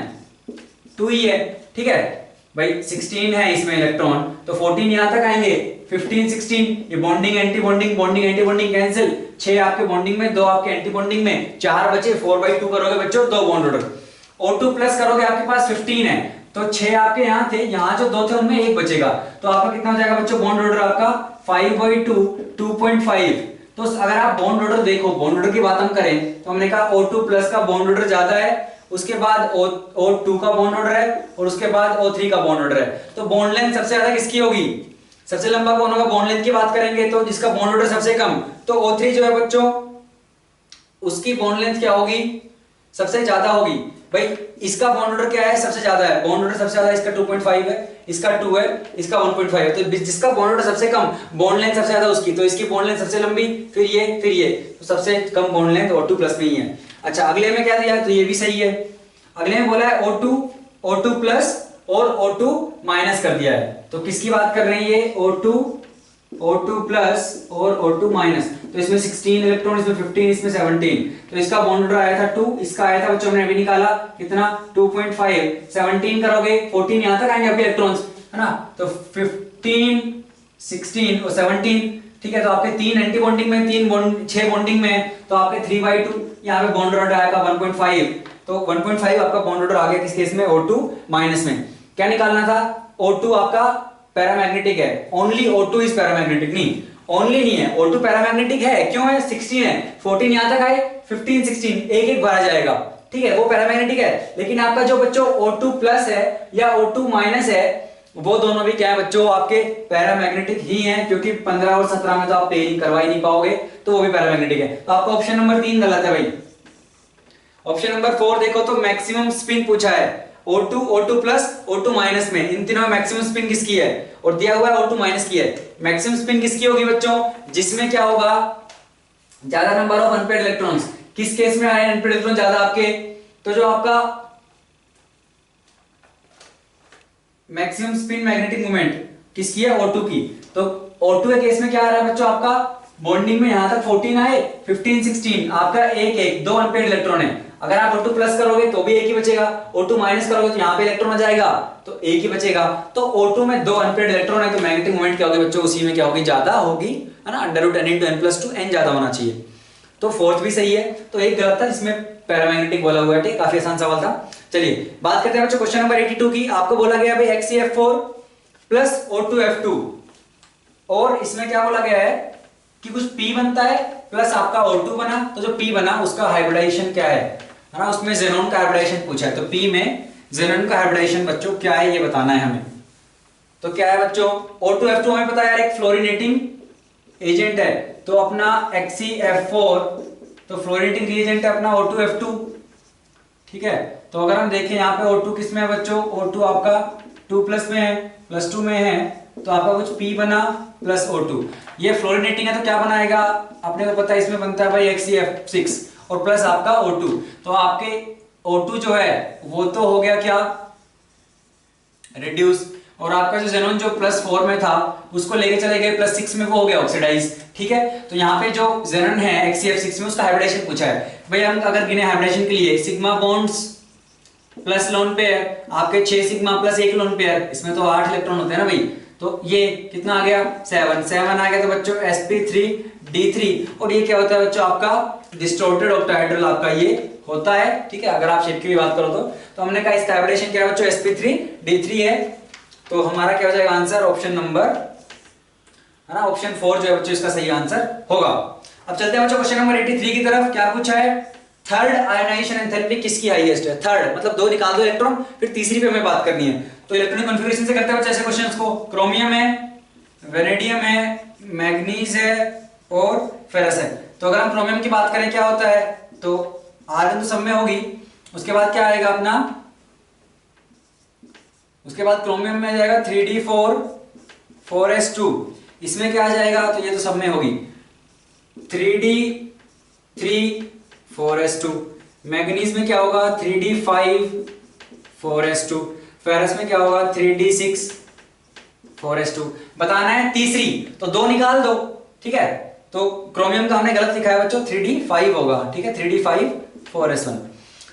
2 ही है, ठीक है भाई, 16 है इसमें इलेक्ट्रॉन, तो 14 यहां तक आएंगे, 15 16 ये बॉन्डिंग एंटी बॉन्डिंग कैंसिल, 6 आपके बॉन्डिंग में, 2 आपके एंटी बॉन्डिंग में, 4 बचे, 4/2 करोगे बच्चों, 2 बॉन्ड ऑर्डर। O2 प्लस करोगे, आपके पास 15 है, तो 6 आपके यहां थे, यहां जो 2 थे उनमें 1 बचेगा, तो आपका कितना हो जाएगा बच्चों, बॉन्ड ऑर्डर आपका 5/2 2.5। तो अगर आप बॉन्ड ऑर्डर देखो, बॉन्ड ऑर्डर की बात हम करें तो हमने कहा O2 प्लस का बॉन्ड ऑर्डर ज्यादा है, उसके बाद O2 का बॉन्ड ऑर्डर है और उसके बाद O3 का बॉन्ड ऑर्डर है, तो बॉन्ड लेंथ सबसे ज्यादा किसकी होगी, सबसे लंबा कौन होगा, बॉन्ड लेंथ की बात करेंगे तो जिसका बॉन्ड ऑर्डर सबसे कम, तो O3 जो है बच्चों उसकी बॉन्ड लेंथ क्या होगी, सबसे ज्यादा होगी। भाई इसका बॉन्ड ऑर्डर क्या है, सबसे ज्यादा है, बॉन्ड ऑर्डर सबसे ज्यादा इसका 2.5 है, इसका 2 है, इसका 1.5 है, तो जिसका बॉन्ड ऑर्डर सबसे कम, बॉन्ड लेंथ सबसे ज्यादा उसकी, तो इसकी बॉन्ड लेंथ सबसे लंबी, फिर ये, तो सबसे कम बॉन्ड लेंथ O2 प्लस में ही है। अच्छा अगले में क्या दिया है, तो ये भी सही है। अगले में बोला है O2 प्लस और O2 माइनस कर दिया है, तो किसकी बात कर रहे हैं ये, O2 प्लस और O2 माइनस, तो इसमें 16 इलेक्ट्रॉन, इसमें 15, इसमें 17, तो इसका बॉन्ड ऑर्डर आया था 2, इसका आया था बच्चों हमने अभी निकाला कितना 2.5, 17 करोगे 14 यहां तक आएंगे आपके इलेक्ट्रॉन्स, है ना, तो 15 16 और 17, ठीक है, तो आपके 3 एंटी बॉन्डिंग में, 6 बॉन्डिंग में, तो आपके 3/2 यहाँ पे बॉन्ड ऑर्डर आएगा 1.5, तो 1.5 आपका बॉन्ड ऑर्डर आ गया किस केस में, O2 माइनस में। क्या निकालना था, O2 आपका पैरामैग्नेटिक है, ओनली O2 इज पैरामैग्नेटिक, नहीं ओनली नहीं है, O2 पैरामैग्नेटिक है, क्यों है, 16 है, 14 यहां तक आए, 15 16 एक एक भरा जाएगा, ठीक है, वो पैरामैग्नेटिक है। लेकिन आपका जो बच्चों O2 प्लस है या O2 माइनस है, वो दोनों भी क्या है बच्चों, आपके पैरामैग्नेटिक ही हैं, क्योंकि 15 और 17 में तो आप पेयरिंग करवा ही नहीं पाओगे, तो वो भी पैरामैग्नेटिक है। तो आपका ऑप्शन नंबर 3 गलत है भाई। ऑप्शन नंबर 4 देखो तो मैक्सिमम स्पिन पूछा है, O2 प्लस O2 माइनस में, इन तीनों में मैक्सिमम स्पिन किसकी है, और दिया हुआ है O2 माइनस की है। मैक्सिमम स्पिन किसकी होगी बच्चों, जिसमें क्या होगा, ज्यादा नंबर ऑफ अनपेयर्ड इलेक्ट्रॉन्स। किस केस में आए अनपेयर्ड इलेक्ट्रॉन ज्यादा आपके, तो जो आपका मैक्सिमम स्पिन मैग्नेटिक मोमेंट किसकी है, O2 की, तो O2 के केस में क्या आ रहा है बच्चों, आपका बॉन्डिंग में यहां तक 14 आए, 15 16 आपका एक 2 अनपेयर्ड इलेक्ट्रॉन है। अगर आप O2 प्लस करोगे तो भी एक ही बचेगा, O2 माइनस करोगे तो यहाँ पे इलेक्ट्रॉन आ जाएगा, तो एक ही बचेगा। तो O2 में 2 अनपेयर्ड इलेक्ट्रॉन है, तो मैग्नेटिक मोमेंट क्या होगी बच्चों, उसी में क्या होगी, ज्यादा होगी, है ना, √n × n+2 n ज्यादा होना चाहिए। तो फोर्थ भी सही है, तो एक गलत था, इसमें पैरामैग्नेटिक बोला हुआ है, काफी आसान सवाल था। चलिए बात करते हैं बच्चों क्वेश्चन नंबर 82 की। आपको बोला गया भाई HCF4 प्लस O2F2 और इसमें क्या बोला गया है कि कुछ P बनता है प्लस आपका O2 बना, तो जो P बना उसका हाइब्रिडाइजेशन क्या है ना, उसमें जेनॉन का हाइब्रिडाइजेशन पूछा है, तो P में जेनॉन का हाइब्रिडाइजेशन बच्चों क्या है ये बताना है हमें। तो क्या है बच्चों, O2F2 हमें पता है यार एक फ्लोरीनेटिंग एजेंट है, तो अपना HCF4 तो फ्लोरीनेटिंग रिएजेंट है अपना O2F2, ठीक है। तो अगर हम देखें यहाँ पे O2 किस में है बच्चों, O2 आपका 2 प्लस में है, प्लस 2 में है, तो आपका कुछ P बना प्लस O2, ये फ्लोरीनेटिंग है तो क्या बनाएगा, अपने को पता है इसमें बनता है भाई HCF6 और प्लस आपका O2, तो आपके O2 जो है वो तो हो गया क्या रिड्यूस, और आपका जो जेनॉन जो +4 में था उसको लेके चले गए +6 में, वो हो गया ऑक्सीडाइज, ठीक है। तो यहाँ पे जो जेनॉन है HCF6 में उसका हाइब्रिडेशन पूछा है भाई, हम अगर गिने हाइब्रिडेशन के लिए sigma bonds plus lone pair, आपके 6 सिग्मा प्लस 1 लोन पेयर, इसमें तो 8 इलेक्ट्रॉन होते हैं ना भाई, तो ये कितना आ गया 7 आ गया, तो बच्चों sp3d3, और ये क्या होता है बच्चों आपका डिस्टॉर्टेड ऑक्टाहेड्रल आपका ये होता है, ठीक है। अगर आप शेप की भी बात करो तो हमने कहा इसका हाइब्रिडेशन क्या है बच्चों sp3d3 है, तो हमारा क्या हो जाएगा आंसर ऑप्शन नंबर है ना, ऑप्शन 4 जो है बच्चों इसका सही आंसर होगा। अब चलते हैं बच्चों क्वेश्चन नंबर 83 की तरफ। क्या पूछा है, थर्ड आयोनाइजेशन एंथैल्पी किसकी हाईएस्ट है, थर्ड मतलब 2 निकाल दो इलेक्ट्रॉन, फिर तीसरी पे हमें बात करनी है, तो इलेक्ट्रॉनिक कॉन्फ़िगरेशन से करते हैं बच्चों ऐसे क्वेश्चंस को। क्रोमियम है, वेनेडियम है, मैग्नीज है और फेरस है। तो अगर हम क्रोमियम की बात करें क्या होता है, तो आयरन तो सब में होगी, उसके बाद क्या आएगा अपना, उसके बाद क्रोमियम में आ जाएगा 3d4 4s2, इसमें क्या आ जाएगा, तो ये तो सब में होगी 3d3 4s2, मैग्नीज में क्या होगा 3d5 4s2, फेरस में क्या होगा 3d6 4s2। बताना है तीसरी, तो 2 निकाल दो, ठीक है। तो क्रोमियम का हमने गलत लिखा है बच्चों, 3d5 होगा, ठीक है, 3d5 4s1।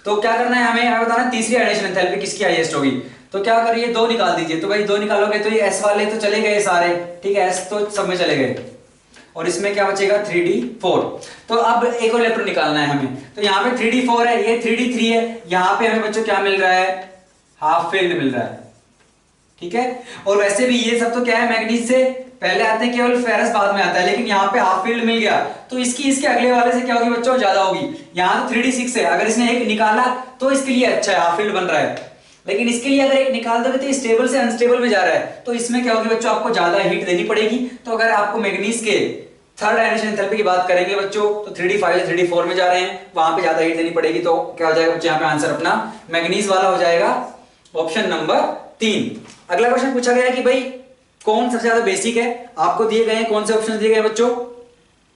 तो क्या करना है हमें बताना तीसरी आयोनाइजेशन एंथैल्पी किसकी हाईएस्ट होगी, तो क्या करिए 2 निकाल दीजिए, तो भाई 2 निकालोगे तो ये s वाले तो चले गए सारे, ठीक है, s तो सब में चले गए, और इसमें क्या बचेगा 3d4। तो अब एक और इलेक्ट्रॉन निकालना है हमें, तो यहाँ पे 3d4 है, ये 3d3 है, यहाँ पे हमें बच्चों क्या मिल रहा है, हाफ फील्ड मिल रहा है, ठीक है। और वैसे भी ये सब तो क्या है मैग्नीज से पहले आते हैं, केवल फेरस बाद में आता है, लेकिन यहाँ पे हाफ फील्ड मिल गया, तो इसकी इसके अगले वाले से क्या होगी बच्चों ज्यादा होगी। यहाँ तो 3d6 है, अगर इसने एक निकाला तो इसके लिए अच्छा है, हाफ फील्ड बन रहा है, लेकिन इसके लिए अगर एक निकाल दोगे तो स्टेबल से अनस्टेबल में जा रहा है, तो इसमें क्या होगी बच्चों आपको ज्यादा हीट देनी पड़ेगी। तो अगर आपको मैग्नीज के थर्ड आयोनाइजेशन एंथैल्पी की बात करेंगे बच्चों, तो 3d5 से 3d4 में जा रहे हैं, वहां पे ज्यादा हीट देनी पड़ेगी, तो क्या हो जाएगा बच्चों यहाँ पे आंसर अपना मैग्नीज वाला हो जाएगा, ऑप्शन नंबर 3। अगला क्वेश्चन पूछा गया है कि भाई कौन सबसे ज्यादा बेसिक है, आपको दिए गए हैं कौन से ऑप्शन दिए गए बच्चों,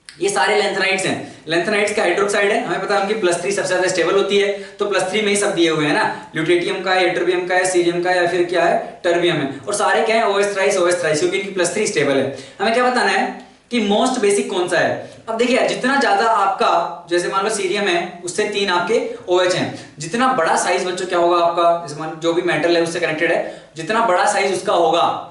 ये सारे लेंथेनाइड्स हैं, लेंथेनाइड्स का हाइड्रोक्साइड है, हमें पता है उनकी +3 सबसे ज्यादा स्टेबल होती है, तो +3 में ही सब दिए हुए हैं ना, ल्यूटेटियम का है, यट्रबियम का है, सीरियम का है, या फिर क्या है टर्बियम है, और सारे क्या है OH थ्राइस, क्योंकि इनकी +3 स्टेबल है। हमें क्या बताना है कि मोस्ट बेसिक कौन सा है। अब देखिए जितना ज्यादा आपका, जैसे मान लो सीरियम है उससे 3 आपके OH हैं, जितना बड़ा साइज बच्चों क्या होगा आपका, जैसे मान जो भी मेटल है उससे कनेक्टेड है, जितना बड़ा साइज उसका होगा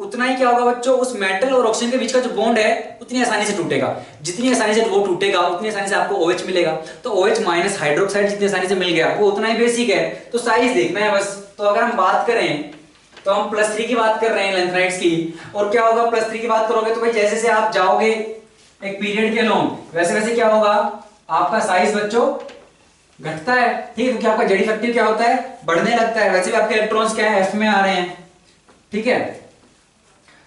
उतना ही क्या होगा बच्चों, उस मेटल और ऑक्सीजन के बीच का जो बॉन्ड है उतनी आसानी से टूटेगा, जितनी आसानी से वो टूटेगा उतनी आसानी से आपको OH मिलेगा, तो OH माइनस हाइड्रोक्साइड जितनी आसानी से मिल गया वो उतना ही बेसिक है, तो साइज देखना है बस। तो अगर हम बात करें तो हम +3 की बात कर रहे हैं लेंथेनाइड्स की, और क्या होगा +3 की बात करोगे तो भाई जैसे जैसे आप जाओगे एक पीरियड के लॉन्ग, वैसे वैसे क्या होगा आपका साइज बच्चों घटता है, ठीक है, क्योंकि आपका जेड इफेक्टिव क्या होता है बढ़ने लगता है, वैसे भी आपके इलेक्ट्रॉन्स क्या है F में आ रहे हैं, ठीक है,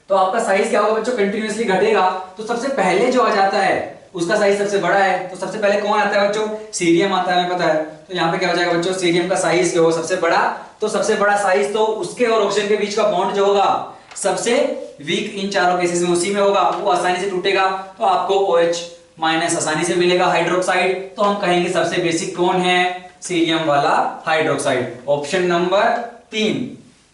तो आपका साइज क्या होगा बच्चों कंटिन्यूअसली घटेगा। तो सबसे पहले जो आ जाता है उसका साइज सबसे बड़ा है, तो सबसे पहले कौन आता है बच्चों, सीरियम आता है, हमें पता है, तो यहाँ पे क्या हो जाएगा बच्चों सीरियम का साइज जो सबसे बड़ा, तो सबसे बड़ा साइज तो उसके और ऑक्सीजन के बीच का बॉन्ड जो होगा सबसे वीक इन चारों केसेस में उसी में होगा, वो आसानी से टूटेगा, तो आपको OH माइनस आसानी से मिलेगा हाइड्रोक्साइड, तो हम कहेंगे सबसे बेसिक कौन है, सीरियम वाला हाइड्रोक्साइड, ऑप्शन नंबर 3।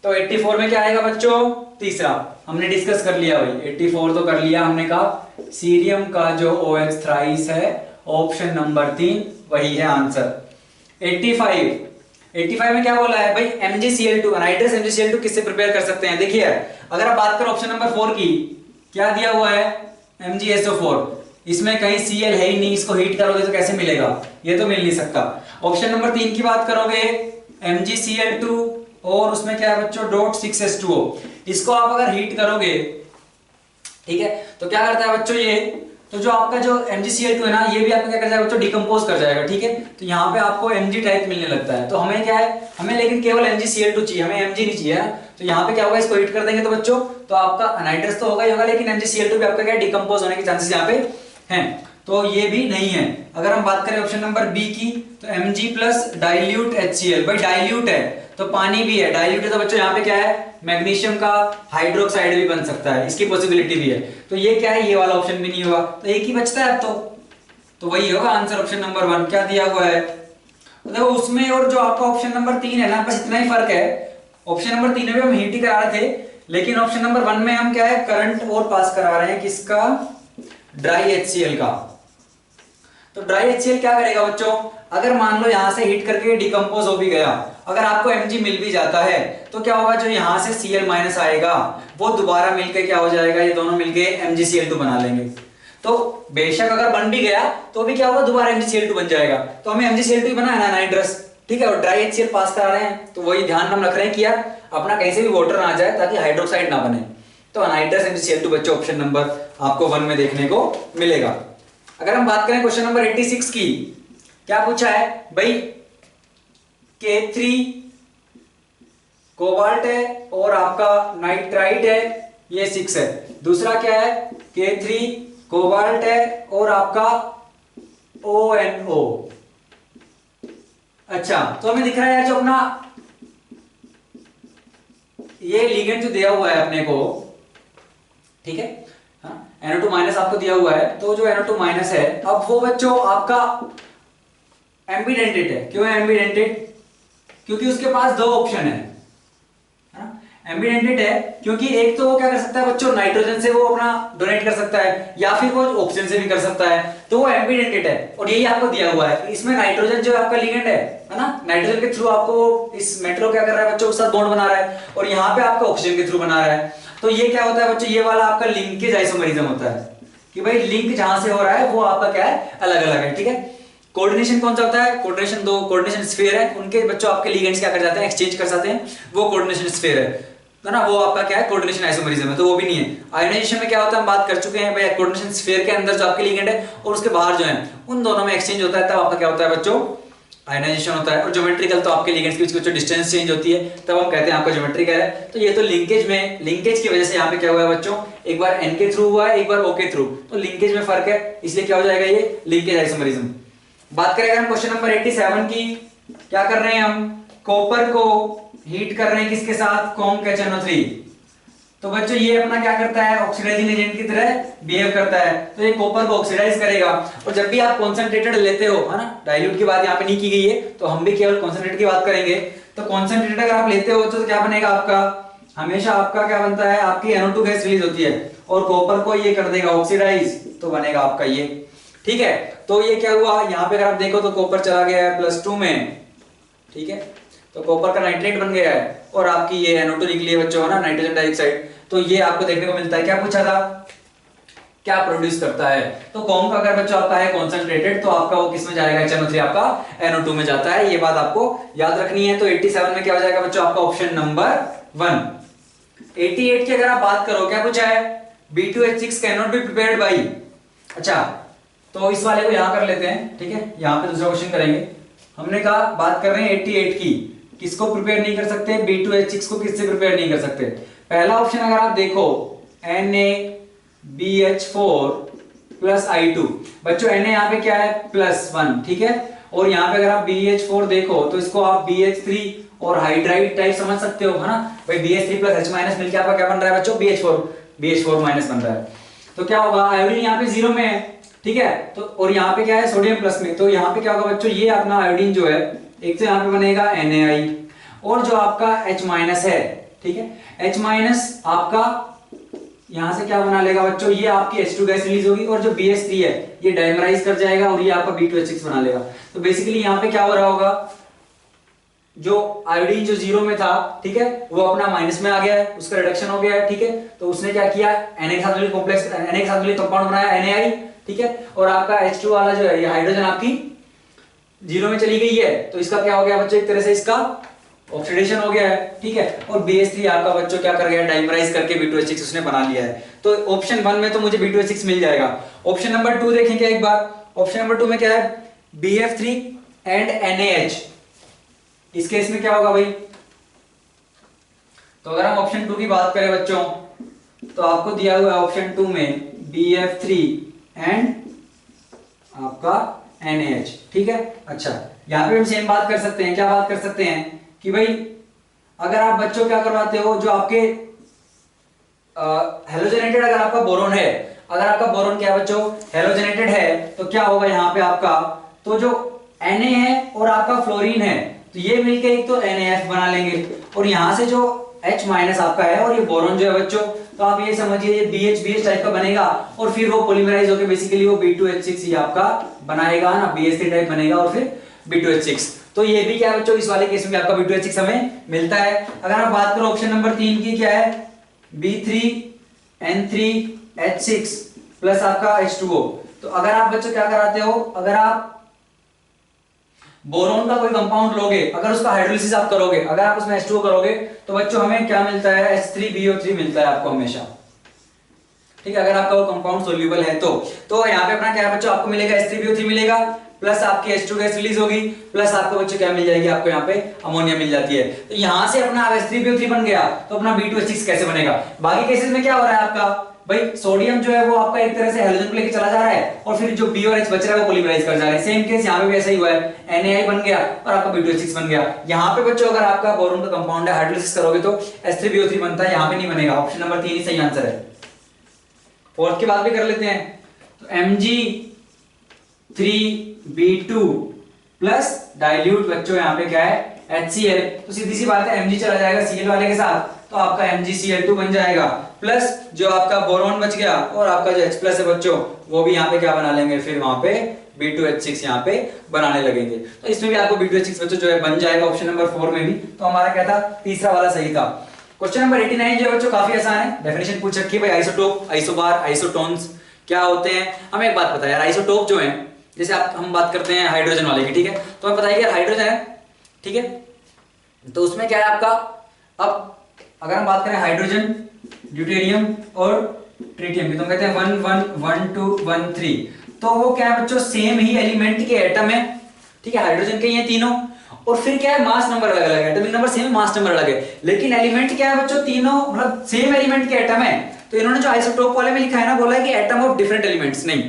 तो 84 में क्या आएगा बच्चों, तीसरा हमने डिस्कस कर लिया भाई, 84 तो कर लिया हमने, कहा सीरियम का जो OH थ्राइस है ऑप्शन नंबर 3 वही है आंसर। 85 में क्या बोला है भाई, MgCl2 अनहाइड्रस MgCl2 किससे प्रिपेयर कर सकते हैं। देखिए अगर आप बात करो ऑप्शन नंबर 4 की, क्या दिया हुआ है MgSO4, इसमें कहीं Cl है ही नहीं, इसको हीट करोगे तो कैसे मिलेगा, ये तो मिल नहीं सकता। ऑप्शन नंबर 3 की बात करोगे MgCl2 और उसमें क्या है बच्चों .6s2O, इसको आप अगर हीट करोगे ठीक है। तो क्या करता है बच्चों ये, तो जो आपका जो MgCl2 है ना, ये भी आपका क्या कर जाएगा बच्चों, डिकम्पोज कर जाएगा। ठीक है, तो यहाँ पे आपको Mg टाइप मिलने लगता है। तो हमें क्या है, हमें लेकिन केवल MgCl2 चाहिए, हमें Mg नहीं चाहिए। तो यहाँ पे क्या होगा, इसको हीट कर देंगे तो बच्चों, तो आपका अनाइड्रस तो होगा ही होगा, लेकिन MgCl2 भी आपका क्या डिकम्पोज होने के चांसेस यहाँ पे हैं। तो ये भी नहीं है। अगर हम बात करें ऑप्शन नंबर बी की, तो Mg प्लस डाइल्यूट HCl, भाई डाइल्यूट है तो पानी भी है, डाइल्यूट है तो बच्चों यहाँ पे क्या है, मैग्नीशियम का हाइड्रोक्साइड भी बन सकता है, इसकी पॉसिबिलिटी भी है। तो ये क्या है, ये वाला ऑप्शन भी नहीं होगा, तो एक ही बचता है अब तो वही होगा आंसर ऑप्शन नंबर 1। क्या दिया हुआ है, तो देखो उसमें और जो आपका ऑप्शन नंबर 3 है ना, बस इतना ही फर्क है। ऑप्शन नंबर 3 में हम हीट ही करा रहे थे, लेकिन ऑप्शन नंबर 1 में हम क्या है, करंट और पास करा रहे हैं, किसका, ड्राई HCl का। तो ड्राई HCl क्या करेगा बच्चों, अगर मान लो यहां से हीट करके डिकम्पोज हो भी गया, अगर आपको Mg मिल भी जाता है, तो क्या होगा, जो यहां से Cl माइनस आएगा वो दोबारा मिलके क्या हो जाएगा, ये दोनों मिलके MgCl2 बना लेंगे। तो बेशक अगर बन भी गया तो भी क्या होगा, दोबारा MgCl2 बन जाएगा। तो हमें MgCl2 बना है ना नाइट्रस, ठीक है, और ड्राई HCl पास करा रहे हैं, तो वही ध्यान हम रख रहे हैं कि यार अपना कहीं से भी वाटर ना आ जाए, ताकि हाइड्रोक्साइड ना बने। तो अनाइड्रस MgCl2 बच्चों ऑप्शन नंबर आपको 1 में देखने को मिलेगा। अगर हम बात करें क्वेश्चन नंबर 86 की, क्या पूछा है भाई, K3 कोबाल्ट है और आपका नाइट्राइट है, ये 6 है। दूसरा क्या है, K3 कोबाल्ट है और आपका ONO। अच्छा, तो हमें दिख रहा है यार, जो अपना ये लिगेंड जो दिया हुआ है अपने को, ठीक है, NO2 माइनस आपको दिया हुआ है, तो जो NO2 माइनस है, अब वो बच्चों आपका एम्बीडेंटेड है। क्यों है एम्बीडेंटेड, क्योंकि उसके पास दो ऑप्शन है। एम्बीडेंटेड है क्योंकि एक तो वो क्या कर सकता है बच्चों, नाइट्रोजन से वो अपना डोनेट कर सकता है, या फिर वो ऑक्सीजन से भी कर सकता है, तो वो एम्बीडेंटेड है। और यही आपको दिया हुआ है, इसमें नाइट्रोजन जो आपका लिगेंड है ना, नाइट्रोजन के थ्रू आपको इस मेट्रो क्या कर रहा है बच्चों, के साथ बॉन्ड बना रहा है, और यहाँ पे आपका ऑक्सीजन के थ्रू बना रहा है। तो ये क्या होता है बच्चों, ये वाला आपका लिंकेज आइसोमरिज्म होता है, कि भाई लिंक जहां से हो रहा है वो आपका क्या है, अलग अलग है। ठीक है, कोऑर्डिनेशन कौन सा होता है, कोऑर्डिनेशन दो कोऑर्डिनेशन स्फीयर है, उनके बच्चों आपके लिगेंड्स क्या कर जाते हैं, एक्सचेंज कर जाते हैं, वो कोऑर्डिनेशन स्फीयर है ना, वो आपका क्या है, कोऑर्डिनेशन आइसोमरिज्म है, तो वो भी नहीं है। आयोनाइजेशन में क्या होता है, हम बात कर चुके हैं भाई, कोऑर्डिनेशन स्फीयर के अंदर जो आपके लिगेंड है और उसके बाहर जो है, उन दोनों में एक्सचेंज होता है, तब आपका क्या होता है बच्चों, आयोनाइजेशन होता है। और ज्योमेट्रिकल तो आपके लिगेंड्स के बीच जो डिस्टेंस चेंज होती है, तब हम कहते हैं आपका ज्योमेट्रिकल है। तो ये तो लिंकेज में, लिंकेज की वजह से यहाँ पे क्या हुआ है बच्चों, एक बार N के थ्रू हुआ है, एक बार O के थ्रू, तो लिंकेज में फर्क है, इसलिए क्या हो जाएगा, ये लिंकेज आइसोमरिज्म। बात करें हम क्वेश्चन नंबर 87 की, क्या कर रहे हैं हम, कॉपर को हीट कर रहे हैं किसके साथ, COMc तो बच्चों ये अपना क्या करता है, ऑक्सीडाइजिंग एजेंट की तरह बिहेव करता है, तो ये कॉपर को ऑक्सीडाइज करेगा। और जब भी आप कॉन्सेंट्रेटेड लेते हो, है ना, डाइल्यूट की बात यहाँ पे नहीं की गई है, तो हम भी केवल कॉन्सेंट्रेट की बात करेंगे। तो कॉन्सेंट्रेटेड अगर आप लेते हो तो क्या बनेगा आपका, हमेशा आपका क्या बनता है, आपकी NO2 गैस रिलीज होती है, और कॉपर को ये कर देगा ऑक्सीडाइज, तो बनेगा आपका ये। ठीक है, तो ये क्या हुआ, यहाँ पे अगर आप देखो तो कॉपर चला गया है +2 में, ठीक है, तो कॉपर का नाइट्रेट बन गया है, और आपकी ये NO2 निकली है बच्चों, है ना, नाइट्रोजन डाइऑक्साइड। तो ये आपको देखने को मिलता है। क्या पूछा था, क्या प्रोड्यूस करता है, तो कॉम का अगर बच्चों आपका है कॉन्सेंट्रेटेड, तो आपका वो किस में जाएगा, HNO3 आपका NO2 में जाता है, ये बात आपको याद रखनी है। तो 87 में क्या हो जाएगा बच्चों, आपका ऑप्शन नंबर 1। 88 की अगर आप बात करो, क्या पूछा है, B2H6 can not be prepared by, अच्छा तो इस वाले को यहां कर लेते हैं, ठीक है, यहां पे दूसरा क्वेश्चन करेंगे। हमने कहा बात कर रहे हैं 88 की, किसको प्रिपेयर नहीं कर सकते, B2H6 को किससे प्रिपेयर नहीं कर सकते। पहला ऑप्शन अगर आप देखो NaBH4 प्लस I2, बच्चों Na यहाँ पे क्या है +1, ठीक है, और यहाँ पे अगर आप BH4 देखो तो इसको आप BH3 और हाइड्राइड टाइप समझ सकते हो, है ना भाई, BH3 प्लस H माइनस मिलकर आपका क्या बन रहा है बच्चों, BH4 माइनस बन रहा है। तो क्या होगा, आयोडीन यहाँ पे 0 में है, ठीक है, तो और यहाँ पे क्या है, सोडियम प्लस में, तो यहाँ पे क्या होगा बच्चों, ये अपना आयोडीन जो है, एक तो यहाँ पे बनेगा NaI, और जो आपका H माइनस है, ठीक है, H माइनस आपका यहां से क्या बना लेगा बच्चों, ये आपकी H2 गैस रिलीज होगी, और जो BH3 है ये डाइमराइज कर जाएगा, और ये आपका B2H6 बना लेगा। तो बेसिकली यहाँ पे क्या हो रहा होगा, जो आयोडीन जो 0 में था, ठीक है, वो अपना माइनस में आ गया है, उसका रिडक्शन हो गया है, ठीक है, तो उसने क्या किया, Na के साथ मिलकर कॉम्प्लेक्स, Na के साथ मिलकर कंपाउंड बनाया NaI, ठीक है, और आपका H2 वाला जो है, ये हाइड्रोजन आपकी 0 में चली गई है, तो इसका क्या हो गया बच्चों, एक तरह से इसका ऑक्सीडेशन हो गया है, ठीक है। और BH3 आपका बच्चों क्या कर गया, डाइमराइज करके B2H6 उसने बना लिया है। तो ऑप्शन 1 में तो मुझे B2H6 मिल जाएगा। ऑप्शन नंबर 2 देखेंगे एक बार। ऑप्शन नंबर 2 में क्या है, BF3 एंड NaH। इस केस में क्या होगा भाई, तो अगर हम ऑप्शन 2 की बात करें बच्चों, तो आपको दिया हुआ है ऑप्शन 2 में BF3 एंड आपका NaH, ठीक है। अच्छा, यहां पे हम सेम बात कर सकते हैं, क्या बात कर सकते हैं कि भाई अगर आप बच्चों क्या करवाते हो, जो आपके हेलोजेनेटेड अगर आपका बोरोन है, अगर आपका बोरोन क्या बच्चों हेलोजेनेटेड है, तो क्या होगा यहाँ पे आपका, तो जो Na है और आपका फ्लोरीन है, तो ये मिलके एक तो NaF बना लेंगे, और यहां से जो H माइनस आपका है और ये बोरोन जो है बच्चों, तो आप ये समझिए ये BH टाइप का बनेगा, और फिर वो पॉलीमराइज होकर बेसिकली वो B2H6 ही आपका बनाएगा ना, BH3 टाइप बनेगा और फिर B2H6। तो ये भी क्या है बच्चों, इस वाले केस में आपका B2H6 हमें मिलता है। अगर आप बात करो ऑप्शन नंबर 3 की, क्या है B3N3H6 प्लस आपका H2O। तो अगर आप बच्चों क्या कराते हो, अगर आप बोरोन का कोई कंपाउंड लोगे, अगर उसका हाइड्रोलिसिस आप करोगे, अगर आप उसमें H2O करोगे, तो बच्चों हमें क्या मिलता है, H3BO3 मिलता है आपको हमेशा, ठीक है। अगर आपका वो कंपाउंड सोल्यूबल है तो यहाँ पे अपना क्या है बच्चों, आपको मिलेगा H3BO3 मिलेगा, प्लस आपकी H2 गैस रिलीज होगी, प्लस आपको बच्चों क्या मिल जाएगी, आपको यहाँ पे अमोनिया मिल जाती है। तो यहां से अपना H3BO3 बन गया, तो अपना B2H6 कैसे बनेगा। बाकी केसेस में क्या हो रहा है आपका, भाई सोडियम जो है वो आपका एक तरह से हेलोजन को लेके चला जा रहा है, और फिर जो B और H बच रहा है वो पॉलीमराइज कर जा रहे हैं। सेम केस यहाँ पे भी ऐसा ही हुआ है, NaI बन गया और आपका B2H6 बन गया। यहाँ पे बच्चों अगर आपका बोरोन का कंपाउंड है, हाइड्रोलिसिस करोगे तो H3BO3 बनता है, यहाँ पे नहीं बनेगा। ऑप्शन नंबर 3 ही सही आंसर है। फोर्थ की बात भी कर लेते हैं, तो Mg3B2 प्लस डाइल्यूट बच्चों यहाँ पे क्या है HCl, तो सीधी सी बात है Mg चला जाएगा Cl वाले के साथ, तो आपका MgCl2 बन जाएगा, प्लस जो आपका बोरोन बच गया और आपका जो H प्लस है बच्चों, वो भी यहाँ पे क्या बना लेंगे, फिर वहां पे B2H6 यहाँ पे बनाने लगेंगे। तो इसमें भी आपको B2H6 बच्चों जो है बन जाएगा ऑप्शन नंबर 4 में भी। तो हमारा क्या था, तीसरा वाला सही था। क्वेश्चन नंबर 89 जो है बच्चों काफी आसान है, डेफिनेशन पूछ रखी है भाई, आइसोटोप, आइसोबार, आइसोटोन्स क्या होते हैं। हमें एक बात पता है यार, आइसोटोप जो है, जैसे हम बात करते हैं हाइड्रोजन वाले की, ठीक है, तो हमें पता है कि हाइड्रोजन है, ठीक है, तो उसमें क्या है आपका, अब अगर हम बात करें हाइड्रोजन, ड्यूटेरियम और ट्रिटियम की, तो हम कहते हैं 1 1 1 2 1 3, तो वो क्या है बच्चों सेम ही एलिमेंट के एटम है, ठीक है, हाइड्रोजन के ये तीनों, और फिर क्या है मास नंबर अलग अलग है, एटॉमिक नंबर सेम है, मास नंबर अलग है, लेकिन एलिमेंट क्या है बच्चों तीनों मतलब सेम एलिमेंट के एटम है। तो इन्होंने जो आइसोटोप वाले में लिखा है ना, बोला है कि एटम ऑफ डिफरेंट एलिमेंट्स, नहीं,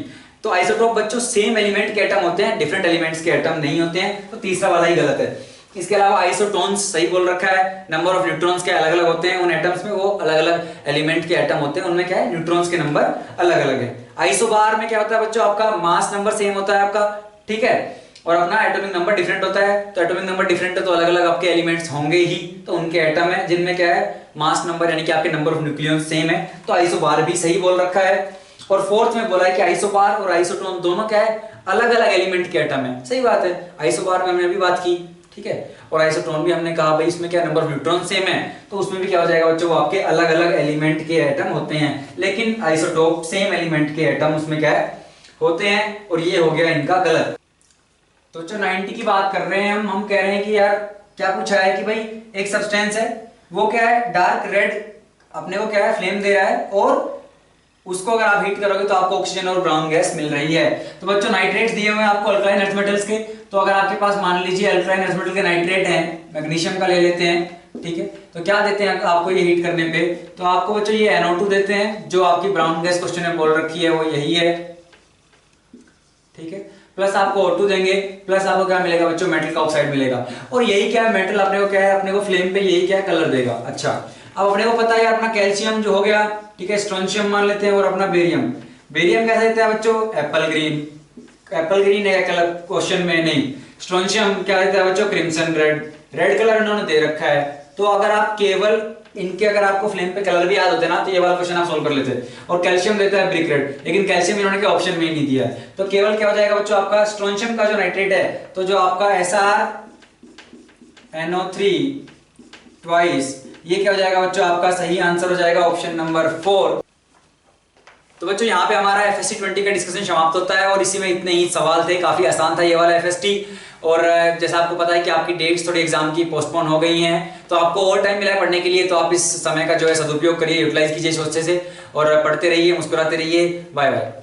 तो आइसोटोप बच्चों सेम एलिमेंट के एटम होते हैं, डिफरेंट एलिमेंट्स के एटम नहीं होते हैं, तो तीसरा वाला ही गलत है। इसके अलावा आइसोटोन्स सही बोल रखा है, नंबर ऑफ न्यूट्रॉन्स के अलग अलग होते हैं, उन एटम्स में वो अलग अलग एलिमेंट के एटम होते हैं, उनमें क्या है न्यूट्रॉन्स के नंबर अलग अलग है। आइसोबार में क्या होता है बच्चों, आपका मास नंबर सेम होता है आपका, ठीक है, और अपना एटॉमिक नंबर डिफरेंट होता है, तो एटॉमिक नंबर डिफरेंट है तो अलग अलग आपके एलिमेंट्स होंगे ही, तो उनके एटम है जिनमें क्या है मास नंबर यानी कि आपके नंबर ऑफ न्यूक्लियॉन्स सेम है, तो आइसोबार भी सही बोल रखा है। और फोर्थ में बोला है कि आइसोबार और आइसोटोन दोनों क्या है अलग अलग एलिमेंट के एटम है, सही बात है, आइसोबार में हमने अभी बात की, ठीक है, और आइसोटोन भी हमने कहा भाई इसमें क्या नंबर ऑफ न्यूट्रॉन सेम है, तो उसमें भी क्या हो जाएगा बच्चों, वो आपके अलग अलग एलिमेंट के एटम होते हैं, लेकिन आइसोटोप सेम एलिमेंट के एटम उसमें क्या है होते हैं, और ये हो गया इनका गलत। तो जो 90 की बात कर रहे हैं हम कह रहे हैं कि यार क्या पूछा है कि भाई एक सब्सटेंस है, वो क्या है डार्क रेड अपने को क्या है फ्लेम दे रहा है, और उसको अगर आप हीट करोगे तो आपको ऑक्सीजन और ब्राउन गैस मिल रही है। तो बच्चों नाइट्रेट्स दिए हुए हैं आपको अल्कलाइन अर्थ मेटल्स के, तो अगर आपके पास मान लीजिए अल्कलाइन अर्थ मेटल के नाइट्रेट हैं, मैग्नीशियम का ले लेते हैं, ठीक है, तो क्या देते हैं आपको ये हीट करने पे, तो आपको बच्चों ये NO2 देते हैं, जो आपकी ब्राउन गैस क्वेश्चन में बोल रखी है वो यही है, ठीक है, प्लस आपको O2 देंगे, प्लस आपको क्या मिलेगा बच्चों मेटल का ऑक्साइड मिलेगा, और यही क्या है मेटल अपने को क्या है अपने को फ्लेम पे यही क्या है कलर देगा। अच्छा, अब अपने को पता है अपना कैल्शियम जो हो गया, ठीक है, स्ट्रोंशियम मान लेते हैं, और अपना बेरियम, बेरियम कैसे देता है बच्चों एप्पल ग्रीन, एप्पल ग्रीन है कलर क्वेश्चन में नहीं, स्ट्रोंशियम क्या देता है बच्चों क्रिम्सन रेड, रेड कलर इन्होंने दे रखा है, तो अगर आप केवल इनके अगर आपको फ्लेम पे कलर भी याद होते ना तो ये वाला क्वेश्चन आप सोल्व कर लेते, और कैल्शियम देता है ब्रिक रेड, लेकिन कैल्शियम इन्होंने के ऑप्शन में ही नहीं दिया, तो केवल क्या हो जाएगा बच्चों आपका स्ट्रोंशियम का जो नाइट्रेट है, तो जो आपका SrNO3 ट्वाइस, ये क्या हो जाएगा बच्चों आपका सही आंसर हो जाएगा ऑप्शन नंबर 4। तो बच्चों यहाँ पे हमारा FST 20 का डिस्कशन समाप्त होता है, और इसी में इतने ही सवाल थे, काफी आसान था ये वाला FST, और जैसा आपको पता है कि आपकी डेट्स थोड़ी एग्जाम की पोस्टपोन हो गई हैं, तो आपको और टाइम मिला है पढ़ने के लिए, तो आप इस समय का जो है सदुपयोग करिए, यूटिलाइज कीजिए इस अच्छे से और पढ़ते रहिए, मुस्कुराते रहिए। Bye bye.